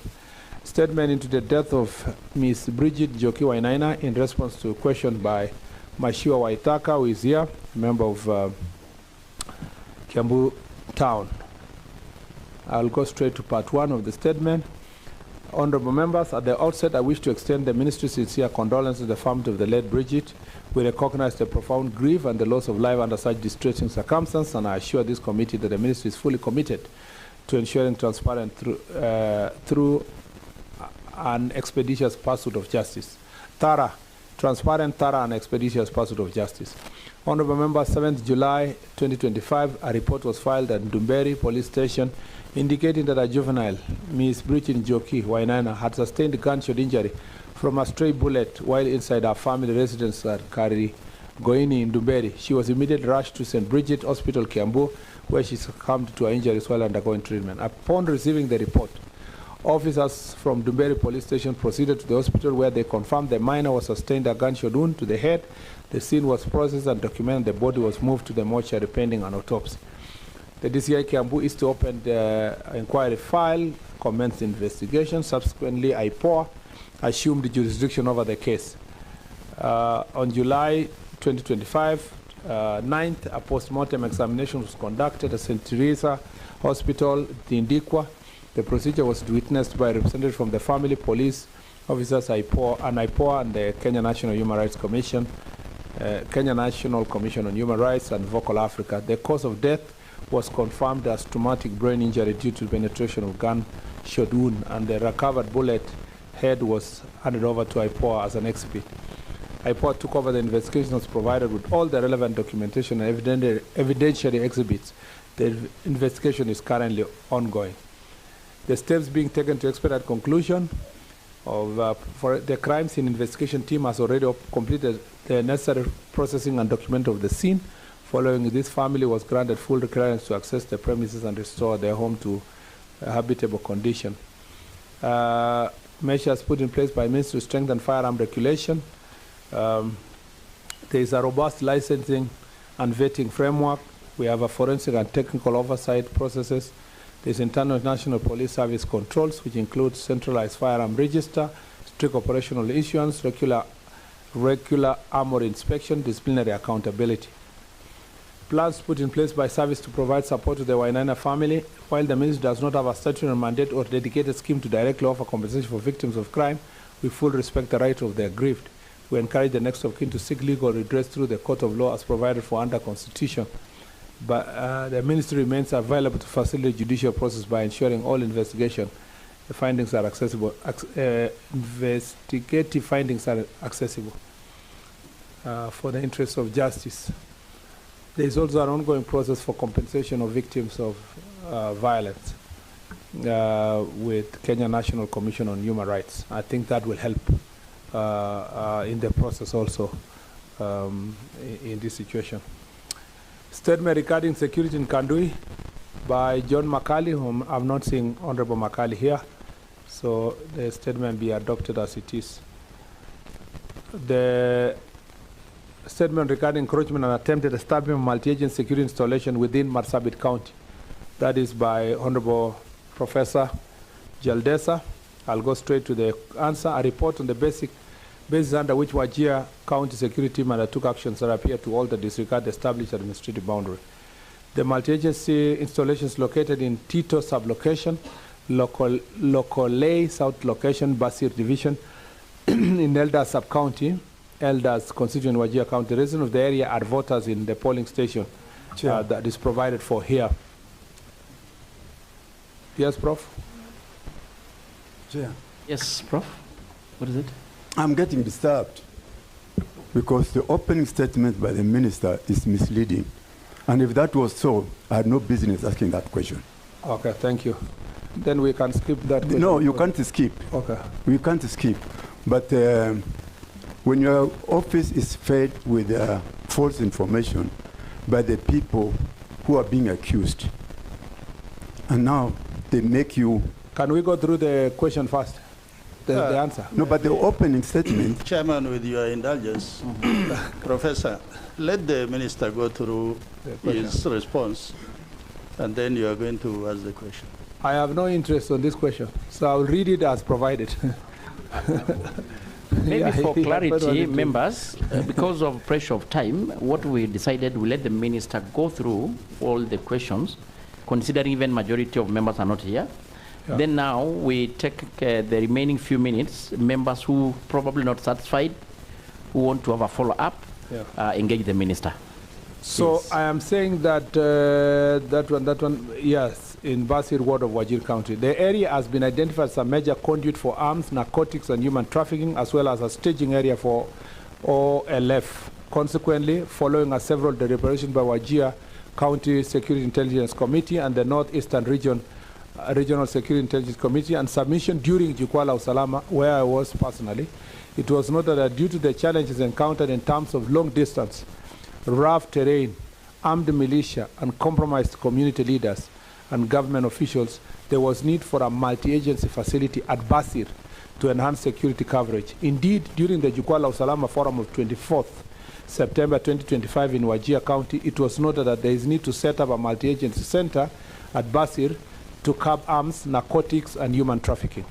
Statement into the death of Ms. Bridget Njoki Wainaina in response to a question by Mashiwa Waitaka, who is here, member of Kiambu Town. I'll go straight to part 1 of the statement. Honorable members, at the outset, I wish to extend the ministry's sincere condolences to the family of the late Bridget. We recognize the profound grief and the loss of life under such distressing circumstances, and I assure this committee that the ministry is fully committed to ensuring transparent through an expeditious pursuit of justice. Transparent, thorough, and expeditious pursuit of justice. Honorable members, 7th July 2025, a report was filed at Ndumberi Police Station indicating that a juvenile, Ms. Bridget Njoki Wainaina, had sustained a gunshot injury from a stray bullet while inside her family residence at Goini in Ndumberi. She was immediately rushed to St. Bridget Hospital, Kiambu, where she succumbed to her injuries while undergoing treatment. Upon receiving the report, officers from Ndumberi Police Station proceeded to the hospital where they confirmed the minor was sustained a gunshot wound to the head. The scene was processed and documented. The body was moved to the mortuary pending an autopsy. The DCI Kiambu is to open the inquiry file, commence investigation. Subsequently, IPOA assumed jurisdiction over the case. On July 2025, 9th, a post-mortem examination was conducted at St. Teresa Hospital, Tindikwa. The procedure was witnessed by representatives from the family, police, officers, IPOA, and the Kenya National Human Rights Commission, Kenya National Commission on Human Rights, and Vocal Africa. The cause of death was confirmed as traumatic brain injury due to penetration of gunshot wound, and the recovered bullet head was handed over to IPOA as an exhibit. IPOA took over the investigation, was provided with all the relevant documentation and evidentiary exhibits. The investigation is currently ongoing. The steps being taken to expedite conclusion of for the crime scene investigation team has already completed the necessary processing and document of the scene. Following this, family was granted full clearance to access the premises and restore their home to a habitable condition. Measures put in place by Ministry to strengthen firearm regulation. There is a robust licensing and vetting framework. We have a forensic and technical oversight processes. There's internal national police service controls, which includes centralized firearm register, strict operational issuance, regular armor inspection, disciplinary accountability. Plans put in place by service to provide support to the Wainaina family. While the ministry does not have a statutory mandate or dedicated scheme to directly offer compensation for victims of crime, we fully respect the right of the aggrieved. We encourage the next of kin to seek legal redress through the court of law as provided for under Constitution. But the ministry remains available to facilitate judicial process by ensuring all investigation findings are accessible. Investigative findings are accessible for the interests of justice. There is also an ongoing process for compensation of victims of violence with Kenya National Commission on Human Rights. I think that will help in the process also in this situation. Statement regarding security in Kandui by John Makali, whom I'm not seeing Honorable Makali here, so the statement be adopted as it is. The statement regarding encroachment and attempted establishment of multi-agent security installation within Marsabit County. That is by Honorable Professor Jaldesa. I'll go straight to the answer. A report on the basis under which Wajir County Security Team undertook actions that appear to alter disregard the established administrative boundary. The multi-agency installations located in Tito sublocation, Lokolei South location, Basir Division, in Elders sub-county, Elders constituent Wajir County. The residents of the area are voters in the polling station that is provided for here. Yes, Prof. Chair. Yes, Prof. What is it? I'm getting disturbed because the opening statement by the minister is misleading. And if that was so, I had no business asking that question. Okay, thank you. Then we can skip that question. No, you can't skip. Okay. We can't skip. But when your office is fed with false information by the people who are being accused, and now they make you... Can we go through the question first? The answer? No, but the opening statement... Chairman, with your indulgence, Professor, let the minister go through his response, and then you are going to ask the question. I have no interest on this question, so I'll read it as provided. Maybe for clarity, members, because of pressure of time, what we decided, we let the minister go through all the questions, considering even majority of members are not here. Yeah. Then now we take the remaining few minutes, members who probably not satisfied, who want to have a follow-up, engage the minister. So I am saying that that one, yes, in Basir ward of Wajir County. The area has been identified as a major conduit for arms, narcotics, and human trafficking, as well as a staging area for OLF. Consequently, following several deliberations by Wajir County Security Intelligence Committee and the Northeastern Regional Security Intelligence Committee, and submission during Jukwaa Usalama, where I was personally, it was noted that due to the challenges encountered in terms of long distance, rough terrain, armed militia, and compromised community leaders and government officials, there was need for a multi-agency facility at Basir to enhance security coverage. Indeed, during the Jukwaa Usalama Forum of 24th September 2025 in Wajir County, it was noted that there is need to set up a multi-agency center at Basir to curb arms, narcotics, and human trafficking.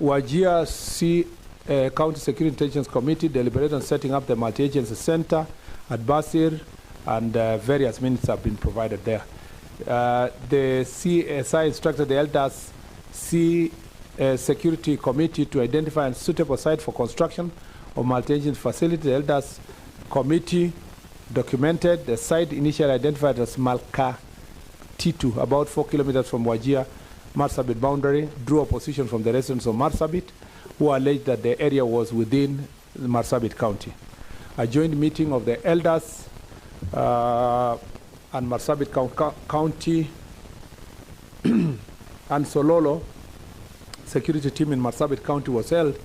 Wajir County Security Intelligence Committee deliberated on setting up the multi-agency center at Basir, and various minutes have been provided there. The CSI instructed the elders Security Committee to identify a suitable site for construction of multi-agency facility. The elders committee documented the site initially identified as Malka T2, about 4 kilometers from Wajir Marsabit boundary, drew opposition from the residents of Marsabit, who alleged that the area was within Marsabit County. A joint meeting of the elders and Marsabit County and Sololo security team in Marsabit County was held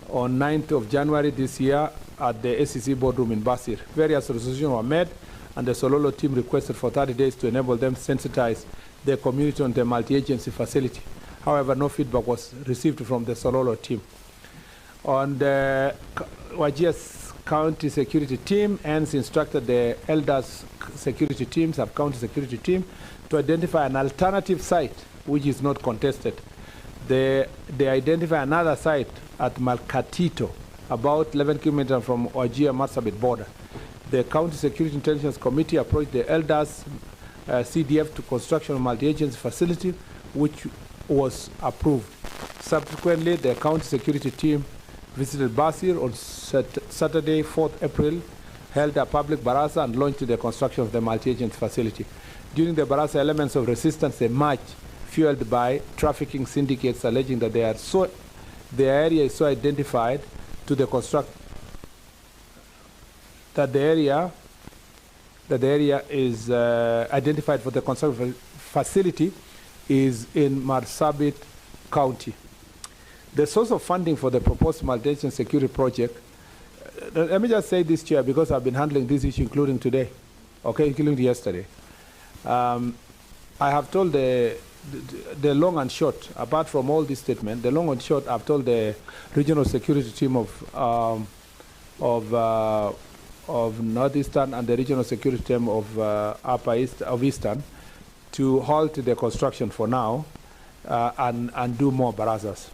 on 9th of January this year at the SEC boardroom in Basir. Various resolutions were made, and the Sololo team requested for 30 days to enable them to sensitize their community on the multi-agency facility. However, no feedback was received from the Sololo team. On the Wajir County security team, hence instructed the elders security team, sub-county security team, to identify an alternative site which is not contested. They identify another site at Malkatito, about 11 kilometers from Wajir Marsabit border. The County Security Intelligence Committee approached the elders CDF to construction of multi-agency facility, which was approved. Subsequently, the county security team visited Basir on Saturday, 4th April, held a public barasa and launched the construction of the multi-agency facility. During the barasa, elements of resistance emerged, fueled by trafficking syndicates alleging that the area is so identified to the that the area is identified for the construction facility is in Marsabit County. The source of funding for the proposed multi-agency security project, let me just say this, Chair, because I've been handling this issue, including today, okay, including yesterday. I have told the long and short, apart from all this statement, the long and short, I've told the regional security team of Northeastern and the regional security team of Eastern to halt the construction for now and do more barazas.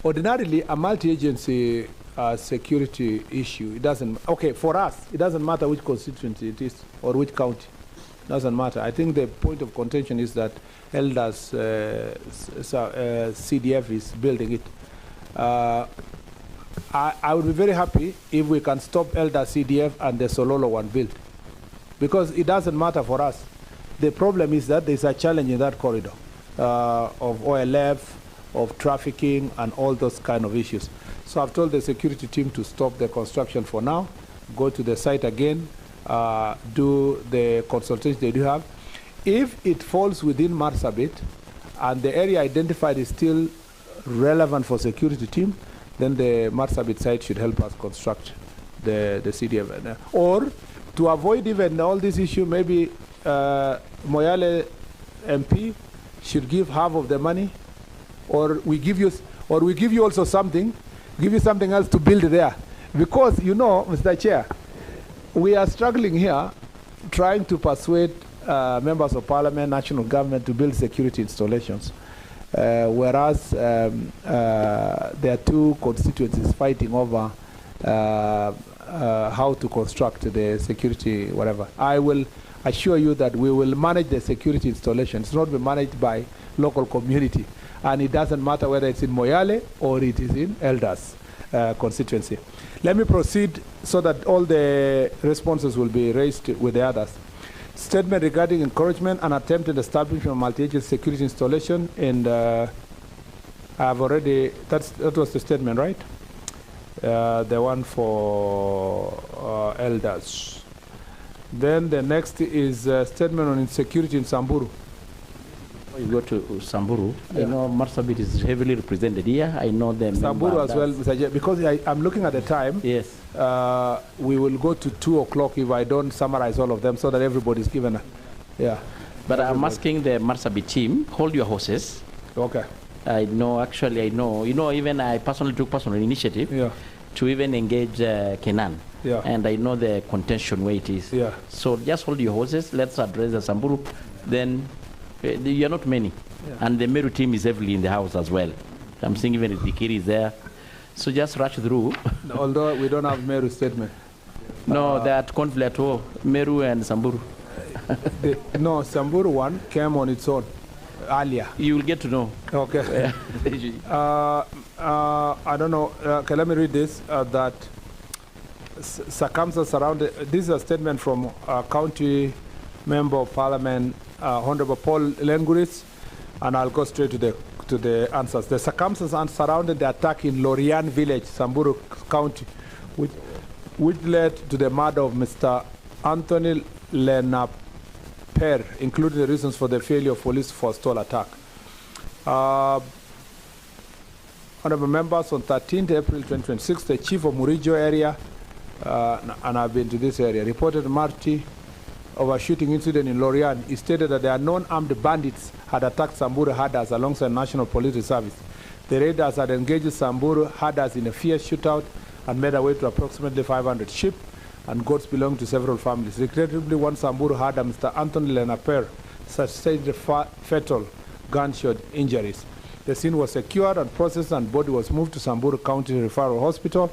Ordinarily, a multi-agency security issue, it doesn't, okay, for us, it doesn't matter which constituency it is or which county. It doesn't matter. I think the point of contention is that elders CDF is building it. I would be very happy if we can stop Elder CDF and the Sololo one build, because it doesn't matter for us. The problem is that there's a challenge in that corridor. of OLF, of trafficking, and all those kind of issues. So I've told the security team to stop the construction for now, go to the site again, do the consultation they do have. If it falls within Marsabit and the area identified is still relevant for security team, then the Marsabit site should help us construct the CDF. Or to avoid even all this issue, maybe Moyale MP should give half of the money, or we give you also something, give you something else to build there. Because, you know, Mr. Chair, we are struggling here trying to persuade members of parliament, national government to build security installations. Whereas there are two constituencies fighting over how to construct the security, whatever. I will assure you that we will manage the security installation. It's not be managed by local community. And it doesn't matter whether it's in Moyale or it is in Elders constituency. Let me proceed so that all the responses will be raised with the others. Statement regarding encouragement and attempted establishment of multi-agency security installation, and I've already, that was the statement, right? The one for Elders. Then the next is a statement on insecurity in Samburu. You go to Samburu, yeah. I know Marsabit is heavily represented here. I know them. Samburu as well, Mr. J, because I'm looking at the time. Yes. We will go to 2 o'clock if I don't summarize all of them so that everybody's given a, yeah. But I'm asking the Marsabit team, hold your horses. Okay. I know, actually, I know. You know, even I personally took personal initiative to even engage Kenan. Yeah. And I know the contention where it is. Yeah. So just hold your horses. Let's address the Samburu. Then you're not many. Yeah. And the Meru team is heavily in the house as well. I'm seeing even Dikiri is there. So just rush through. Although we don't have Meru statement. No, they're at conflict. Oh, Meru and Samburu. No, Samburu one came on its own earlier. You will get to know. Okay. I don't know. Okay, let me read this. That circumstances surrounding. This is a statement from County Member of Parliament, Honorable Paul Lenguris, and I'll go straight to the answers. The circumstances surrounding the attack in Lorian Village, Samburu County, which led to the murder of Mr. Anthony Lenaper, including the reasons for the failure of police to forestall attack. Honorable members, on 13th April 2026, the chief of Murijo area, and I've been to this area, reported Marty of a shooting incident in Lorian. He stated that the unknown armed bandits had attacked Samburu herders alongside National Police Reserve. The raiders had engaged Samburu herders in a fierce shootout and made away to approximately 500 sheep and goats belonging to several families. Regrettably, one Samburu herder, Mr. Anthony Lenaper, sustained fatal gunshot injuries. The scene was secured and processed, and body was moved to Samburu County Referral Hospital.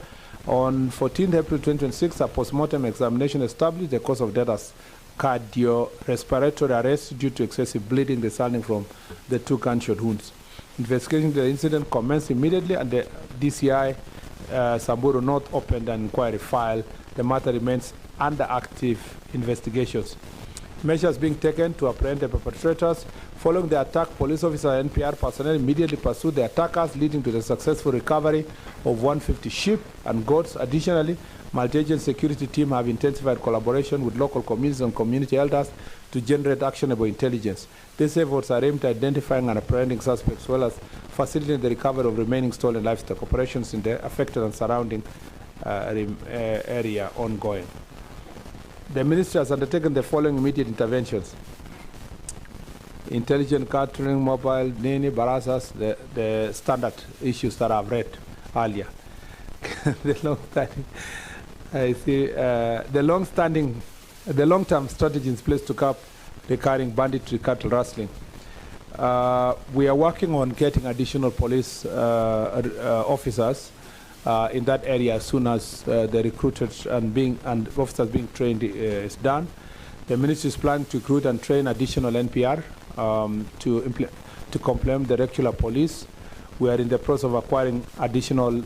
On 14th April 2026, a postmortem examination established the cause of death as cardiorespiratory arrest due to excessive bleeding resulting from the 2 gunshot wounds. Investigation of the incident commenced immediately, and the DCI Samburu North opened an inquiry file. The matter remains under active investigations. Measures being taken to apprehend the perpetrators. Following the attack, police officers and NPR personnel immediately pursued the attackers, leading to the successful recovery of 150 sheep and goats. Additionally, multi-agency security team have intensified collaboration with local communities and community elders to generate actionable intelligence. These efforts are aimed at identifying and apprehending suspects, as well as facilitating the recovery of remaining stolen livestock. Operations in the affected and surrounding area ongoing. The ministry has undertaken the following immediate interventions: intelligent catering, mobile, Nini, Barasas, the standard issues that I've read earlier. The long-term strategy in place to curb recurring banditry, cattle rustling. We are working on getting additional police officers in that area as soon as the recruited and officers being trained is done. The ministry is planning to recruit and train additional NPR to complement the regular police. We are in the process of acquiring additional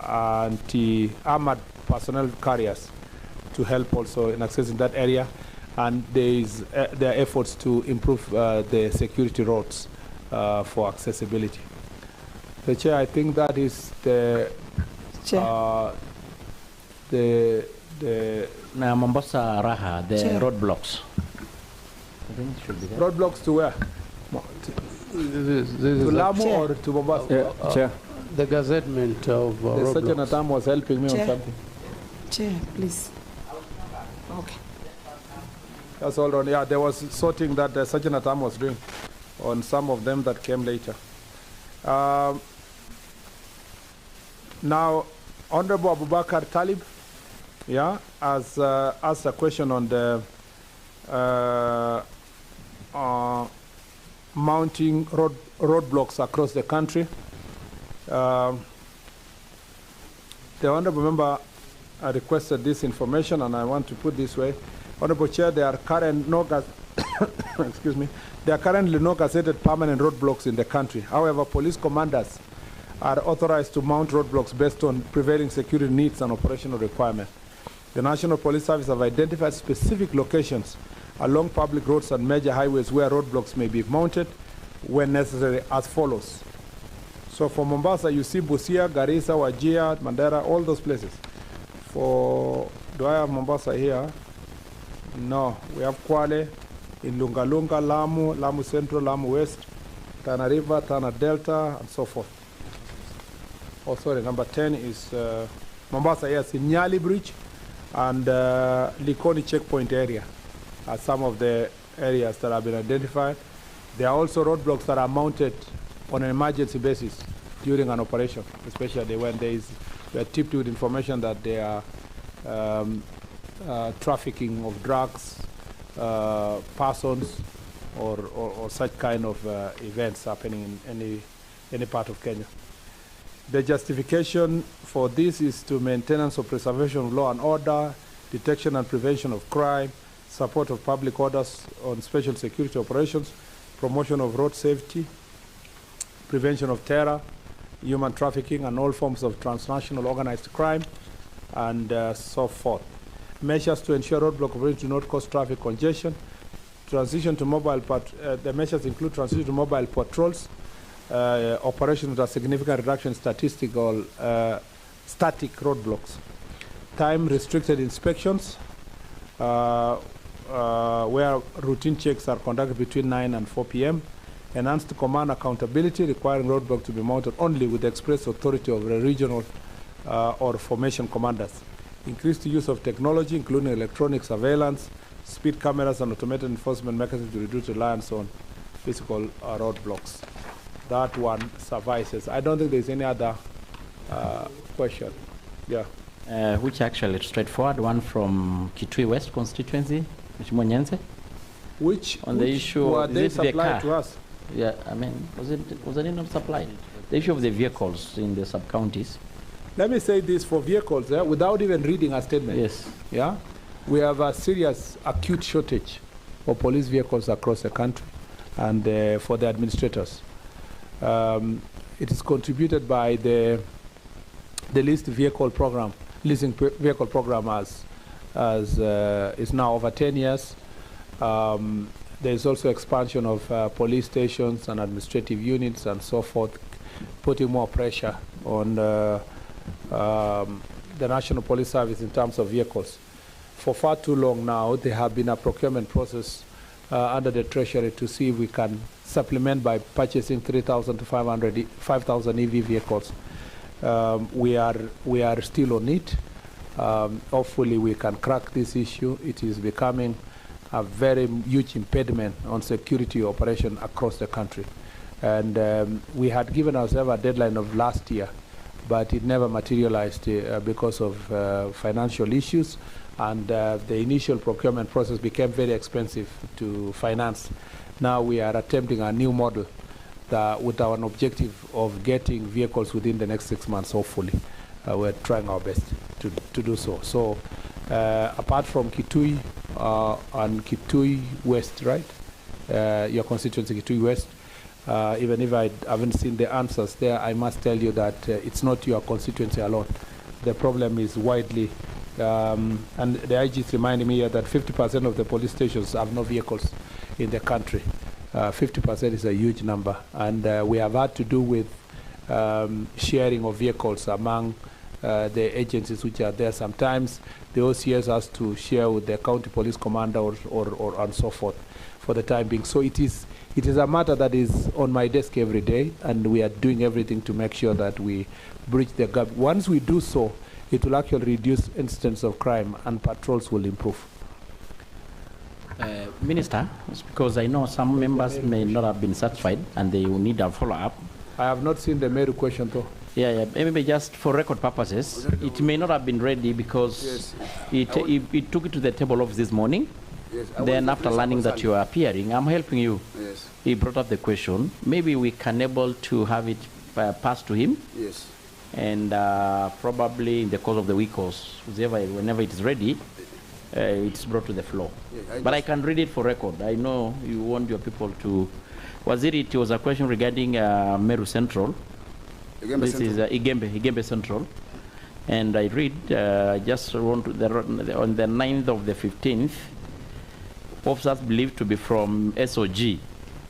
anti-armored personnel carriers to help also in accessing that area. And there are efforts to improve the security roads for accessibility. The Chair, I think that is the Mombasa Raha, the Chair. roadblocks. I think it should be there. Roadblocks to where? To Lamu or to Mombasa? Chair. The gazettement of the Sergeant at Arms was helping me Chair. on something. Chair, please. Okay. That's all on. Yeah, there was sorting that the Sergeant at Arms was doing on some of them that came later. Now, Honorable Abubakar Talib, yeah, has asked a question on the mounting roadblocks across the country. The Honorable Member requested this information, and I want to put this way. Honorable Chair, there are current excuse me, there are currently no gazetted permanent roadblocks in the country. However, police commanders are authorized to mount roadblocks based on prevailing security needs and operational requirements. The National Police Service have identified specific locations along public roads and major highways where roadblocks may be mounted when necessary as follows. So for Mombasa, you see Busia, Garissa, Wajir, Mandera, all those places. Do I have Mombasa here? No, we have Kwale, in Lungalunga, Lamu, Lamu Central, Lamu West, Tana River, Tana Delta, and so forth. Oh, sorry, number 10 is Mombasa, yes, in Nyali Bridge and Likoni checkpoint area are some of the areas that have been identified. There are also roadblocks that are mounted on an emergency basis during an operation, especially when we are tipped with information that there are trafficking of drugs, persons, or such kind of events happening in any part of Kenya. The justification for this is to maintenance or preservation of law and order, detection and prevention of crime, support of public orders on special security operations, promotion of road safety, prevention of terror, human trafficking, and all forms of transnational organized crime, and so forth. Measures to ensure roadblock operations do not cause traffic congestion. Transition to mobile the measures include transition to mobile patrols, operations with a significant reduction in static roadblocks. Time-restricted inspections, where routine checks are conducted between 9 and 4 p.m. Enhanced command accountability, requiring roadblocks to be mounted only with the express authority of the regional or formation commanders. Increased use of technology, including electronic surveillance, speed cameras, and automated enforcement mechanisms to reduce reliance on physical roadblocks. That one suffices. I don't think there's any other question. Yeah. Which actually is straightforward, one from Kitui West constituency, which on the issue were they supplied to us? Yeah, I mean, was it not supplied? The issue of the vehicles in the sub-counties. Let me say this for vehicles, without even reading a statement. Yes. Yeah, we have a serious acute shortage of police vehicles across the country, and for the administrators. It is contributed by the leasing vehicle program as is now over 10 years. There is also expansion of police stations and administrative units and so forth, putting more pressure on the National Police Service in terms of vehicles. For far too long now, there have been a procurement process under the Treasury to see if we can supplement by purchasing 3,000 to 5,000 EV vehicles. We are still on it. Hopefully we can crack this issue. It is becoming a very huge impediment on security operation across the country. And we had given ourselves a deadline of last year, but it never materialized because of financial issues, and the initial procurement process became very expensive to finance. Now we are attempting a new model with our objective of getting vehicles within the next 6 months, hopefully. We're trying our best to do so. So apart from Kitui and Kitui West, right? Your constituency, Kitui West, even if I haven't seen the answers there, I must tell you that it's not your constituency alone. The problem is widely, and the IG is reminding me here that 50% of the police stations have no vehicles in the country. 50% is a huge number. And we have had to do with sharing of vehicles among the agencies which are there. Sometimes the OCS has to share with the county police commander or and so forth for the time being. So it is a matter that is on my desk every day, and we are doing everything to make sure that we bridge the gap. Once we do so, it will actually reduce incidents of crime and patrols will improve. Minister, because I know some members may not have been satisfied and they will need a follow-up. I have not seen the Meru question though. Yeah, maybe just for record purposes, it may not have been ready because it took it to the table office this morning. Yes, then after learning that you are appearing, I'm helping you. Yes. He brought up the question. Maybe we can able to have it passed to him. Yes. And probably in the course of the week or whenever it is ready, it's brought to the floor. Yeah, but I can read it for record. I know you want your people to. It was a question regarding Meru Central. This is Igembe Central. And I read, just on the 9th of the 15th, officers believed to be from SOG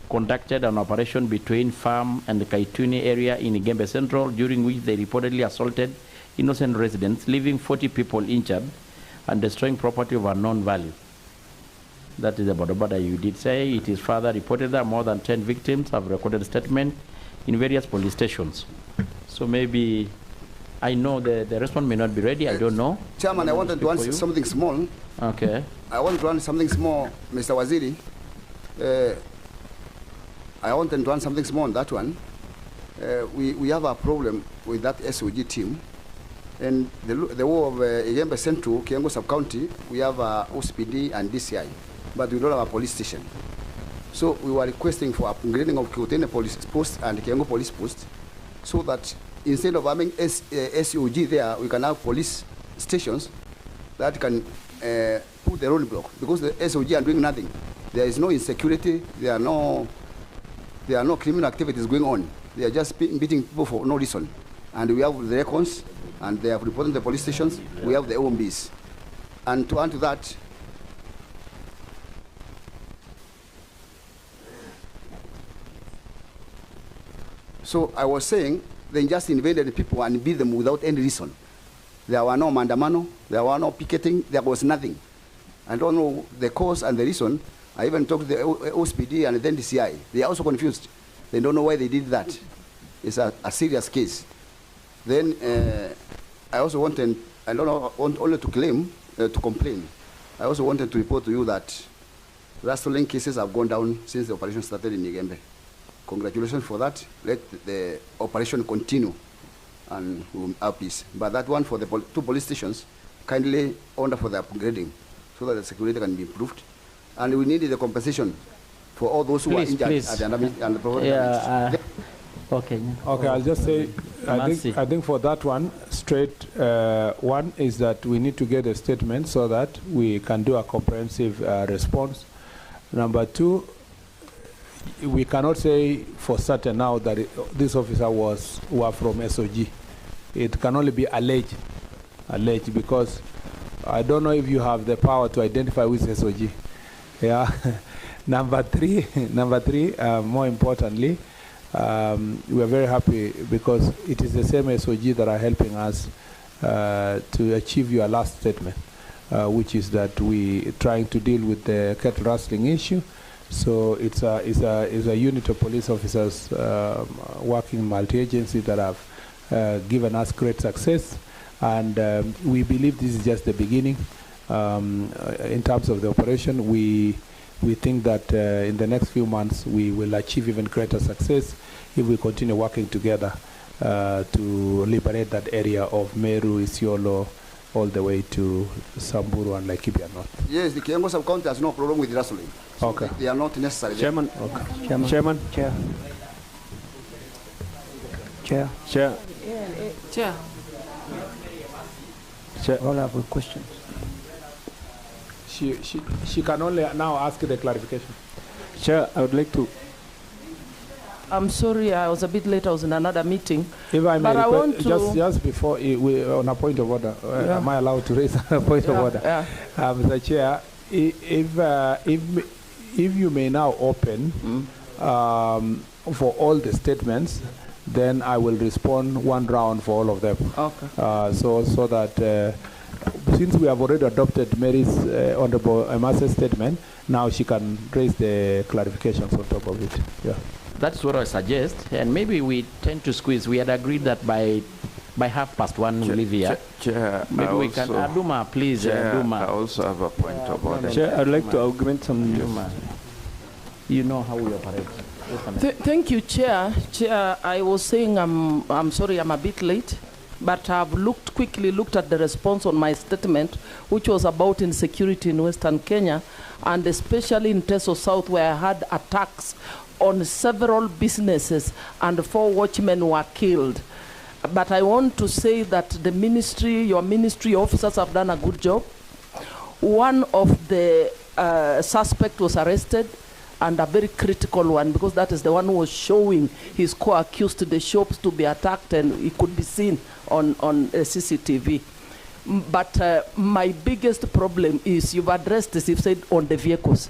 conducted an operation between Farm and the Kaituni area in Igembe Central, during which they reportedly assaulted innocent residents, leaving 40 people injured and destroying property of unknown value. That is about what you did say. It is further reported that more than 10 victims have recorded statement in various police stations. So maybe, I know the response may not be ready, I don't know. Chairman, I wanted to answer something small. Okay. I want to answer something small, Mr. Waziri. I wanted to answer something small on that one. We have a problem with that SOG team. And the whole of Igembe Central, Kiango Sub-County, we have OCPD and DCI, but we don't have a police station. So we were requesting for upgrading of Kiotene police post and Kiango police post, so that instead of having SOG there, we can have police stations that can put the roadblock, because the SOG are doing nothing. There is no insecurity, there are no criminal activities going on. They are just beating people for no reason. And we have the records, and they have reported the police stations. We have the OMBs. And to add to that, so I was saying, they just invaded the people and beat them without any reason. There were no Maandamano, there were no picketing, there was nothing. I don't know the cause and the reason. I even talked to the OCPD and then the CI. They are also confused. They don't know why they did that. It's a serious case. Then I also wanted, I don't know, only to claim, to complain. I also wanted to report to you that rustling cases have gone down since the operation started in Igembe. Congratulations for that. Let the operation continue and we'll have peace. But that one for the two police stations, kindly order for the upgrading so that the security can be improved. And we need the compensation for all those who are injured at the and the property damage. Okay. Okay, I'll just say, I think for that one, straight, one is that we need to get a statement so that we can do a comprehensive response. Number two, we cannot say for certain now that this officer were from SOG. It can only be alleged, because I don't know if you have the power to identify which SOG. Yeah. Number three, more importantly, we are very happy because it is the same SOG that are helping us to achieve your last statement, which is that we trying to deal with the cattle rustling issue. So it's a unit of police officers working multi-agency that have given us great success, and we believe this is just the beginning. In terms of the operation, we think that in the next few months we will achieve even greater success if we continue working together to liberate that area of Meru, Isiolo, all the way to Samburu and Laikipia North. Yes, the Kiango Sub-County has no problem with rustling. So okay. They are not necessary. Chairman. Okay. Chairman. Chair. All have questions. She can only now ask the clarification. Chair, I would like to. I'm sorry, I was a bit late. I was in another meeting. If I may, but I want to just before on a point of order, am I allowed to raise a point of order? Yeah. Mr. Chair, if if you may now open for all the statements, then I will respond one round for all of them. Okay. So that since we have already adopted Mary's Honorable Emase's statement, now she can raise the clarifications on top of it. Yeah. That's what I suggest, and maybe we tend to squeeze. We had agreed that by 1:30 we leave here. Chair, maybe we can. Aduma, please. Chair, Aduma. I also have a point of order. Chair, I'd like to augment some. Aduma. You know how we operate. Thank you, Chair. Chair, I was saying I'm sorry I'm a bit late, but I've quickly looked at the response on my statement, which was about insecurity in Western Kenya, and especially in Teso South, where I had attacks on several businesses and 4 watchmen were killed. But I want to say that the ministry, your ministry officers have done a good job. One of the suspects was arrested, and a very critical one, because that is the one who was showing his co-accused the shops to be attacked, and it could be seen on CCTV. But my biggest problem is, you've addressed this, you've said on the vehicles.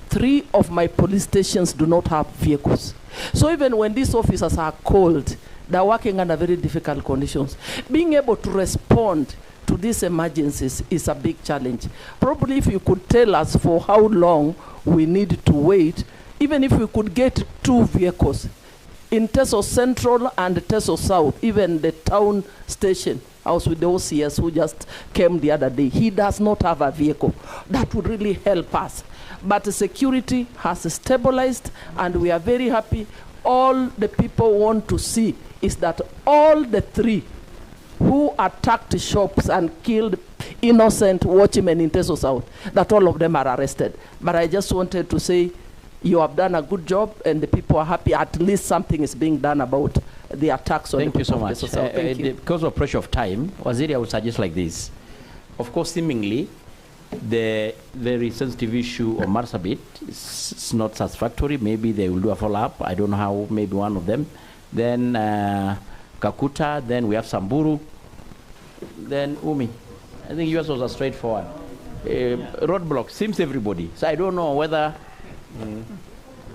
3 of my police stations do not have vehicles. So even when these officers are called, they're working under very difficult conditions. Being able to respond to these emergencies is a big challenge. Probably if you could tell us for how long we need to wait, even if we could get 2 vehicles. In Teso Central and Teso South, even the town station, I was with the OCS who just came the other day. He does not have a vehicle. That would really help us. But security has stabilized, and we are very happy. All the people want to see is that all the 3 who attacked shops and killed innocent watchmen in Teso South, that all of them are arrested. But I just wanted to say you have done a good job, and the people are happy. At least something is being done about the attacks on the people of Teso South. Thank you. Because of pressure of time, Waziri, I would suggest like this. Of course, seemingly, the very sensitive issue of Marsabit is not satisfactory. Maybe they will do a follow-up. I don't know how, maybe one of them. Then Kakuta, then we have Samburu, then Umi. I think yours was a straightforward. Roadblock seems everybody. So I don't know whether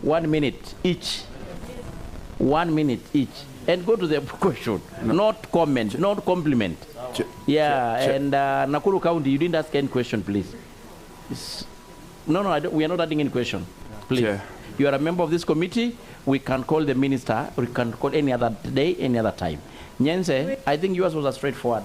1 minute each. 1 minute each. And go to the question, not comment, not compliment. And Nakuru County, you didn't ask any question, please. No, we are not adding any question. Please. You are a member of this committee. We can call the minister, or we can call any other day, any other time. Nyense, I think yours was a straightforward.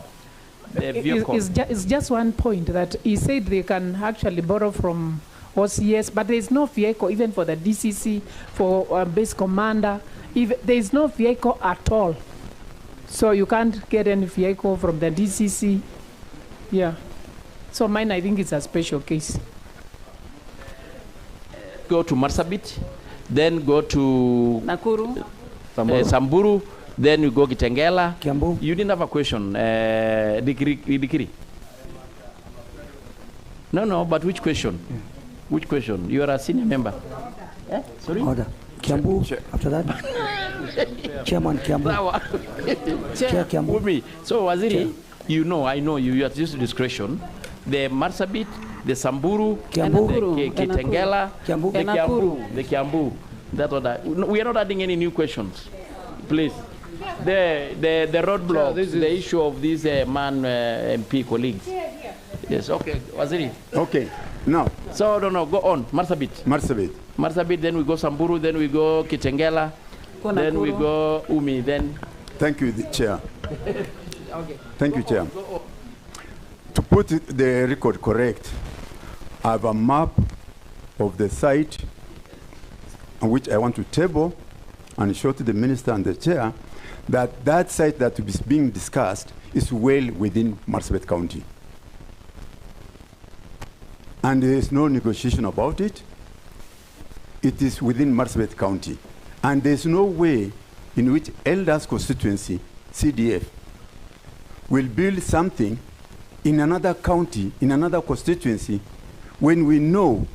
It's just one point that he said they can actually borrow from OCS, but there is no vehicle even for the DCC, for base commander. There is no vehicle at all. So you can't get any vehicle from the DCC. Yeah. So mine, I think it's a special case. Go to Marsabit, then go to Nakuru, Samburu, then you go Kitengela. Kiambu. You didn't have a question. Dikiri. No, but which question? Which question? You are a senior member. Sorry? Order. Kiambu, after that. Chairman Kiambu. Chair Kiambu. Me. So, Waziri, I know you have used discretion. The Marsabit, the Samburu, Kiambu, the Kitengela, the Kiambu. That's what we are not adding any new questions. Please. The roadblock, the issue of these MP colleagues. Yes, okay. Waziri. Okay. Now. So, no, go on. Marsabit, then we go Samburu, then we go Kitengela, then we go Umi, then. Thank you, Chair. Okay. Thank you, Chair. To put the record correct, I have a map of the site on which I want to table and show to the Minister and the Chair that site that is being discussed is well within Marsabit County. And there is no negotiation about it. It is within Marsabit County. And there's no way in which Elders constituency, CDF, will build something in another county, in another constituency, when we know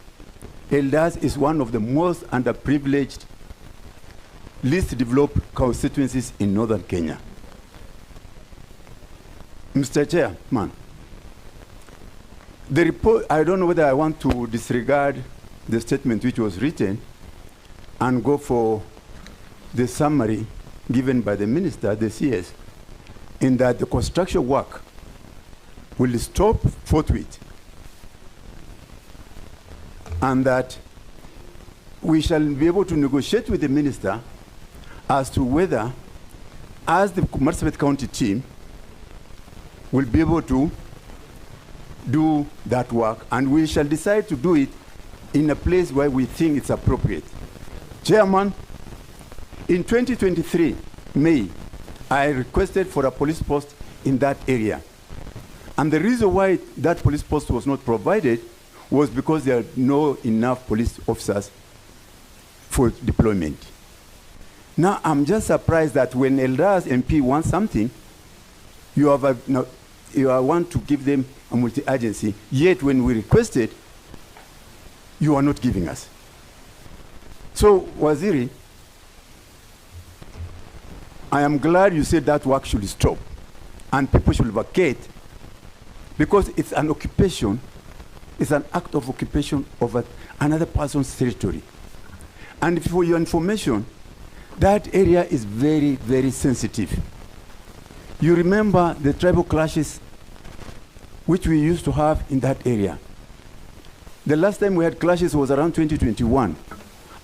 Elders is one of the most underprivileged, least developed constituencies in northern Kenya. Mr. Chairman, the report, I don't know whether I want to disregard the statement which was written and go for the summary given by the minister, the CS, in that the construction work will stop forthwith, and that we shall be able to negotiate with the minister as to whether, as the Marsabit County team, will be able to do that work, and we shall decide to do it in a place where we think it's appropriate. Chairman, in 2023, May, I requested for a police post in that area. And the reason why that police post was not provided was because there are no enough police officers for deployment. Now, I'm just surprised that when Elda's MP wants something, you want to give them a multi-agency, yet when we requested, you are not giving us. So, Waziri, I am glad you said that work should stop and people should vacate, because it's an occupation, it's an act of occupation of another person's territory. And for your information, that area is very, very sensitive. You remember the tribal clashes which we used to have in that area. The last time we had clashes was around 2021.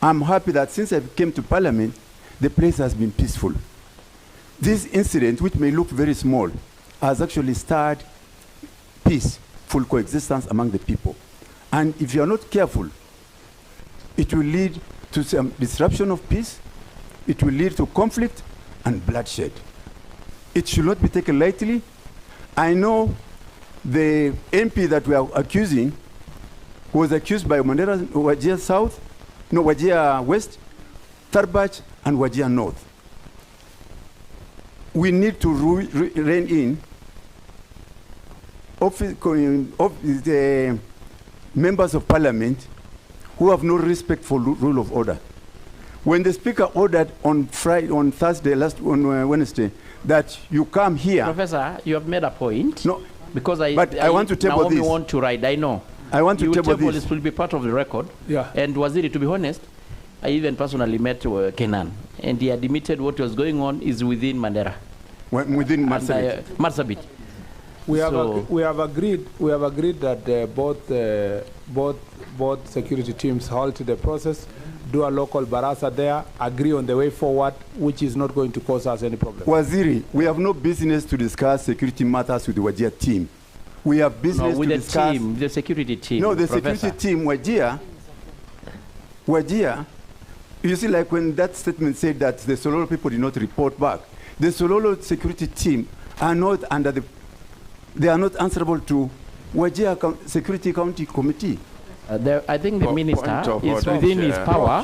I'm happy that since I came to Parliament, the place has been peaceful. This incident, which may look very small, has actually started peaceful coexistence among the people. And if you are not careful, it will lead to some disruption of peace, it will lead to conflict and bloodshed. It should not be taken lightly. I know the MP that we are accusing was accused by Mandera, Wajir South, no, Wajir West, Tarbach, and Wajir North. We need to rein in the members of parliament who have no respect for rule of order. When the speaker ordered on Wednesday, that you come here. Professor, you have made a point. No, because I want to table Naomi this. Want to ride. I know. I want to table this. This will be part of the record. Yeah. And Waziri, to be honest, I even personally met Kenan, and he admitted what was going on is within Mandera. Within Marsabit. Marsabit. We have agreed that both security teams halt the process, do a local barasa there, agree on the way forward, which is not going to cause us any problem. Waziri, we have no business to discuss security matters with the Wajir team. We have business with to the discuss... team, the security team. No, the Professor. security team, Wajir, you see, like when that statement said that the Sololo people did not report back, the Sololo security team are not under the... They are not answerable to Wajir Security County Committee. I think the minister is within his power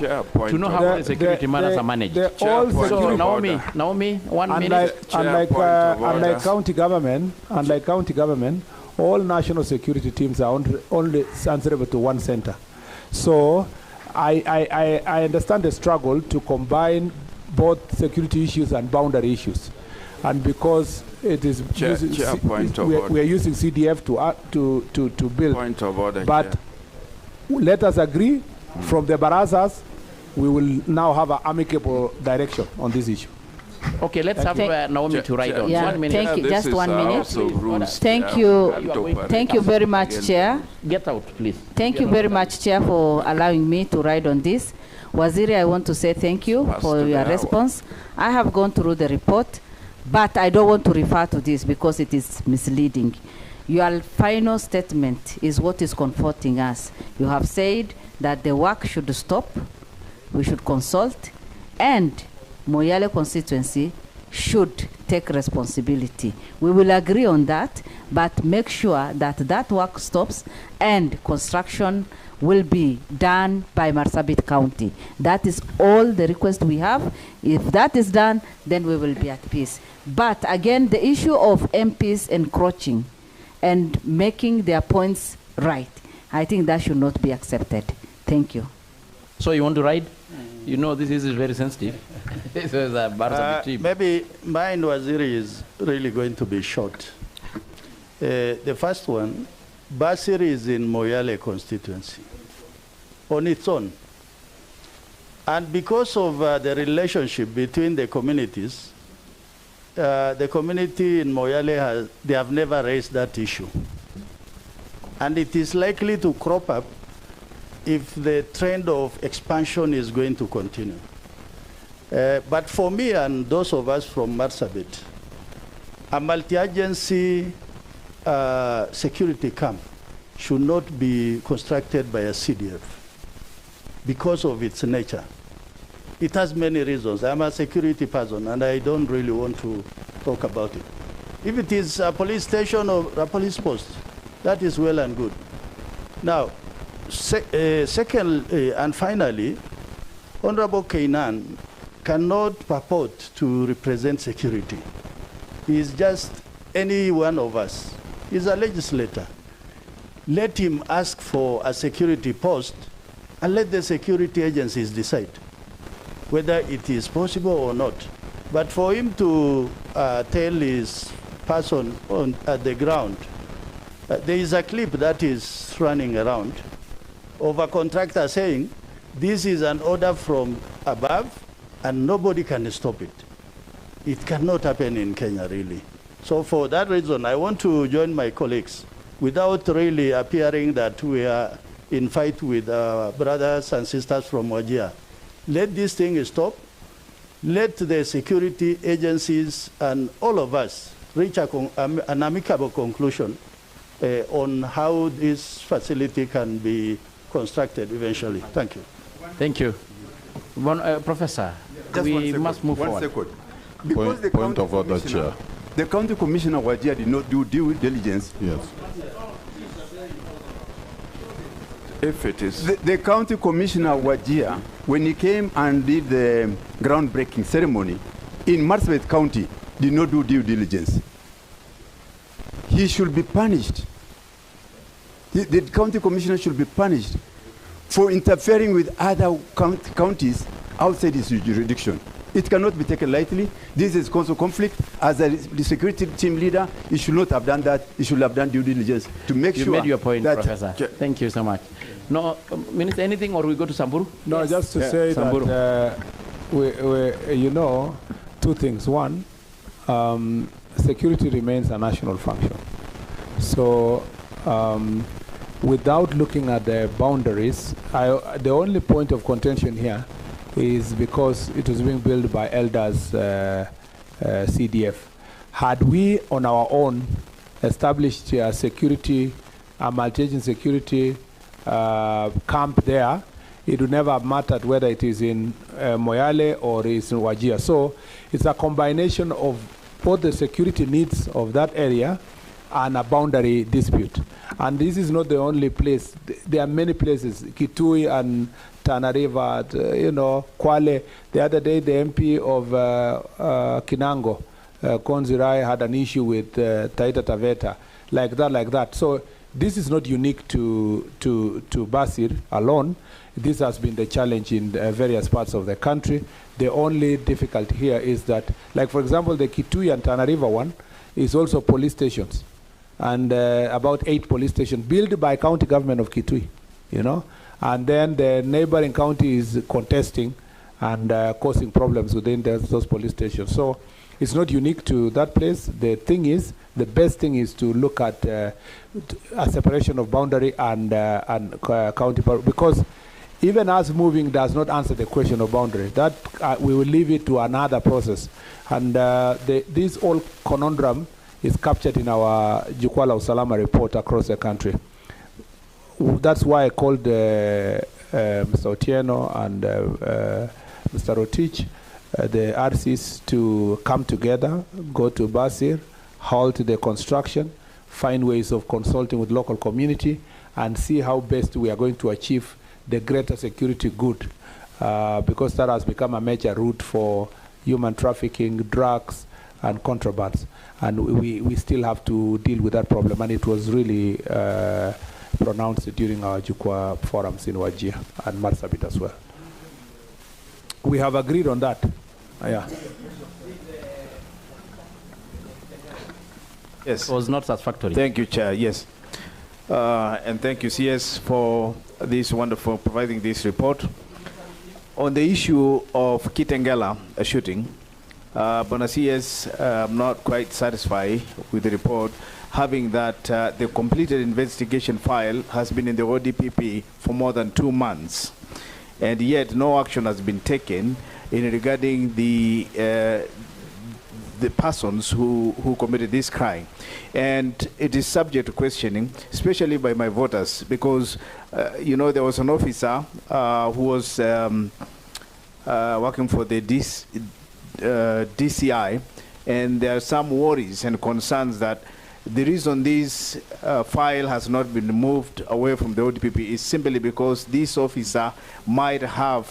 to know how the security matters are managed. So Naomi, 1 minute. Unlike county government, all national security teams are only answerable to one center. So I understand the struggle to combine both security issues and boundary issues, and because it is we are using CDF to build. Point of order, but let us agree from the barazas, we will now have an amicable direction on this issue. Okay, let's have Naomi to write on. Yeah, 1 minute. thank you. Just 1 minute. Thank you very much, Chair. Get out, please. Thank you very much, Chair, for allowing me to write on this. Waziri, I want to say thank you for your response. I have gone through the report, but I don't want to refer to this because it is misleading. Your final statement is what is comforting us. You have said that the work should stop, we should consult, and Moyale constituency should take responsibility. We will agree on that, but make sure that that work stops and construction will be done by Marsabit County. That is all the request we have. If that is done, then we will be at peace. But again, the issue of MPs encroaching and making their points right, I think that should not be accepted. Thank you. So you want to ride? You know this is very sensitive. This is a Marsabit team. Maybe mine, Waziri, is really going to be short. The first one, Basir is in Moyale constituency. on its own. And because of the relationship between the communities, the community in Moyale, they have never raised that issue. And it is likely to crop up if the trend of expansion is going to continue. But for me and those of us from Marsabit, a multi-agency security camp should not be constructed by a CDF because of its nature. It has many reasons. I'm a security person, and I don't really want to talk about it. If it is a police station or a police post, that is well and good. Now, secondly, and finally, Honorable Kainan cannot purport to represent security. He is just any one of us. He's a legislator. Let him ask for a security post and let the security agencies decide whether it is possible or not. But for him to tell his person at the ground, there is a clip that is running around of a contractor saying, this is an order from above and nobody can stop it. It cannot happen in Kenya, really. So for that reason, I want to join my colleagues without really appearing that we are in fight with brothers and sisters from Wajir. Let this thing stop. Let the security agencies and all of us reach an amicable conclusion on how this facility can be constructed eventually. Thank you. Thank you. Professor, we must move forward. 1 second. Because the point of order, Chair. The county commissioner Wajir did not do due diligence. Yes. If it is... The county commissioner Wajir, when he came and did the groundbreaking ceremony in Marsabit County, did not do due diligence. He should be punished. The county commissioner should be punished for interfering with other counties outside his jurisdiction. It cannot be taken lightly. This is cause of conflict. As the security team leader, he should not have done that. He should have done due diligence to make sure. You made your point, that Professor. Thank you so much. No, Minister, anything, or we go to Samburu? No, just to say Samburu. that you know, two things. One, security remains a national function. So without looking at the boundaries, the only point of contention here is because it was being built by elders CDF. Had we on our own established a multi-agency security camp there, it would never have mattered whether it is in Moyale or is in Wajir. So it's a combination of both the security needs of that area and a boundary dispute. And this is not the only place. There are many places, Kitui and Tana River, Kwale. The other day, the MP of Kinango, Konzirai, had an issue with Taita Taveta, like that. So this is not unique to Basir alone. This has been the challenge in various parts of the country. The only difficulty here is that, like for example, the Kitui and Tana River one is also police stations. And about 8 police stations built by county government of Kitui, and then the neighboring county is contesting and causing problems within those police stations. So it's not unique to that place. The best thing is to look at a separation of boundary and county power, because even us moving does not answer the question of boundary. That we will leave it to another process. And this whole conundrum is captured in our Jukwaa la Usalama report across the country. That's why I called Mr. Otieno and Mr. Rotich, the RCs, to come together, go to Basir, halt the construction, find ways of consulting with local community, and see how best we are going to achieve the greater security good, because that has become a major route for human trafficking, drugs, and contrabands. And we still have to deal with that problem. And it was really pronounced during our Jukwaa forums in Wajir and Marsabit as well. We have agreed on that. Yeah. Yes. It was not satisfactory. Thank you, Chair. Yes. And thank you, CS, for this wonderful providing this report. On the issue of Kitengela shooting, Bonasias, I'm not quite satisfied with the report, having that the completed investigation file has been in the ODPP for more than 2 months, and yet no action has been taken in regarding the persons who committed this crime. And it is subject to questioning, especially by my voters, because, you know, there was an officer who was working for the DCI, and there are some worries and concerns that the reason this file has not been moved away from the ODPP is simply because this officer might have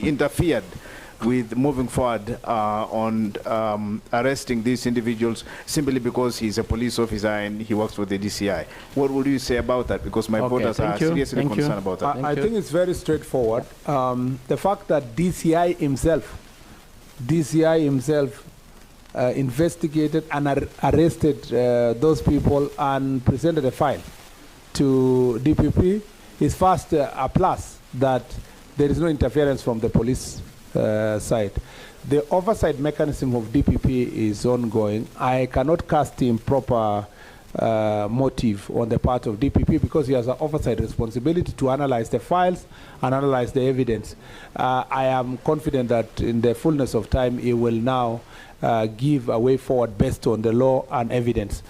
interfered with moving forward on arresting these individuals simply because he's a police officer and he works for the DCI. What would you say about that? Because my voters are seriously concerned about that. I think it's very straightforward. The fact that DCI himself investigated and arrested those people and presented a file to DPP is first a plus that there is no interference from the police side. The oversight mechanism of DPP is ongoing. I cannot cast improper motive on the part of DPP because he has an oversight responsibility to analyze the files and analyze the evidence. I am confident that in the fullness of time he will now give a way forward based on the law and evidence.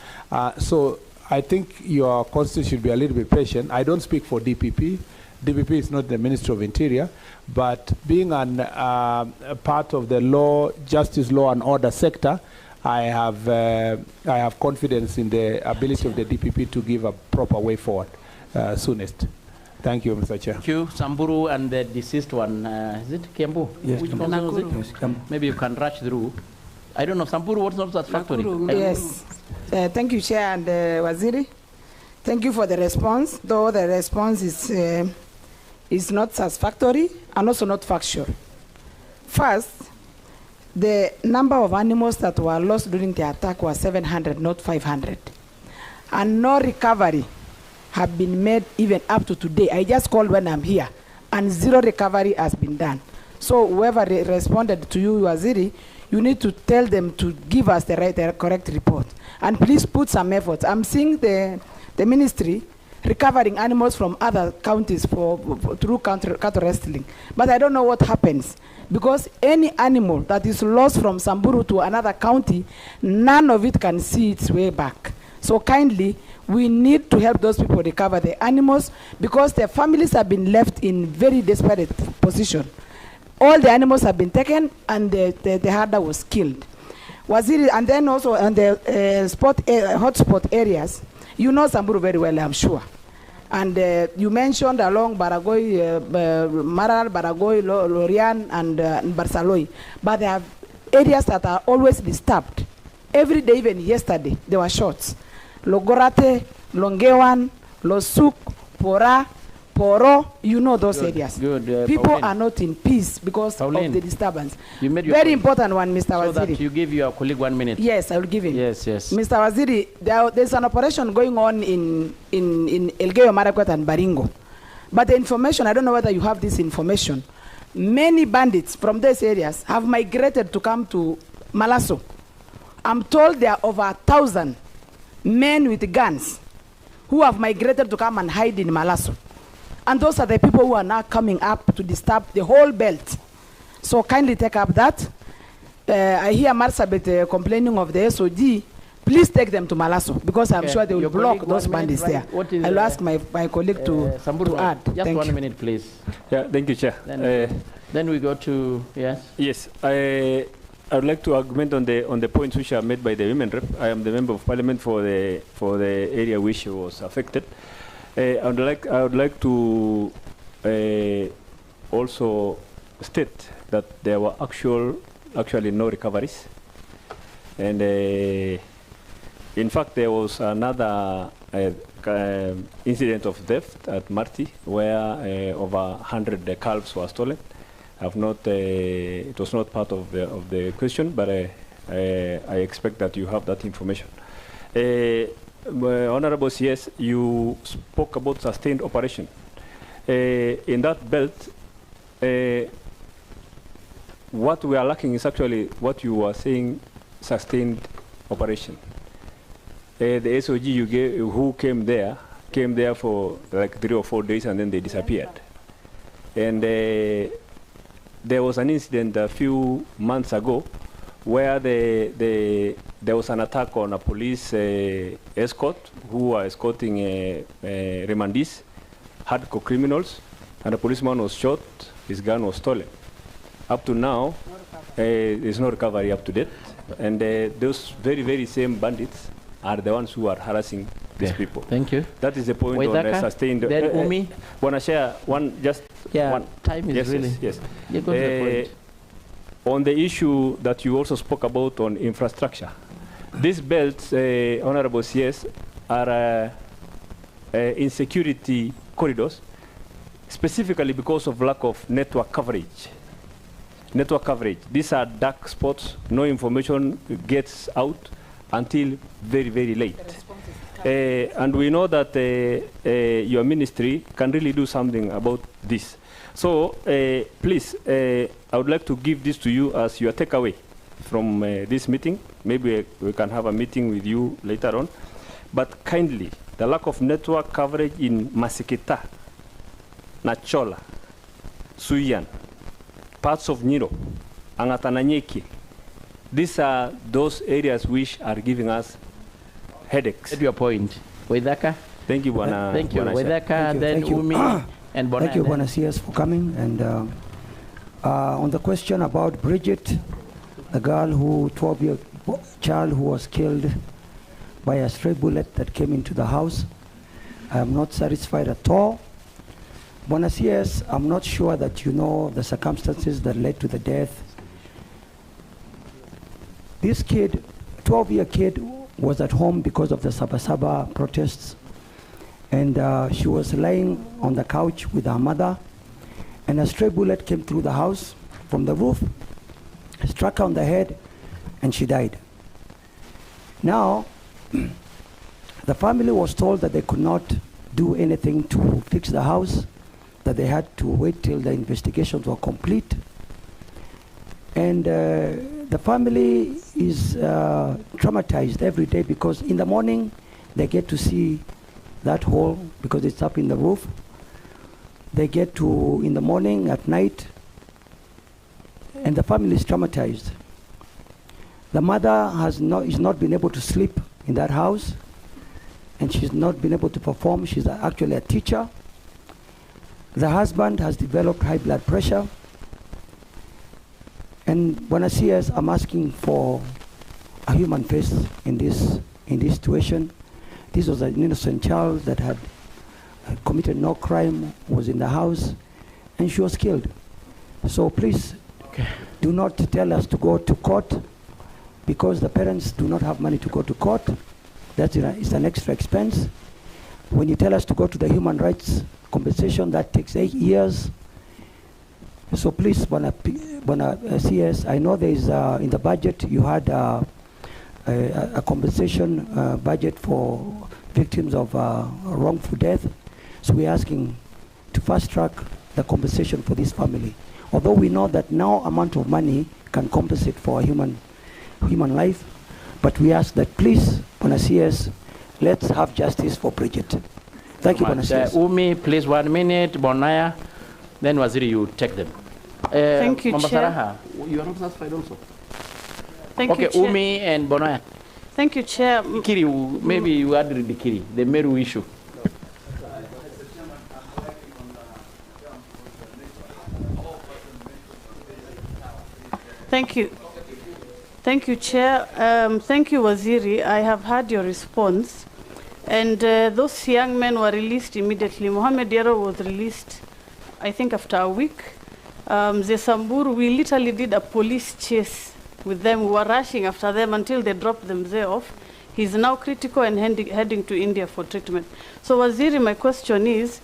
So I think your constitution should be a little bit patient. I don't speak for DPP. DPP is not the Ministry of Interior, but being a part of the law, justice, law and order sector, I have confidence in the ability of the DPP to give a proper way forward soonest. Thank you, Mr. Chair. Thank you. Samburu and the deceased one, is it Kiambu? Yes. Which one is it? Maybe you can rush through. I don't know, Samburu was not satisfactory. Yes. Thank you, Chair and Waziri. Thank you for the response, though the response is not satisfactory and also not factual. First, the number of animals that were lost during the attack was 700, not 500. And no recovery have been made even up to today. I just called when I'm here, and zero recovery has been done. So whoever responded to you, Waziri, you need to tell them to give us the correct report. And please put some effort. I'm seeing the ministry recovering animals from other counties through cattle wrestling. But I don't know what happens, because any animal that is lost from Samburu to another county, none of it can see its way back. So kindly, we need to help those people recover the animals, because their families have been left in very desperate position. All the animals have been taken and the herder was killed. Waziri, and then also on the hotspot areas, you know Samburu very well, I'm sure. And you mentioned along Baragoi, Maral, Baragoi, Lorian, and Barsaloi. But there are areas that are always disturbed. Every day, even yesterday, there were shots. Logorate, Longewan, Losuk, Pora, Poro, you know those areas. Good. People Pauline. are not in peace because Pauline, of the disturbance. You made your Very point. important one, Mr. So Waziri. that you give your colleague 1 minute. Yes, I will give him. Yes. Mr. Waziri, there's an operation going on in Elgeyo Marakwet and Baringo. But the information, I don't know whether you have this information. Many bandits from these areas have migrated to come to Malaso. I'm told there are over 1,000 men with guns who have migrated to come and hide in Malaso. And those are the people who are now coming up to disturb the whole belt. So kindly take up that. I hear Marsabit complaining of the SOG. Please take them to Malaso, because I'm sure they will block those bandits there. I'll ask my colleague to add. Just Thank 1 you. minute, please. Yeah, thank you, Chair. Then we go to, yes? Yes, I would like to argument on the points which are made by the women rep. I am the member of parliament for the area which was affected. I would like to also state that there were actually no recoveries, and in fact there was another incident of theft at Marti where over 100 calves were stolen. It was not part of the question, but I expect that you have that information. Honorable CS, you spoke about sustained operation. In that belt, what we are lacking is actually what you were saying, sustained operation. The SOG you gave, who came there for like 3 or 4 days and then they disappeared. And there was an incident a few months ago where there was an attack on a police escort who were escorting remandees, hardcore criminals, and the policeman was shot, his gun was stolen. Up to now, there's no recovery up to date. And those very, very same bandits are the ones who are harassing these people. Thank you. That is the point on sustained. Then Umi. Want to share one, just one? Time is yes, really. Yes. You go to the point. On the issue that you also spoke about on infrastructure, these belts, Honorable CS, are insecurity corridors, specifically because of lack of network coverage. These are dark spots. No information gets out until very, very late. And we know that your ministry can really do something about this. So please, I would like to give this to you as your takeaway from this meeting. Maybe we can have a meeting with you later on. But kindly, the lack of network coverage in Masikita, Nachola, Suyan, parts of Niro, Angatananyeki, these are those areas which are giving us headaches. At your point. Waithaka? Thank you, Bwana. Thank you. Waithaka, then Umi, and Bona. Thank you, Bwana CS, for coming. And on the question about Bridget, the girl who, 12-year child who was killed by a stray bullet that came into the house, I am not satisfied at all. Bwana CS, I'm not sure that you know the circumstances that led to the death. This kid, 12-year kid, was at home because of the Sabasaba protests. And she was lying on the couch with her mother. And a stray bullet came through the house from the roof, struck her on the head, and she died. Now, the family was told that they could not do anything to fix the house, that they had to wait till the investigations were complete. And the family is traumatized every day because in the morning they get to see that hole because it's up in the roof. They get to, in the morning, at night, and the family is traumatized. The mother is not been able to sleep in that house, and she's not been able to perform. She's actually a teacher. The husband has developed high blood pressure. And when I see us, I'm asking for a human face in this situation. This was an innocent child that had committed no crime, was in the house, and she was killed. So please, do not tell us to go to court because the parents do not have money to go to court. It's an extra expense. When you tell us to go to the human rights compensation, that takes 8 years. So please, Bwana CS, I know there is in the budget you had a compensation budget for victims of wrongful death. So we're asking to fast track the compensation for this family. Although we know that no amount of money can compensate for a human life, but we ask that please, Bwana CS, let's have justice for Bridget. Thank you, Bwana CS. Umi, please 1 minute. Bonaya, then Waziri, you take them. Thank you, Chair. You are not satisfied also? Thank you, Chair. Umi and Bonaya. Thank you, Chair. Kiri, maybe you add the Kiri, the Meru issue. Thank you. Thank you, Chair. Thank you, Waziri. I have heard your response. And those young men were released immediately. Mohamed Yero was released, I think, after a week. Samburu, we literally did a police chase with them. We were rushing after them until they dropped them there off. He's now critical and heading to India for treatment. So, Waziri, my question is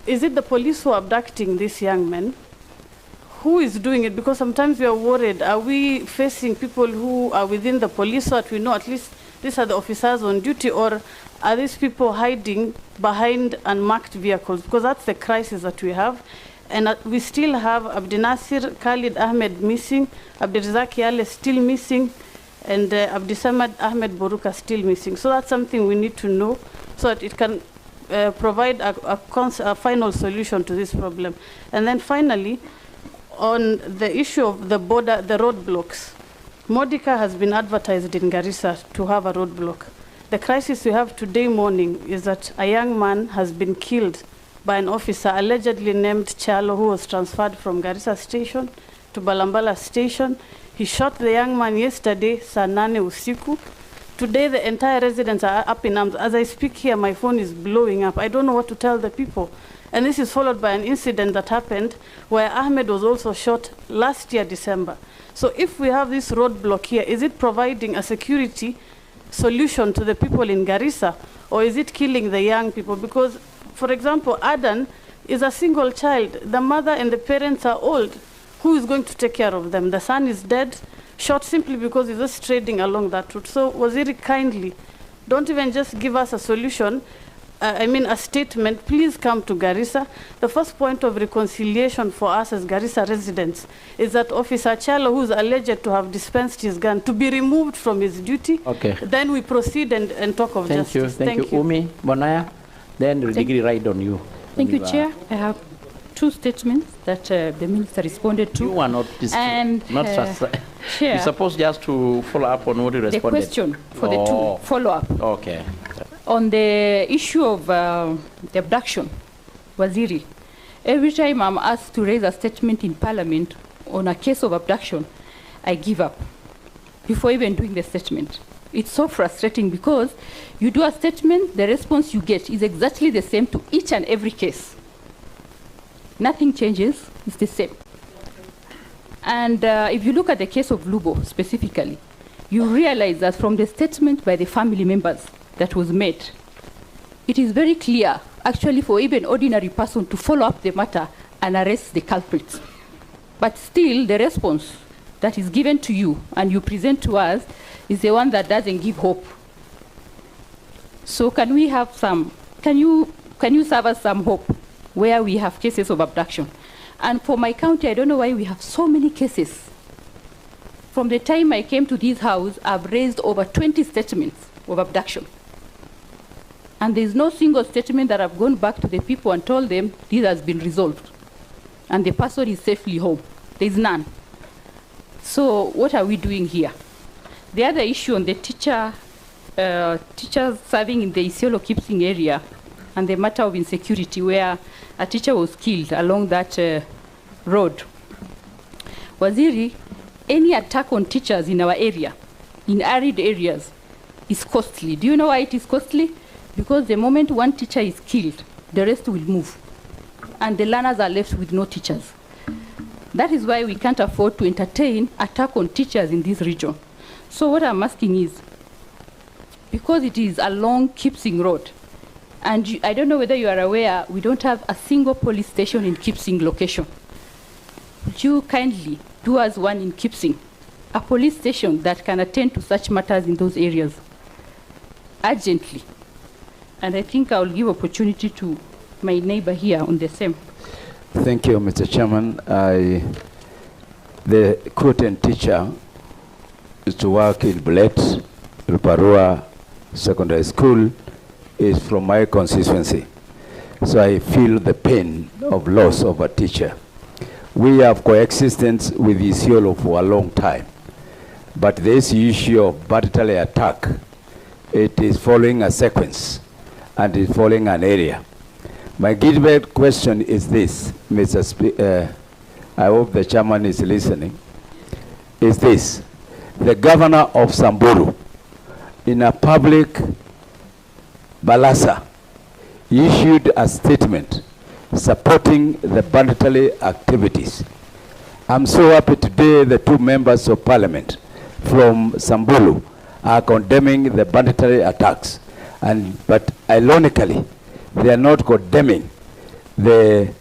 it the police who are abducting these young men? Who is doing it? Because sometimes we are worried. Are we facing people who are within the police so that we know at least these are the officers on duty, or are these people hiding behind unmarked vehicles? Because that's the crisis that we have. And we still have Abdinasir Khalid Ahmed missing, Abdirazak Yale still missing, and Abdisamad Ahmed Boruka still missing. So that's something we need to know so that it can provide a final solution to this problem. And then finally, on the issue of the border, the roadblocks, Modica has been advertised in Garissa to have a roadblock. The crisis we have today morning is that a young man has been killed by an officer allegedly named Chalo, who was transferred from Garissa station to Balambala station. He shot the young man yesterday, saa 8 usiku. Today, the entire residents are up in arms. As I speak here, my phone is blowing up. I don't know what to tell the people. And this is followed by an incident that happened where Ahmed was also shot last year, December. So if we have this roadblock here, is it providing a security solution to the people in Garissa, or is it killing the young people? Because, for example, Adan is a single child. The mother and the parents are old. Who is going to take care of them? The son is dead, shot simply because he's just trading along that route. So, Waziri, kindly, don't even just give us a solution, a statement. Please come to Garissa. The first point of reconciliation for us as Garissa residents is that Officer Chalo, who is alleged to have dispensed his gun, to be removed from his duty. Okay. Then we proceed and talk of justice. Thank you. Umi, Bonaya, then Ridigri right on you. Thank you, Chair. I have two statements that the Minister responded to. You are not Chair, you're supposed just to follow up on what you responded. The question for the two follow-up. Okay. On the issue of the abduction, Waziri, every time I'm asked to raise a statement in Parliament on a case of abduction, I give up before even doing the statement. It's so frustrating because you do a statement, the response you get is exactly the same to each and every case. Nothing changes, it's the same. And if you look at the case of Lubo specifically, you realize that from the statement by the family members that was made, it is very clear, actually, for even ordinary person to follow up the matter and arrest the culprits. But still, the response that is given to you and you present to us is the one that doesn't give hope. So can we have some, can you serve us some hope where we have cases of abduction? And for my county, I don't know why we have so many cases. From the time I came to this house, I've raised over 20 statements of abduction. And there's no single statement that I've gone back to the people and told them this has been resolved and the person is safely home. There's none. So what are we doing here? The other issue on the teachers serving in the Isiolo Kipsing area and the matter of insecurity where a teacher was killed along that road. Waziri, any attack on teachers in our area, in arid areas, is costly. Do you know why it is costly? Because the moment one teacher is killed, the rest will move. And the learners are left with no teachers. That is why we can't afford to entertain attack on teachers in this region. So what I'm asking is, because it is a long Kipsing road, and I don't know whether you are aware, we don't have a single police station in Kipsing location. Would you kindly do us one in Kipsing, a police station that can attend to such matters in those areas urgently? And I think I'll give opportunity to my neighbor here on the same. Thank you, Mr. Chairman. The quoted teacher is to work in Bullet, Ruparua Secondary School, is from my constituency. So I feel the pain of loss of a teacher. We have coexistence with Isiolo for a long time. But this issue of brutality attack, it is following a sequence and is following an area. My given question is this, Mr. Speaker, I hope the chairman is listening, is this: the governor of Samburu, in a public balasa, issued a statement supporting the brutality activities. I'm so happy today the two members of parliament from Samburu are condemning the brutality attacks, but ironically, they are not condemning their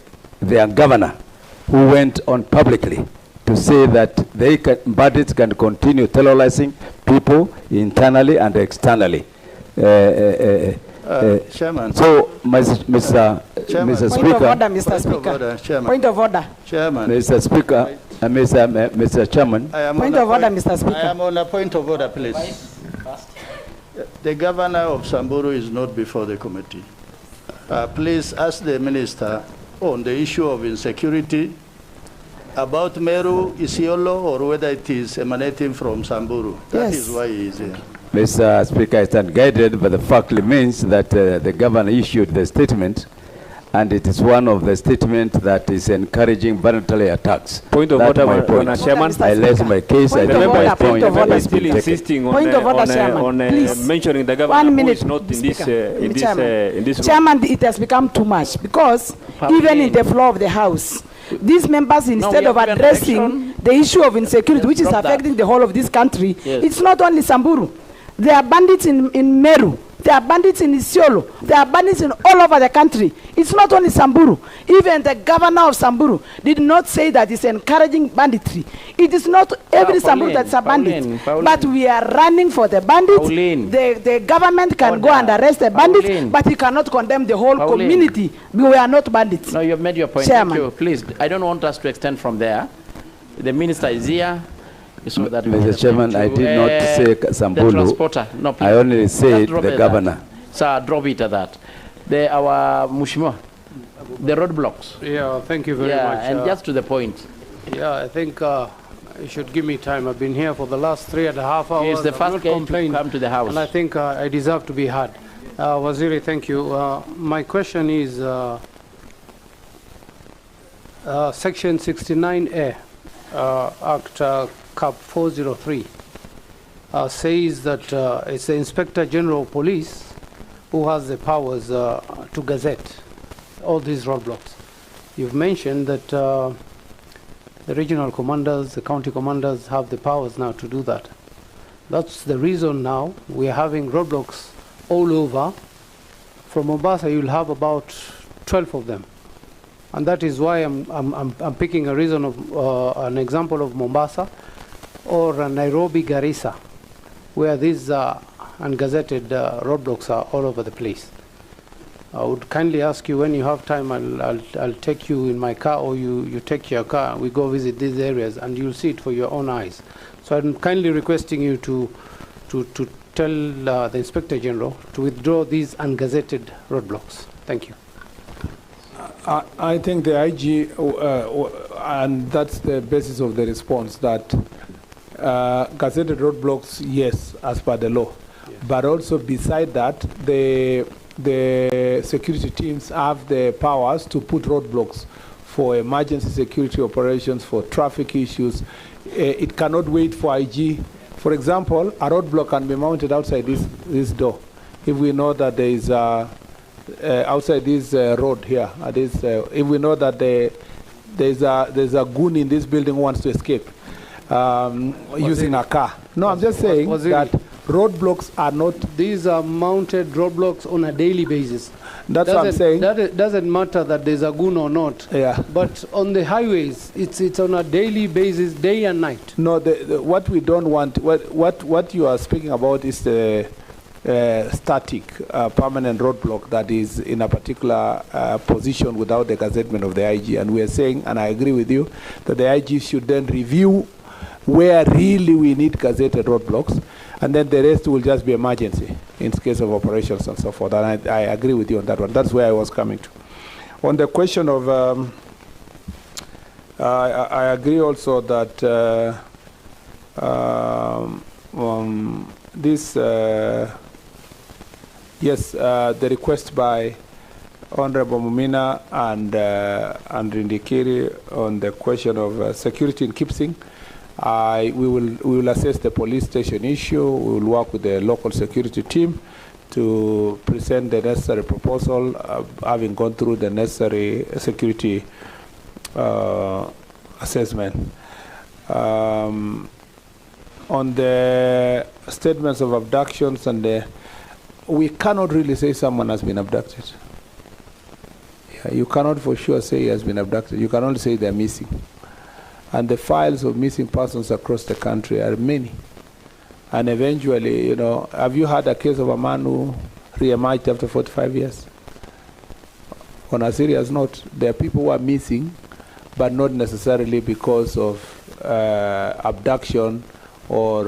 governor who went on publicly to say that bandits can continue terrorizing people internally and externally. Chairman. So, Mr. Speaker. Point of order, Mr. Speaker. Point of order. Chairman. Mr. Speaker, Mr. Chairman. Point of order, Mr. Speaker. I am on a point of order, please. The governor of Samburu is not before the committee. Please ask the minister on the issue of insecurity about Meru, Isiolo, or whether it is emanating from Samburu. That is why he is here. Mr. Speaker, I stand guided, but the fact remains that the governor issued the statement, and it is one of the statements that is encouraging voluntary attacks. Point of order, Mr. Chairman. I raise my case. I don't my point. The member is still insisting on mentioning the governor who is not in this room. Chairman, it has become too much because even in the floor of the House, these members, instead of addressing the issue of insecurity, which is affecting the whole of this country, it's not only Samburu. There are bandits in Meru. There are bandits in Isiolo. There are bandits in all over the country. It's not only Samburu. Even the governor of Samburu did not say that it's encouraging banditry. It is not every Samburu that's a bandit. But we are running for the bandits. The government can go and arrest the bandits, but he cannot condemn the whole community. We are not bandits. No, you've made your point. Chairman. Thank you. Please, I don't want us to extend from there. The minister is here. So that Mr. Chairman, I did not say Samburu. The transporter. No, I only said the governor. Sir, drop it at that. Our Mushimo, the roadblocks. Yeah, thank you very much. And just to the point. Yeah, I think you should give me time. I've been here for the last 3.5 hours. It's the first game to come to the House. And I think I deserve to be heard. Waziri, thank you. My question is Section 69A, Act Cap 403, says that it's the Inspector General of Police who has the powers to gazette all these roadblocks. You've mentioned that the regional commanders, the county commanders have the powers now to do that. That's the reason now we are having roadblocks all over. From Mombasa, you'll have about 12 of them. And that is why I'm picking a reason of an example of Mombasa or Nairobi, Garissa, where these ungazetted roadblocks are all over the place. I would kindly ask you, when you have time, I'll take you in my car, or you take your car, we go visit these areas, and you'll see it for your own eyes. So I'm kindly requesting you to tell the Inspector General to withdraw these ungazetted roadblocks. Thank you. I think the IG, and that's the basis of the response, that gazetted roadblocks, yes, as per the law. Yes. But also beside that, the security teams have the powers to put roadblocks for emergency security operations, for traffic issues. It cannot wait for IG. For example, a roadblock can be mounted outside this door. If we know that there is outside this road here, if we know that there's a goon in this building who wants to escape using a car. No, I'm just saying that roadblocks are not... These are mounted roadblocks on a daily basis. That's what I'm saying. It doesn't matter that there's a goon or not. Yeah. But on the highways, it's on a daily basis, day and night. No, what we don't want, what you are speaking about is the static permanent roadblock that is in a particular position without the gazettement of the IG. And we are saying, and I agree with you, that the IG should then review where really we need gazetted roadblocks, and then the rest will just be emergency in case of operations and so forth. And I agree with you on that one. That's where I was coming to. On the question of, I agree also that this, yes, the request by Honorable Mumina and Rindikiri on the question of security in Kipsing. We will assess the police station issue. We will work with the local security team to present the necessary proposal, having gone through the necessary security assessment. On the statements of abductions, and we cannot really say someone has been abducted. Yeah, you cannot for sure say he has been abducted. You can only say they're missing. And the files of missing persons across the country are many. And eventually, you know, have you had a case of a man who re-emerged after 45 years? On a serious note, there are people who are missing, but not necessarily because of abduction or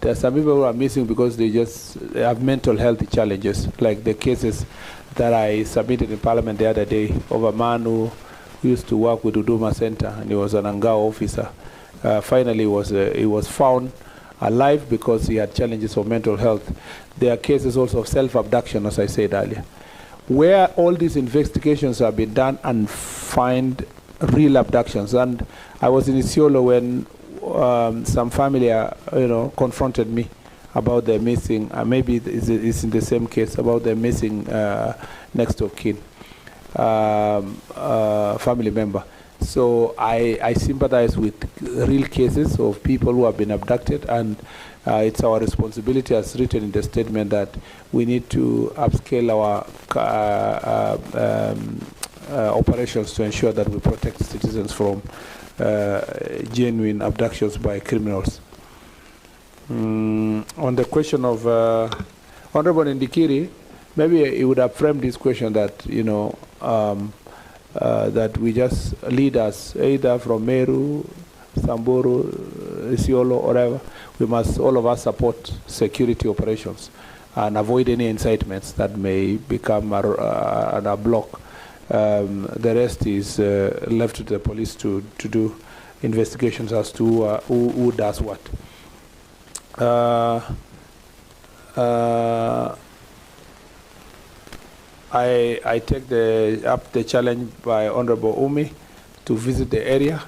there are some people who are missing because they just have mental health challenges, like the cases that I submitted in Parliament the other day of a man who used to work with Huduma Center, and he was an Angao officer. Finally, he was found alive because he had challenges of mental health. There are cases also of self-abduction, as I said earlier, where all these investigations have been done and find real abductions. And I was in Isiolo when some family, confronted me about their missing, maybe it's in the same case, about their missing next of kin family member. So I sympathize with real cases of people who have been abducted, and it's our responsibility, as written in the statement, that we need to upscale our operations to ensure that we protect citizens from genuine abductions by criminals. On the question of Honorable Ndikiri, maybe he would have framed this question that, that we just leaders, either from Meru, Samburu, Isiolo, or whatever, we must, all of us, support security operations and avoid any incitements that may become a block. The rest is left to the police to do investigations as to who does what. I take up the challenge by Honorable Umi to visit the area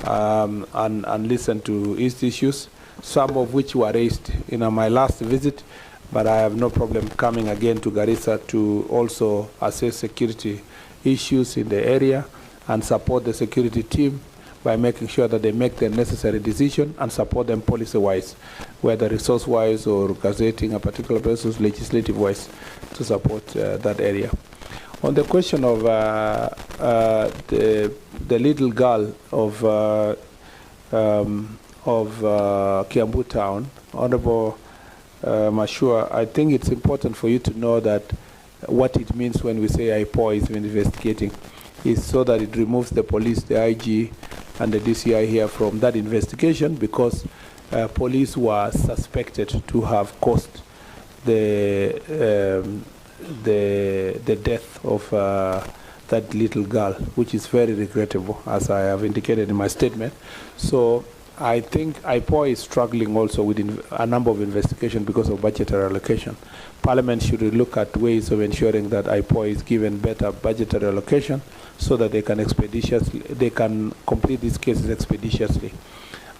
and listen to his issues, some of which were raised in my last visit, but I have no problem coming again to Garissa to also assess security issues in the area and support the security team by making sure that they make the necessary decision and support them policy-wise, whether resource-wise or gazetting a particular person, legislative-wise, to support that area. On the question of the little girl of Kiambu Town, Honorable Mashua, I think it's important for you to know that what it means when we say IPOA is investigating is so that it removes the police, the IG, and the DCI here from that investigation, because police were suspected to have caused the death of that little girl, which is very regrettable, as I have indicated in my statement. So I think IPOA is struggling also with a number of investigations because of budgetary allocation. Parliament should look at ways of ensuring that IPOA is given better budgetary allocation so that they can complete these cases expeditiously.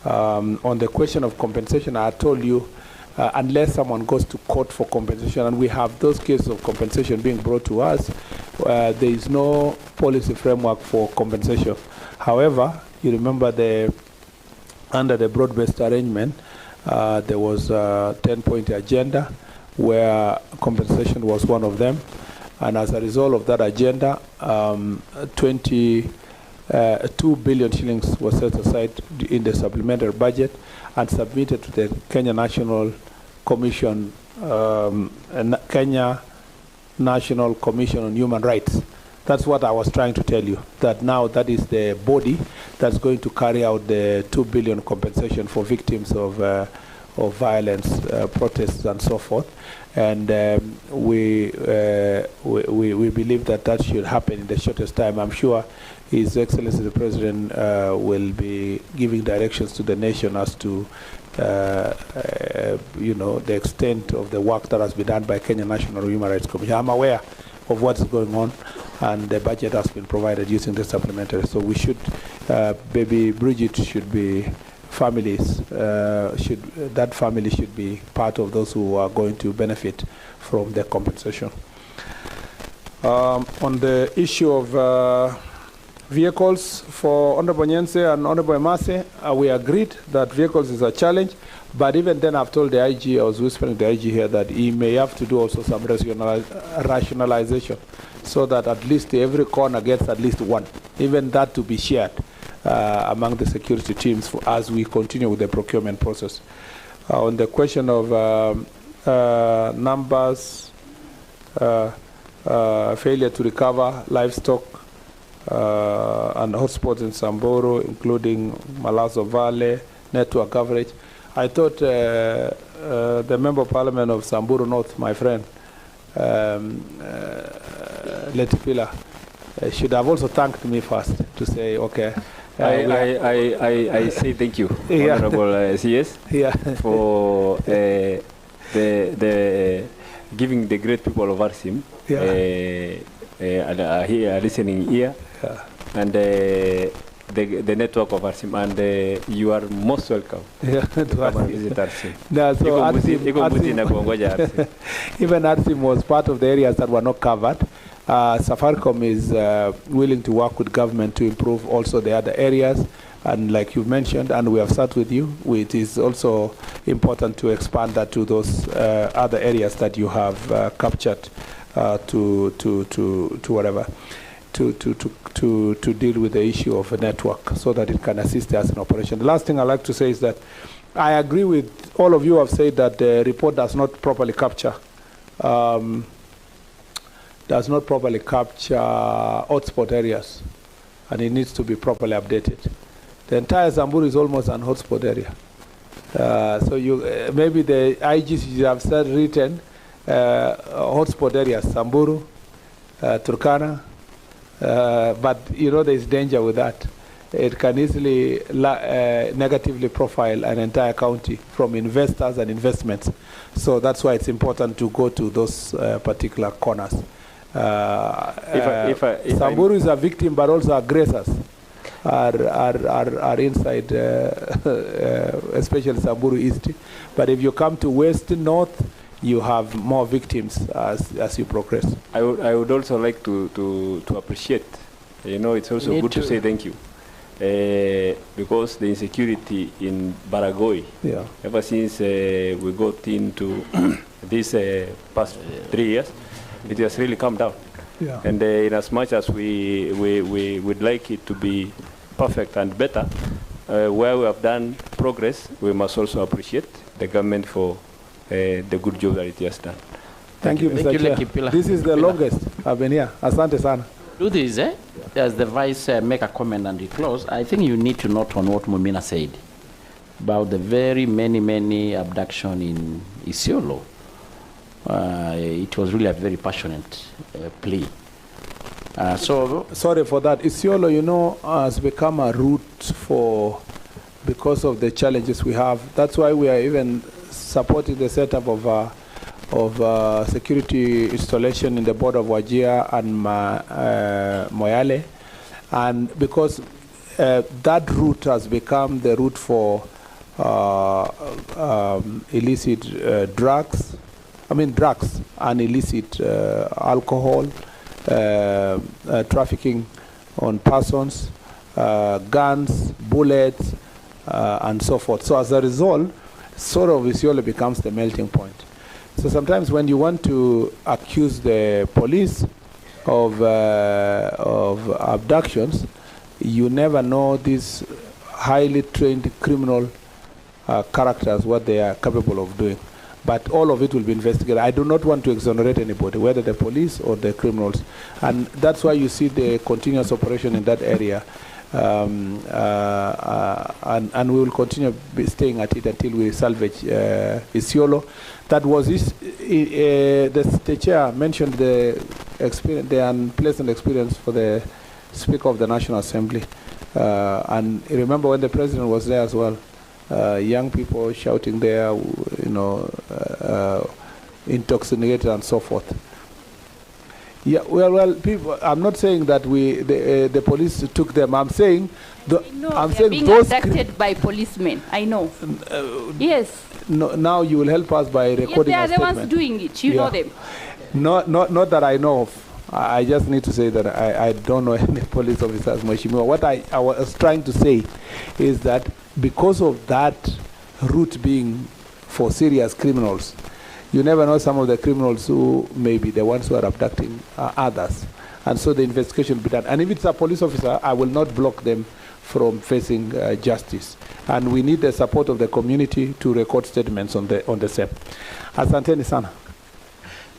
On the question of compensation, I told you, unless someone goes to court for compensation, and we have those cases of compensation being brought to us, there is no policy framework for compensation. However, you remember under the broad-based arrangement, there was a 10-point agenda where compensation was one of them. And as a result of that agenda, 2 billion shillings was set aside in the supplementary budget and submitted to the Kenya National Commission, Kenya National Commission on Human Rights. That's what I was trying to tell you, that now that is the body that's going to carry out the 2 billion compensation for victims of violence, protests, and so forth. And we believe that should happen in the shortest time. I'm sure His Excellency the President will be giving directions to the nation as to the extent of the work that has been done by Kenya National Human Rights Commission. I'm aware of what's going on, and the budget has been provided using the supplementary. So we should, baby Bridget should be families, that family should be part of those who are going to benefit from the compensation. On the issue of vehicles, for Honorable Nyense and Honorable Emase, we agreed that vehicles is a challenge, but even then I've told the IG, I was whispering to the IG here, that he may have to do also some rationalization so that at least every corner gets at least one, even that to be shared among the security teams as we continue with the procurement process. On the question of numbers, failure to recover livestock, and hotspots in Samburu, including Malazo Valley, network coverage. I thought the Member of Parliament of Samburu North, my friend, Letipila, should have also thanked me first to say, okay. I say thank you, yeah. Honorable CS, yeah. for the giving the great people of Arsim a listening ear, yeah. and the network of Arsim, and you are most welcome. Yeah, to come and visit Arsim. No, so even Arsim was part of the areas that were not covered. Safaricom is willing to work with government to improve also the other areas, and like you mentioned, and we have sat with you, it is also important to expand that to those other areas that you have captured to whatever, to deal with the issue of a network so that it can assist us in operation. The last thing I'd like to say is that I agree with all of you who have said that the report does not properly capture hotspot areas, and it needs to be properly updated. The entire Samburu is almost an hotspot area. So you maybe the IGs you have said written hotspot areas, Samburu, Turkana, but you know there is danger with that. It can easily negatively profile an entire county from investors and investments. So that's why it's important to go to those particular corners. Samburu is a victim, but also aggressors are inside, especially Samburu East. But if you come to West, North, you have more victims as you progress. I would also like to appreciate. You know, it's also good to say thank you. Because the insecurity in Baragoi, ever since we got into this past 3 years, it has really come down. Yeah. And in as much as we would like it to be perfect and better, where we have done progress, we must also appreciate the government for the good job that it has done. Thank you, Mr. Chair. This is the longest I've been here. Asante sana. Do this, as the Vice make a comment and we close. I think you need to note on what Mumina said about the very many abduction in Isiolo. It was really a very passionate plea. So sorry for that. Isiolo, you know, has become a route because of the challenges we have. That's why we are even supporting the setup of security installation in the border of Wajir and Moyale, and because that route has become the route for illicit drugs and illicit alcohol, trafficking on persons, guns, bullets, and so forth. So as a result, sort of Isiolo becomes the melting point. So sometimes when you want to accuse the police of abductions, you never know these highly trained criminal characters, what they are capable of doing. But all of it will be investigated. I do not want to exonerate anybody, whether the police or the criminals. And that's why you see the continuous operation in that area. And we will continue staying at it until we salvage Isiolo. That was the chair mentioned the unpleasant experience for the Speaker of the National Assembly. And remember when the President was there as well, young people shouting there, you know, intoxicated and so forth. Yeah, well, people. I'm not saying that the police took them. I'm saying I'm saying being those abducted by policemen. I know. Yes. No, now you will help us by recording. Yes, they are a the ones statement. doing it. You know them. Not that I know of. I just need to say that I don't know any police officers, Mheshimiwa. What I was trying to say is that because of that route being for serious criminals, you never know some of the criminals who may be the ones who are abducting others. And so the investigation will be done. And if it's a police officer, I will not block them from facing justice. And we need the support of the community to record statements on the same. Asanteni sana.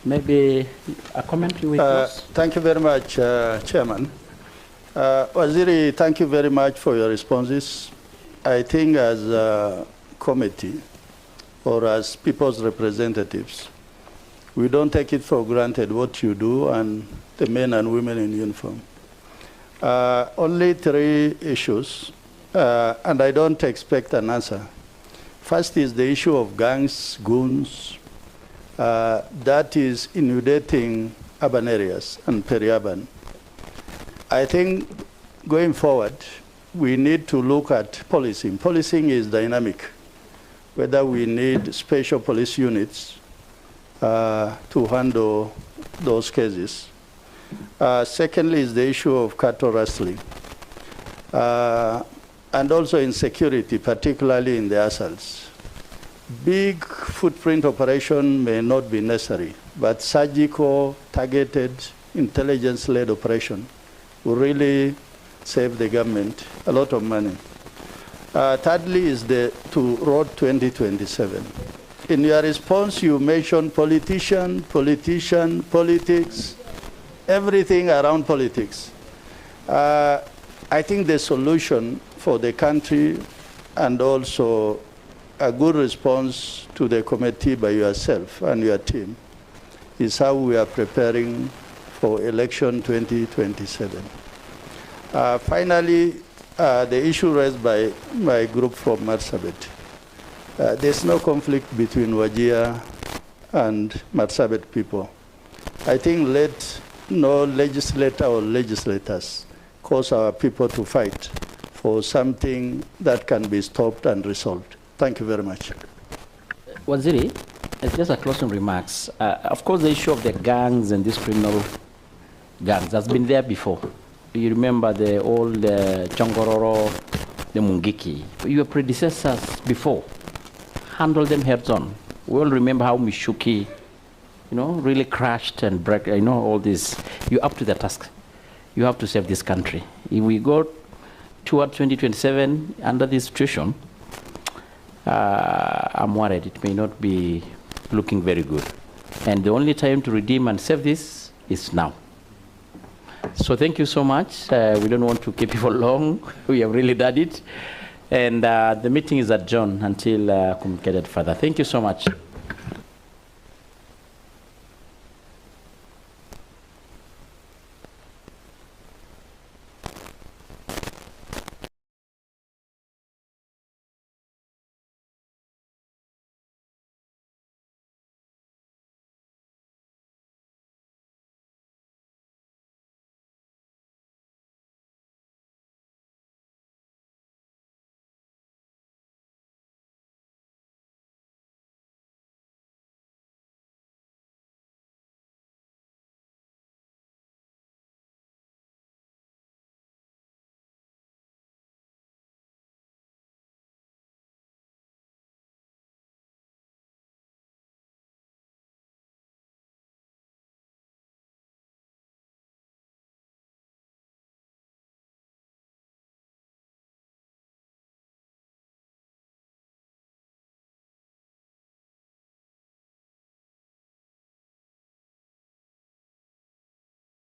Maybe a comment with Thank you very much, Chairman. Waziri, thank you very much for your responses. I think as a committee or as people's representatives, we don't take it for granted what you do and the men and women in uniform. Only 3 issues, and I don't expect an answer. First is the issue of gangs, goons, that is inundating urban areas and peri-urban. I think going forward, we need to look at policing. Policing is dynamic, whether we need special police units to handle those cases. Secondly is the issue of cattle rustling. And also insecurity, particularly in the assaults. Big footprint operation may not be necessary, but surgical, targeted, intelligence-led operation will really save the government a lot of money. Thirdly is to Road 2027. In your response, you mentioned politician, politics, everything around politics. I think the solution for the country and also a good response to the committee by yourself and your team is how we are preparing for election 2027. Finally, the issue raised by my group from Marsabit. There's no conflict between Wajir and Marsabit people. I think let no legislator or legislators cause our people to fight for something that can be stopped and resolved. Thank you very much. Waziri, just a closing remarks. Of course, the issue of the gangs and these criminal gangs has been there before. You remember the old Chongororo, the Mungiki. Your predecessors before handled them heads on. We all remember how Mishuki, really crashed and broke, all this. You're up to the task. You have to save this country. If we go toward 2027 under this situation, I'm worried it may not be looking very good. And the only time to redeem and save this is now. So thank you so much. We don't want to keep you for long. We have really done it. And the meeting is adjourned until communicated further. Thank you so much.